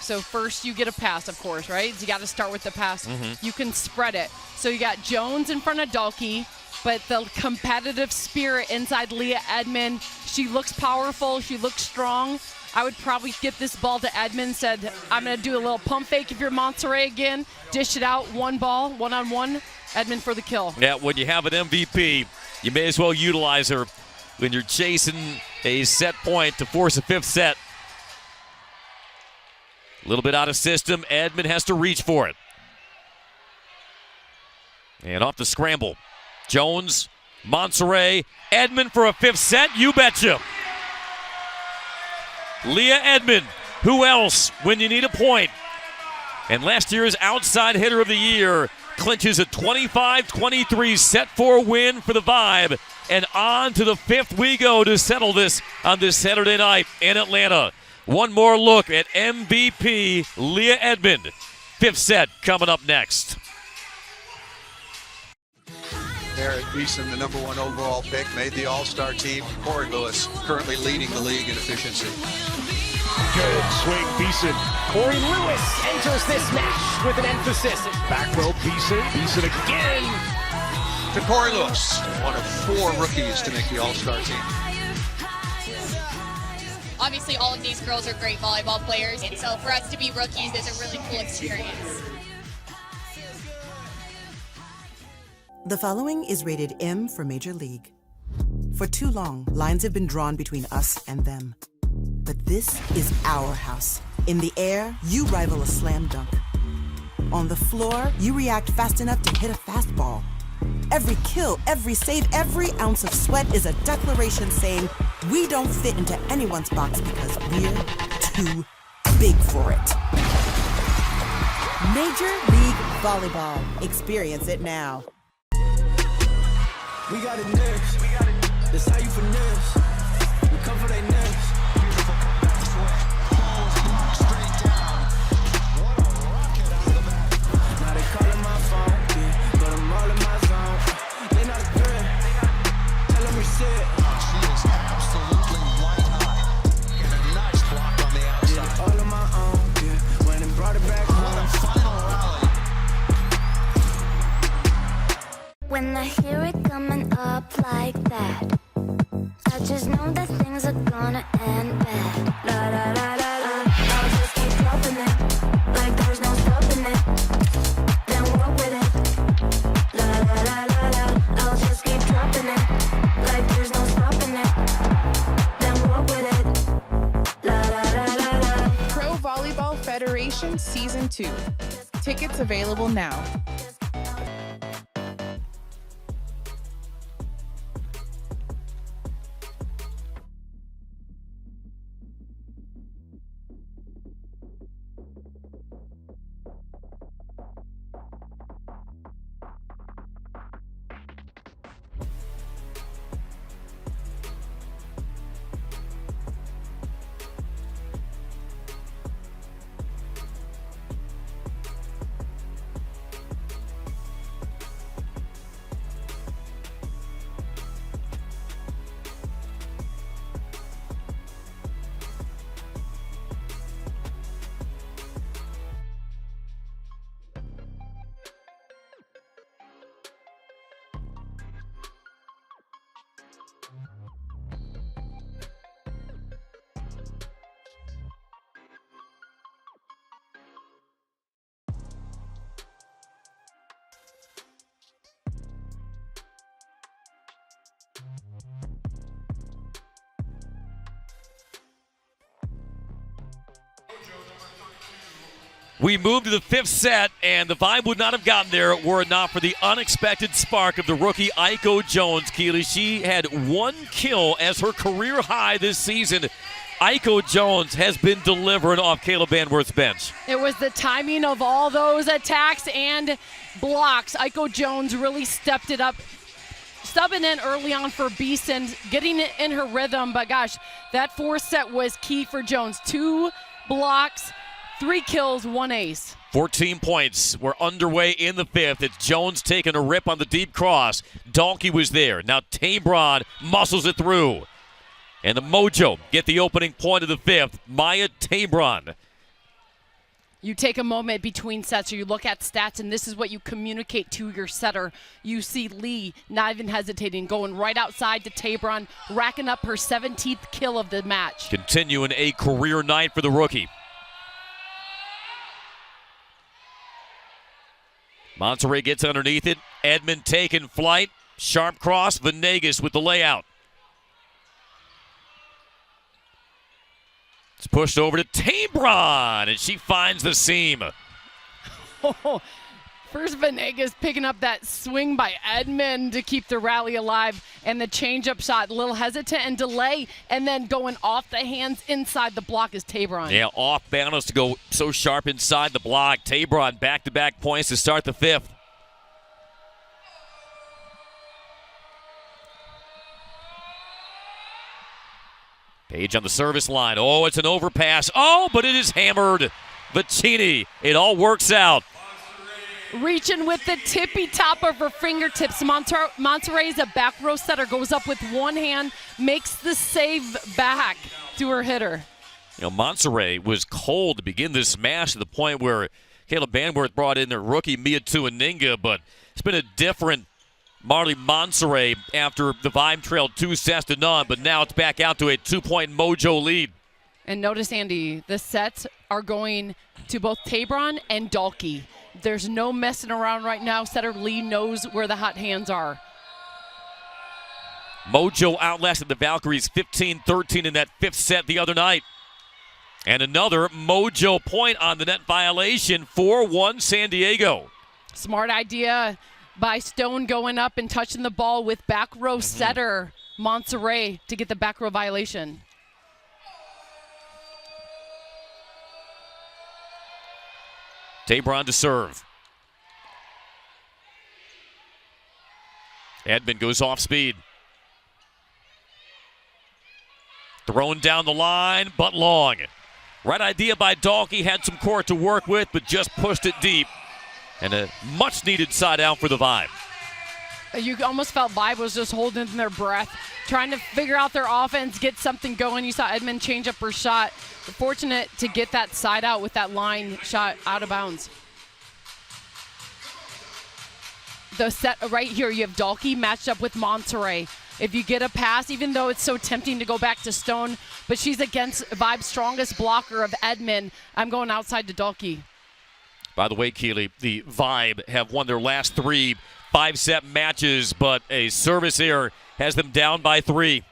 so first you get a pass, of course, right? You got to start with the pass. You can spread it. So you got Jones in front of Dalkey, but the competitive spirit inside Leah Edmond. She looks powerful. She looks strong. I would probably get this ball to Edmond, said, I'm going to do a little pump fake if you're Monterey again. Dish it out, one ball, one-on-one. Edmond for the kill. Yeah, when you have an MVP, you may as well utilize her when you're chasing a set point to force a 5th set. A little bit out of system. Edmond has to reach for it. And off the scramble. Jones, Monterey, Edmond for a 5th set. You betcha. Leah Edmond. Who else when you need a point? And last year's outside hitter of the year clinches a 25-23 set 4 win for the Vibe. And on to the 5th we go to settle this on this Saturday night in Atlanta. One more look at MVP Leah Edmond. 5th set coming up next. Merritt Beeson, the number 1 overall pick, made the All-Star team. Corey Lewis currently leading the league in efficiency. Good swing, Beeson. Corey Lewis enters this match with an emphasis. Back row, Beeson. Beeson again. To Corey Lewis, one of 4 rookies to make the All-Star team. Obviously, all of these girls are great volleyball players, and so for us to be rookies is a really cool experience. The following is rated M for Major League. For too long, lines have been drawn between us and them. But this is our house. In the air, you rival a slam dunk. On the floor, you react fast enough to hit a fastball. Every kill, every save, every ounce of sweat is a declaration saying we don't fit into anyone's box because we're too big for it. Major League Volleyball. Experience it now. We got it next. That's how you finesse. We come for they next. Beautiful back swing. Pulls straight down. What a rocket out of the back. Now they calling my phone. Yeah, but I'm all in my zone. They not a threat. Tell them reset. She is absolutely white hot. And a nice block on the outside. Did it all on my own. Yeah, went and brought it back home. What a final rally. When I hear it coming up like that, I just know that things are gonna end bad. La la la la la, I'll just keep dropping it like Season 2. Tickets available now. We move to the fifth set, and the Vibe would not have gotten there were it not for the unexpected spark of the rookie Aiko Jones. Keely, she had 1 kill as her career high this season. Aiko Jones has been delivering off Caleb Banworth's bench. It was the timing of all those attacks and blocks. Aiko Jones really stepped it up, stubbing in early on for Beeson, getting it in her rhythm. But gosh, that 4th set was key for Jones. 2 blocks, 3 kills, 1 ace. 14 points. We're underway in the 5th. It's Jones taking a rip on the deep cross. Donkey was there. Now Tabron muscles it through. And the Mojo get the opening point of the 5th. Maya Tabron. You take a moment between sets, or you look at stats, and this is what you communicate to your setter. You see Lee not even hesitating, going right outside to Tabron, racking up her 17th kill of the match. Continuing a career night for the rookie. Monterey gets underneath it. Edmond taking flight. Sharp cross. Venegas with the layout. It's pushed over to Tabron, and she finds the seam. First, Venegas picking up that swing by Edmond to keep the rally alive, and the change-up shot, a little hesitant and delay, and then going off the hands inside the block is Tabron. Yeah, off balance to go so sharp inside the block. Tabron back-to-back points to start the 5th. Page on the service line. Oh, it's an overpass. Oh, but it is hammered. Vicini. It all works out. Reaching with the tippy top of her fingertips. Monterey is a back row setter. Goes up with one hand, makes the save back to her hitter. You know, Monterey was cold to begin this smash to the point where Caleb Banworth brought in their rookie Mia Tuaninga, but it's been a different Marley Monterey after the Vibe trailed 2-0, but now it's back out to a 2-point Mojo lead. And notice, Andy, the sets are going to both Tabron and Dalkey. There's no messing around right now. Setter Lee knows where the hot hands are. Mojo outlasted the Valkyries 15-13 in that 5th set the other night. And another Mojo point on the net violation, 4-1 San Diego. Smart idea by Stone going up and touching the ball with back row setter Monterey to get the back row violation. Tabron to serve. Edmond goes off speed. Thrown down the line, but long. Right idea by Dalkey, had some court to work with, but just pushed it deep. And a much-needed side out for the Vibe. You almost felt Vibe was just holding their breath, trying to figure out their offense, get something going. You saw Edmond change up her shot. Fortunate to get that side out with that line shot out of bounds. The set right here, you have Dalkey matched up with Monterey. If you get a pass, even though it's so tempting to go back to Stone, but she's against Vibe's strongest blocker of Edmond, I'm going outside to Dalkey. By the way, Keely, the Vibe have won their last 3 5-set matches, but a service error has them down by 3.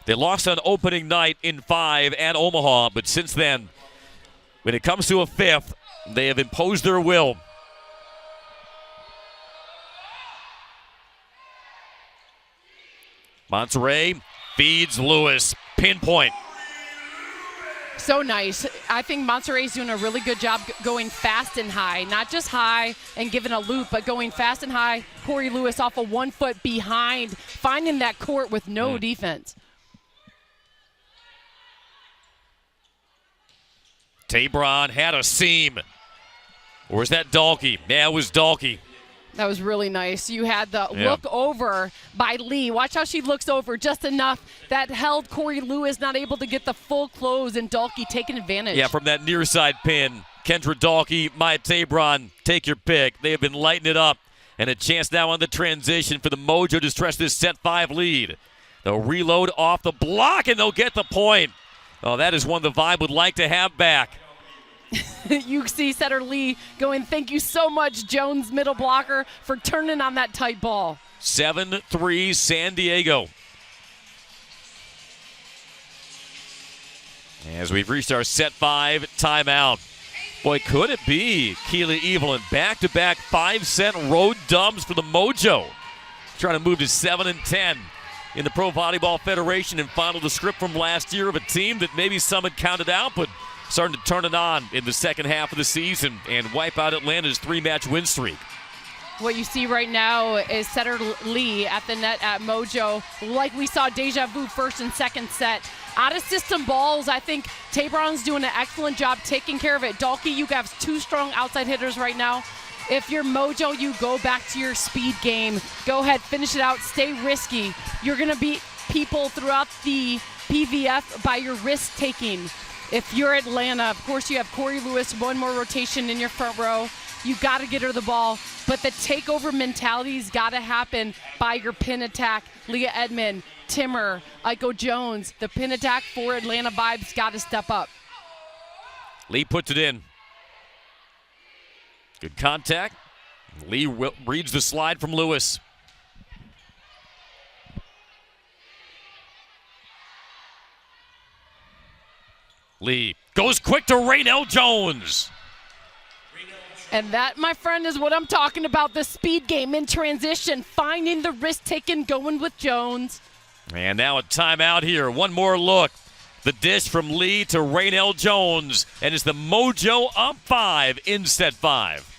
They lost on opening night in 5 at Omaha, but since then, when it comes to a 5th, They have imposed their will. Monterey feeds Lewis. Pinpoint. So nice. I think Monterey's doing a really good job going fast and high. Not just high and giving a loop, but going fast and high. Corey Lewis off of 1 foot behind, finding that court with no defense. Tabron had a seam. Or was that Dalkey? Yeah, it was Dalkey. That was really nice. You had the look over by Lee. Watch how she looks over just enough that held Corey Lewis not able to get the full close, and Dalkey taking advantage. Yeah, from that near side pin. Kendra Dalkey, Maya Tabron, take your pick. They have been lighting it up. And a chance now on the transition for the Mojo to stretch this set 5 lead. They'll reload off the block, and they'll get the point. Oh, that is one the Vibe would like to have back. You see setter Lee going, thank you so much, Jones, middle blocker, for turning on that tight ball. 7-3 San Diego. As we've reached our set 5 timeout. Boy, could it be Keely Evelyn back-to-back 5-set road dubs for the Mojo. Trying to move to 7-10 in the Pro Volleyball Federation and follow the script from last year of a team that maybe some had counted out, but starting to turn it on in the second half of the season and wipe out Atlanta's 3-match win streak. What you see right now is setter Lee at the net at Mojo. Like we saw deja vu first and second set. Out of system balls, I think Tabron's doing an excellent job taking care of it. Dalkey, you have 2 strong outside hitters right now. If you're Mojo, you go back to your speed game. Go ahead, finish it out, stay risky. You're going to beat people throughout the PVF by your risk taking. If you're Atlanta, of course you have Corey Lewis, 1 more rotation in your front row. You got to get her the ball, but the takeover mentality's got to happen by your pin attack. Leah Edmond, Timmer, Iko Jones, the pin attack for Atlanta Vibes got to step up. Lee puts it in. Good contact. Lee reads the slide from Lewis. Lee goes quick to Raynell Jones. And that, my friend, is what I'm talking about, the speed game in transition, finding the risk-taking, going with Jones. And now a timeout here. One more look. The dish from Lee to Raynell Jones. And it's the Mojo up 5 in set 5.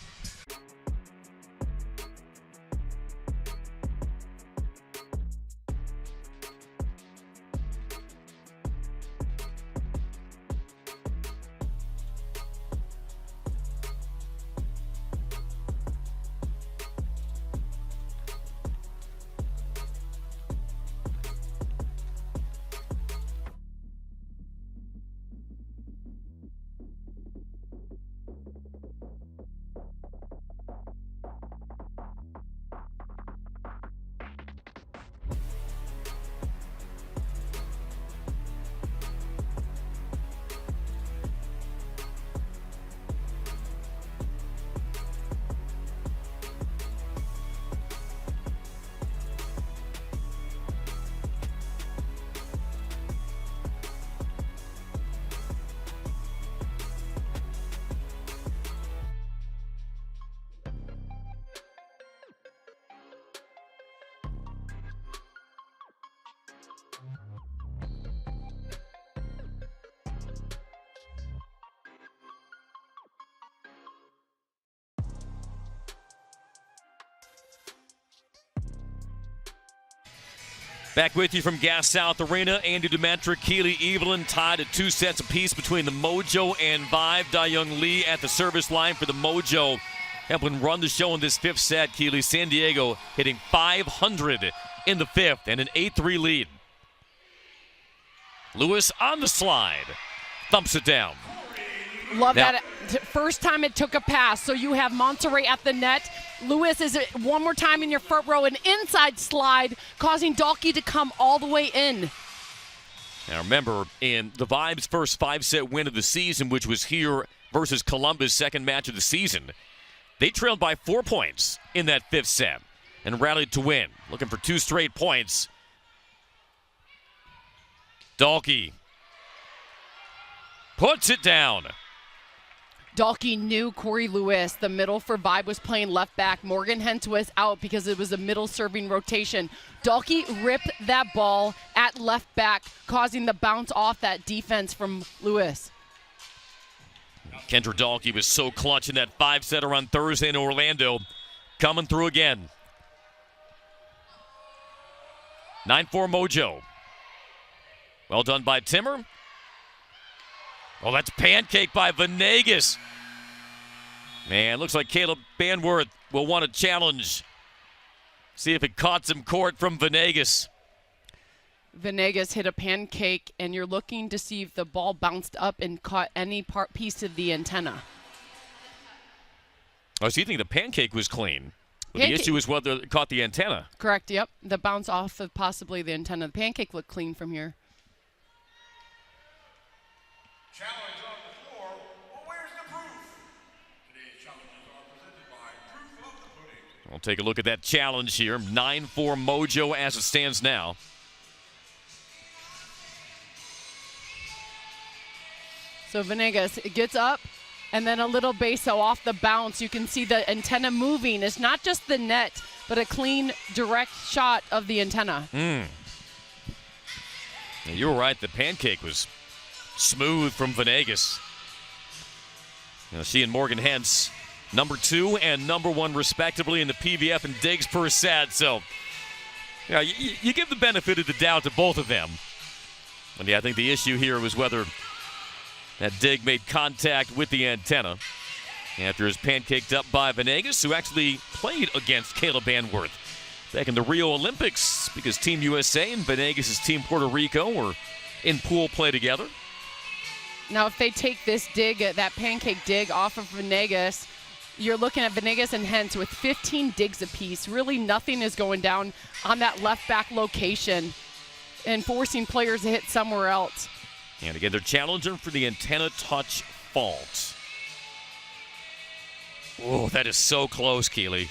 Back with you from Gas South Arena. Andy Demetric, Keely Evelyn tied at 2 sets apiece between the Mojo and Vibe. Da-Young Lee at the service line for the Mojo. Helping run the show in this 5th set. Keely, San Diego hitting 500 in the 5th and an 8-3 lead. Lewis on the slide. Thumps it down. Love that. First time it took a pass. So you have Monterey at the net. Lewis is one more time in your front row, an inside slide, causing Dalkey to come all the way in. Now remember, in the Vibe's first 5-set win of the season, which was here versus Columbus' second match of the season, they trailed by 4 points in that 5th set and rallied to win. Looking for 2 straight points. Dalkey puts it down. Dalkey knew Corey Lewis, the middle for Vibe, was playing left back. Morgan Hentz was out because it was a middle serving rotation. Dalkey ripped that ball at left back, causing the bounce off that defense from Lewis. Kendra Dalkey was so clutch in that 5-setter on Thursday in Orlando. Coming through again. 9-4 Mojo. Well done by Timmer. Oh, that's pancake by Venegas. Man, looks like Caleb Banworth will want a challenge. See if it caught some court from Venegas. Venegas hit a pancake, and you're looking to see if the ball bounced up and caught any piece of the antenna. Oh, so you think the pancake was clean? But the issue is whether it caught the antenna. Correct, yep. The bounce off of possibly the antenna. The pancake looked clean from here. Challenge on the floor. Well, where's the proof? Today's challenges are presented by Proof of the Pudding. We'll take a look at that challenge here. 9-4 Mojo as it stands now. So Venegas gets up, and then a little baso off the bounce. You can see the antenna moving. It's not just the net, but a clean, direct shot of the antenna. You were right. The pancake was smooth from Venegas. You know, she and Morgan Hentz, number 2 and number 1 respectively in the PVF and digs per set. So, yeah, you give the benefit of the doubt to both of them. And yeah, I think the issue here was whether that dig made contact with the antenna after it's pancaked up by Venegas, who actually played against Caleb Banworth back in the Rio Olympics because Team USA and Venegas' Team Puerto Rico were in pool play together. Now, if they take this dig, that pancake dig off of Venegas, you're looking at Venegas and Hentz with 15 digs apiece. Really nothing is going down on that left back location and forcing players to hit somewhere else. And again, they're challenging for the antenna touch fault. Oh, that is so close, Keely.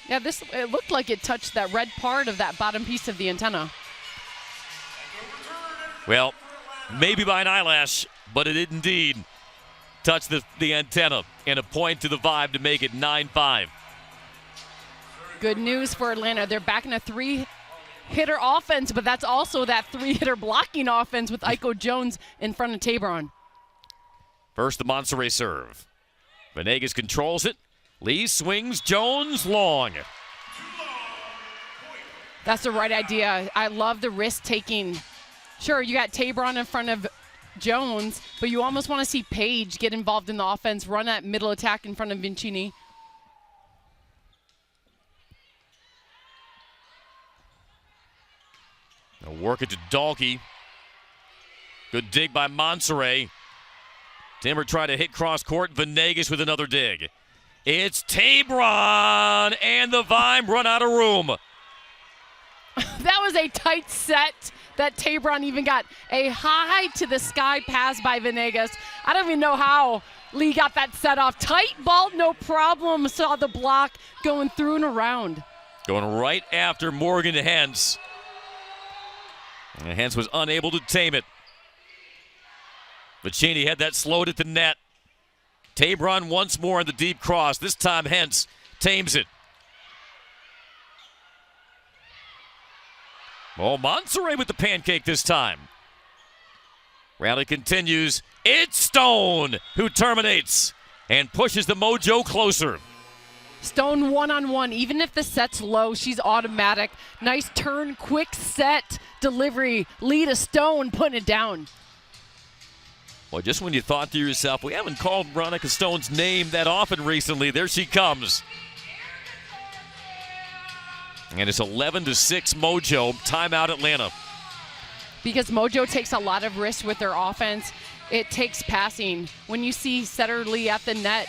Yeah, it looked like it touched that red part of that bottom piece of the antenna. Well, maybe by an eyelash, but it did indeed touch the antenna, and a point to the Vibe to make it 9-5. Good news for Atlanta. They're back in a 3-hitter offense, but that's also that 3-hitter blocking offense with Aiko Jones in front of Tabron. First, the Monterey serve. Venegas controls it. Lee swings, Jones long. That's the right idea. I love the risk-taking. Sure, you got Tabron in front of Jones, but you almost want to see Paige get involved in the offense, run that middle attack in front of Vincini. They'll work it to Dalkey. Good dig by Monterey. Timmer tried to hit cross court. Venegas with another dig. It's Tabron, and the Vibe run out of room. That was a tight set that Tabron even got a high to the sky pass by Venegas. I don't even know how Lee got that set off. Tight ball, no problem. Saw the block going through and around. Going right after Morgan Hentz. And Hentz was unable to tame it. Vincini had that slowed at the net. Tabron once more on the deep cross. This time Hentz tames it. Oh, Monterey with the pancake this time. Rally continues. It's Stone who terminates and pushes the Mojo closer. Stone one-on-one. Even if the set's low, she's automatic. Nice turn, quick set, delivery. Lead a Stone, putting it down. Well, just when you thought to yourself, we haven't called Veronica Stone's name that often recently, there she comes. And it's 11-6 Mojo. Timeout Atlanta. Because Mojo takes a lot of risks with their offense. It takes passing. When you see Setter Lee at the net,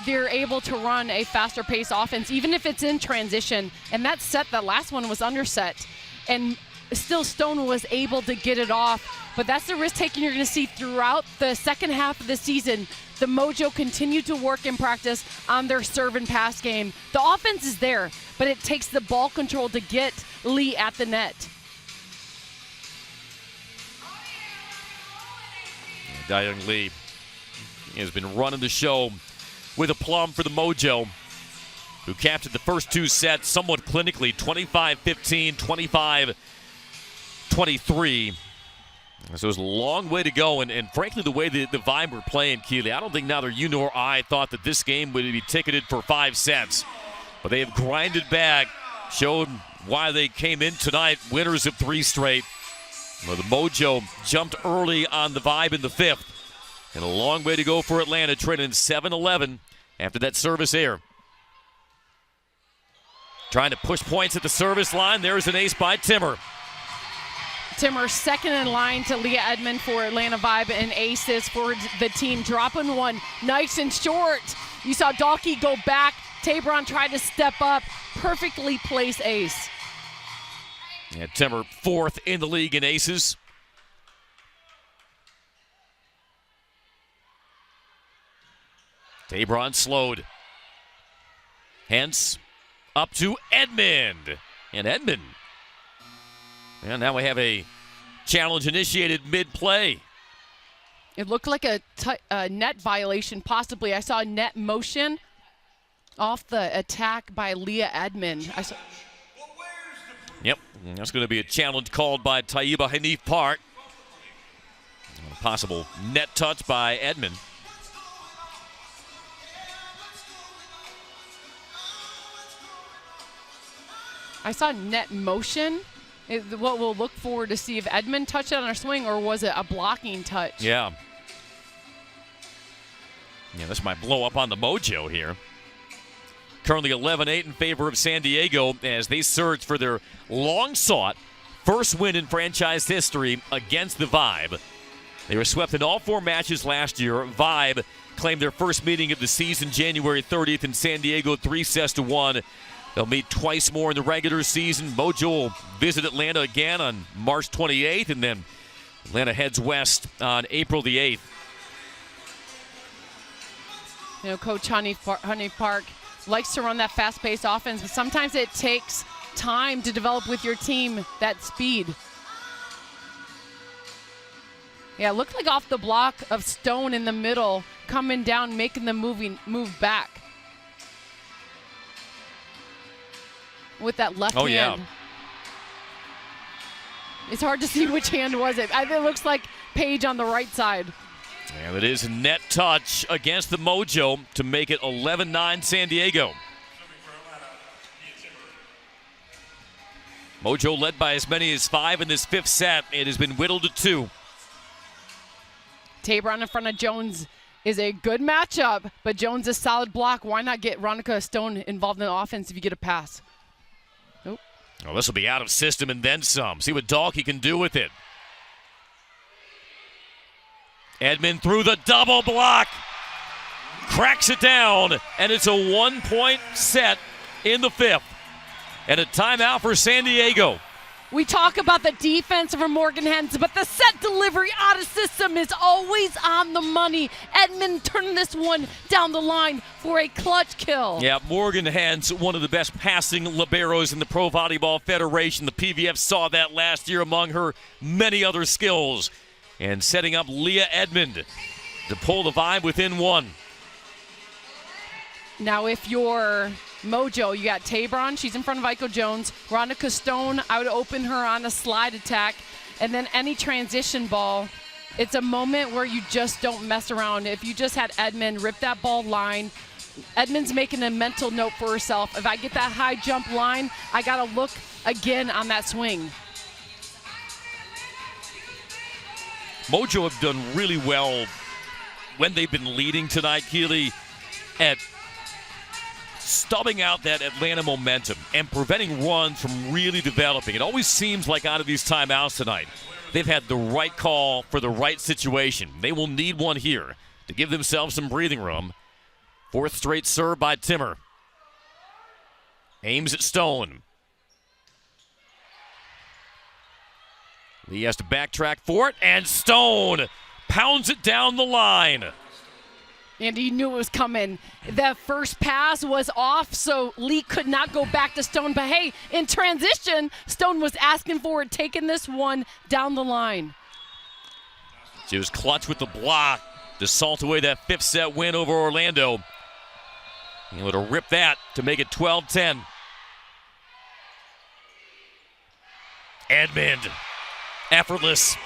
they're able to run a faster pace offense, even if it's in transition. And that set, that last one was underset. And still Stone was able to get it off. But that's the risk taking you're going to see throughout the second half of the season. The Mojo continue to work in practice on their serve and pass game. The offense is there, but it takes the ball control to get Lee at the net. Dayung Lee has been running the show with aplomb for the Mojo, who captured the first two sets somewhat clinically, 25-15, 25-23. So it was a long way to go, and frankly, the way the Vibe were playing, Keely, I don't think neither you nor I thought that this game would be ticketed for 5 sets. But they have grinded back, showed why they came in tonight, winners of 3 straight. Well, the Mojo jumped early on the Vibe in the 5th. And a long way to go for Atlanta, trailing 7-11 after that service error. Trying to push points at the service line. There's an ace by Timmer. Timmer second in line to Leah Edmond for Atlanta Vibe and aces for the team. Dropping one nice and short. You saw Dalkey go back. Tabron tried to step up. Perfectly placed ace. Yeah, Timmer 4th in the league in aces. Tabron slowed. Hence, up to Edmond. And Edmond. And now we have a challenge initiated mid-play. It looked like a net violation, possibly. I saw a net motion off the attack by Leah Edmond. Yep, that's going to be a challenge called by Taiba Hanif Park. A possible net touch by Edmond. I saw net motion. What we'll look forward to see if Edmond touched it on her swing or was it a blocking touch? Yeah. Yeah, this might blow up on the Mojo here. Currently 11-8 in favor of San Diego as they search for their long-sought first win in franchise history against the Vibe. They were swept in all 4 matches last year. Vibe claimed their first meeting of the season January 30th in San Diego, 3-1. They'll meet twice more in the regular season. Mojo will visit Atlanta again on March 28th, and then Atlanta heads west on April the 8th. You know, Coach Hanif Park likes to run that fast-paced offense, but sometimes it takes time to develop with your team that speed. Yeah, it looked like off the block of Stone in the middle, coming down, making the move back. With that left hand. Yeah. It's hard to see which hand was it. It looks like Paige on the right side. And it is a net touch against the Mojo to make it 11-9 San Diego. Mojo led by as many as 5 in this 5th set. It has been whittled to 2. Tabron in front of Jones is a good matchup, but Jones is solid block. Why not get Ronica Stone involved in the offense if you get a pass? Well, this will be out of system and then some. See what Dalkey can do with it. Edmond through the double block. Cracks it down, and it's a 1-point set in the 5th. And a timeout for San Diego. We talk about the defense for Morgan Hens, but the set delivery out of system is always on the money. Edmond turning this one down the line for a clutch kill. Yeah, Morgan Hens, one of the best passing liberos in the Pro Volleyball Federation. The PVF saw that last year among her many other skills. And setting up Leah Edmond to pull the Vibe within 1. Now, if you're Mojo, you got Tabron. She's in front of Iko Jones. Ronica Stone, I would open her on a slide attack. And then any transition ball, it's a moment where you just don't mess around. If you just had Edmond rip that ball line, Edmond's making a mental note for herself. If I get that high jump line, I got to look again on that swing. Mojo have done really well when they've been leading tonight, Keely, at stubbing out that Atlanta momentum and preventing runs from really developing. It always seems like out of these timeouts tonight, they've had the right call for the right situation. They will need one here to give themselves some breathing room. 4th straight serve by Timmer. Aims at Stone. Lee has to backtrack for it, and Stone pounds it down the line. And he knew it was coming. That first pass was off, so Lee could not go back to Stone. But hey, in transition, Stone was asking for it, taking this one down the line. She was clutch with the block. to salt away that 5th set win over Orlando. Able to rip that to make it 12-10. Edmond, effortless.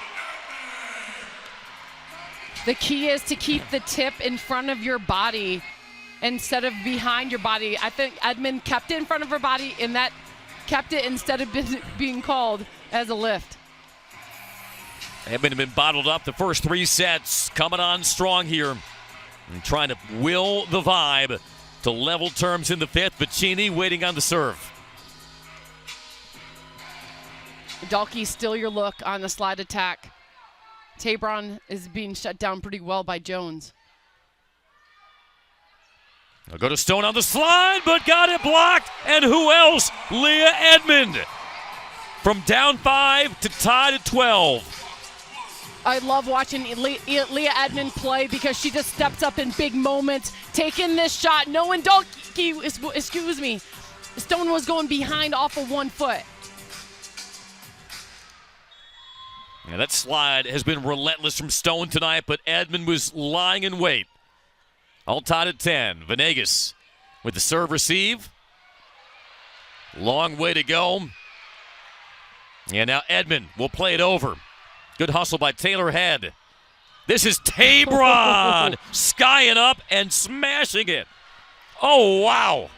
The key is to keep the tip in front of your body instead of behind your body. I think Edmond kept it in front of her body, and that kept it instead of being called as a lift. Edmond had been bottled up the first 3 sets, coming on strong here and trying to will the Vibe to level terms in the 5th. Vicini waiting on the serve. Dalkey, still your look on the slide attack. Tabron is being shut down pretty well by Jones. They'll go to Stone on the slide, but got it blocked. And who else? Leah Edmond. From down 5 to tied at 12. I love watching Leah Edmond play because she just steps up in big moments, taking this shot, knowing Stone was going behind off of 1 foot. Yeah, that slide has been relentless from Stone tonight, but Edmond was lying in wait. All tied at 10. Venegas with the serve receive. Long way to go. And now Edmond will play it over. Good hustle by Taylor Head. This is Tabron skying up and smashing it. Oh, wow.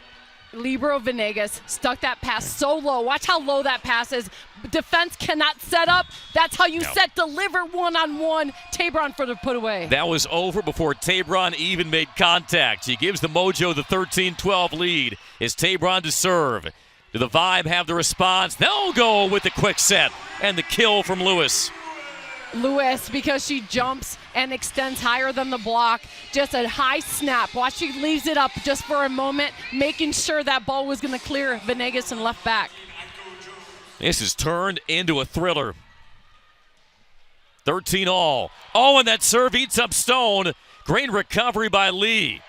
Libero Venegas stuck that pass so low. Watch how low that pass is. Defense cannot set up. That's how you set deliver one-on-one. Tabron for the put away. That was over before Tabron even made contact. She gives the Mojo the 13-12 lead. Is Tabron to serve? Do the Vibe have the response? They'll go with the quick set and the kill from Lewis. Lewis, because she jumps and extends higher than the block. Just a high snap. Watch, she leaves it up just for a moment, making sure that ball was going to clear Venegas and left back. This is turned into a thriller. 13 all. Oh, and that serve eats up Stone. Great recovery by Lee.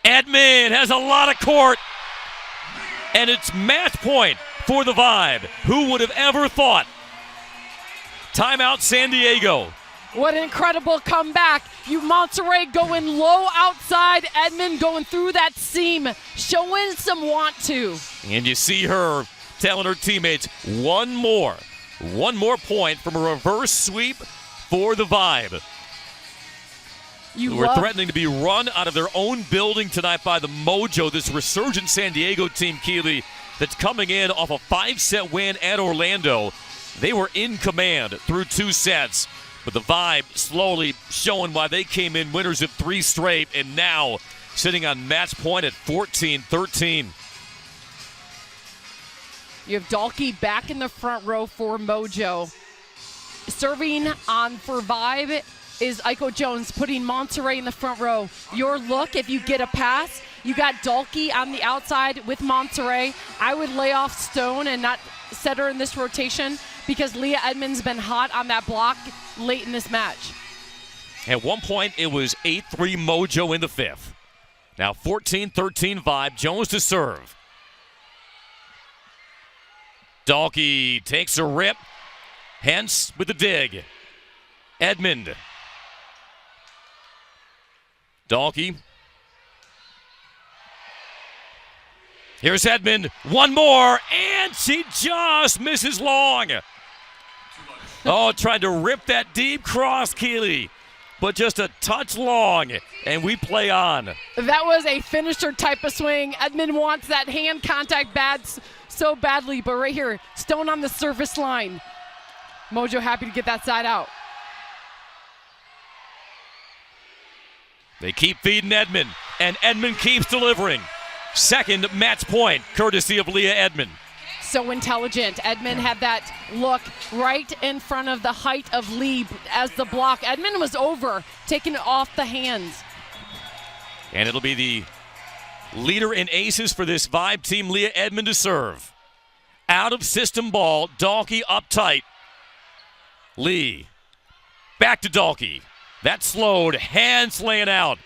Edmond has a lot of court. And it's match point for the Vibe. Who would have ever thought? Timeout San Diego. What an incredible comeback. You Monterey going low outside. Edmond going through that seam, showing some want to. And you see her telling her teammates one more point from a reverse sweep for the Vibe. Who are threatening to be run out of their own building tonight by the Mojo, this resurgent San Diego team, Keeley, that's coming in off a 5-set win at Orlando. They were in command through 2 sets, but the Vibe slowly showing why they came in winners of 3 straight and now sitting on match point at 14-13. You have Dalkey back in the front row for Mojo. Serving on for Vibe is Aiko Jones, putting Monterey in the front row. Your look, if you get a pass, you got Dalkey on the outside with Monterey. I would lay off Stone and not set her in this rotation because Leah Edmond's been hot on that block late in this match. At one point, it was 8-3 Mojo in the 5th. Now 14-13 Vibe. Jones to serve. Dalkey takes a rip. Hence with the dig. Edmond. Dalkey. Here's Edmond. One more, and she just misses long. Oh, tried to rip that deep cross, Keeley, but just a touch long, and we play on. That was a finisher type of swing. Edmond wants that hand contact so badly, but right here, Stone on the service line. Mojo happy to get that side out. They keep feeding Edmond, and Edmond keeps delivering. Second match point, courtesy of Leah Edmond. So intelligent. Edmond had that look right in front of the height of Lee as the block. Edmond was over, taking it off the hands. And it'll be the leader in aces for this Vibe team, Leah Edmond, to serve. Out of system ball, Dalkey up tight. Lee, back to Dalkey. That slowed, hands laying out.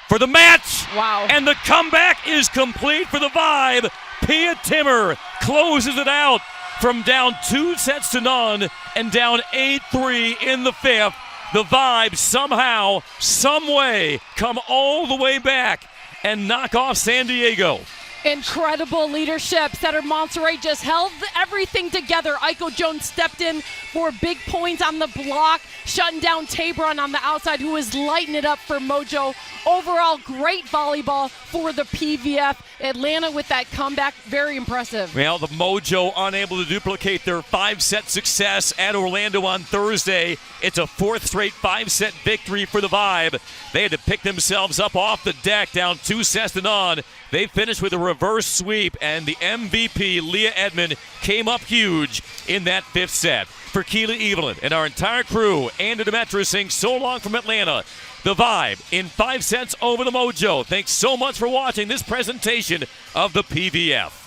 For the match. Wow. And the comeback is complete for the Vibe. Pia Timmer closes it out from down 2-0 and down 8-3 in the 5th. the Vibe somehow, some way, come all the way back and knock off San Diego. Incredible leadership. Setter Monterey just held everything together. Aiko Jones stepped in for big points on the block, shutting down Tabron on the outside, who was lighting it up for Mojo. Overall, great volleyball for the PVF. Atlanta with that comeback, very impressive. Well, the Mojo unable to duplicate their 5-set success at Orlando on Thursday. It's a 4th straight 5-set victory for the Vibe. They had to pick themselves up off the deck, down 2-0. They finished with a reverse sweep, and the MVP, Leah Edmond, came up huge in that 5th set. For Keela Evelyn and our entire crew, and to Demetra saying so long from Atlanta, the Vibe in 5 sets over the Mojo. Thanks so much for watching this presentation of the PVF.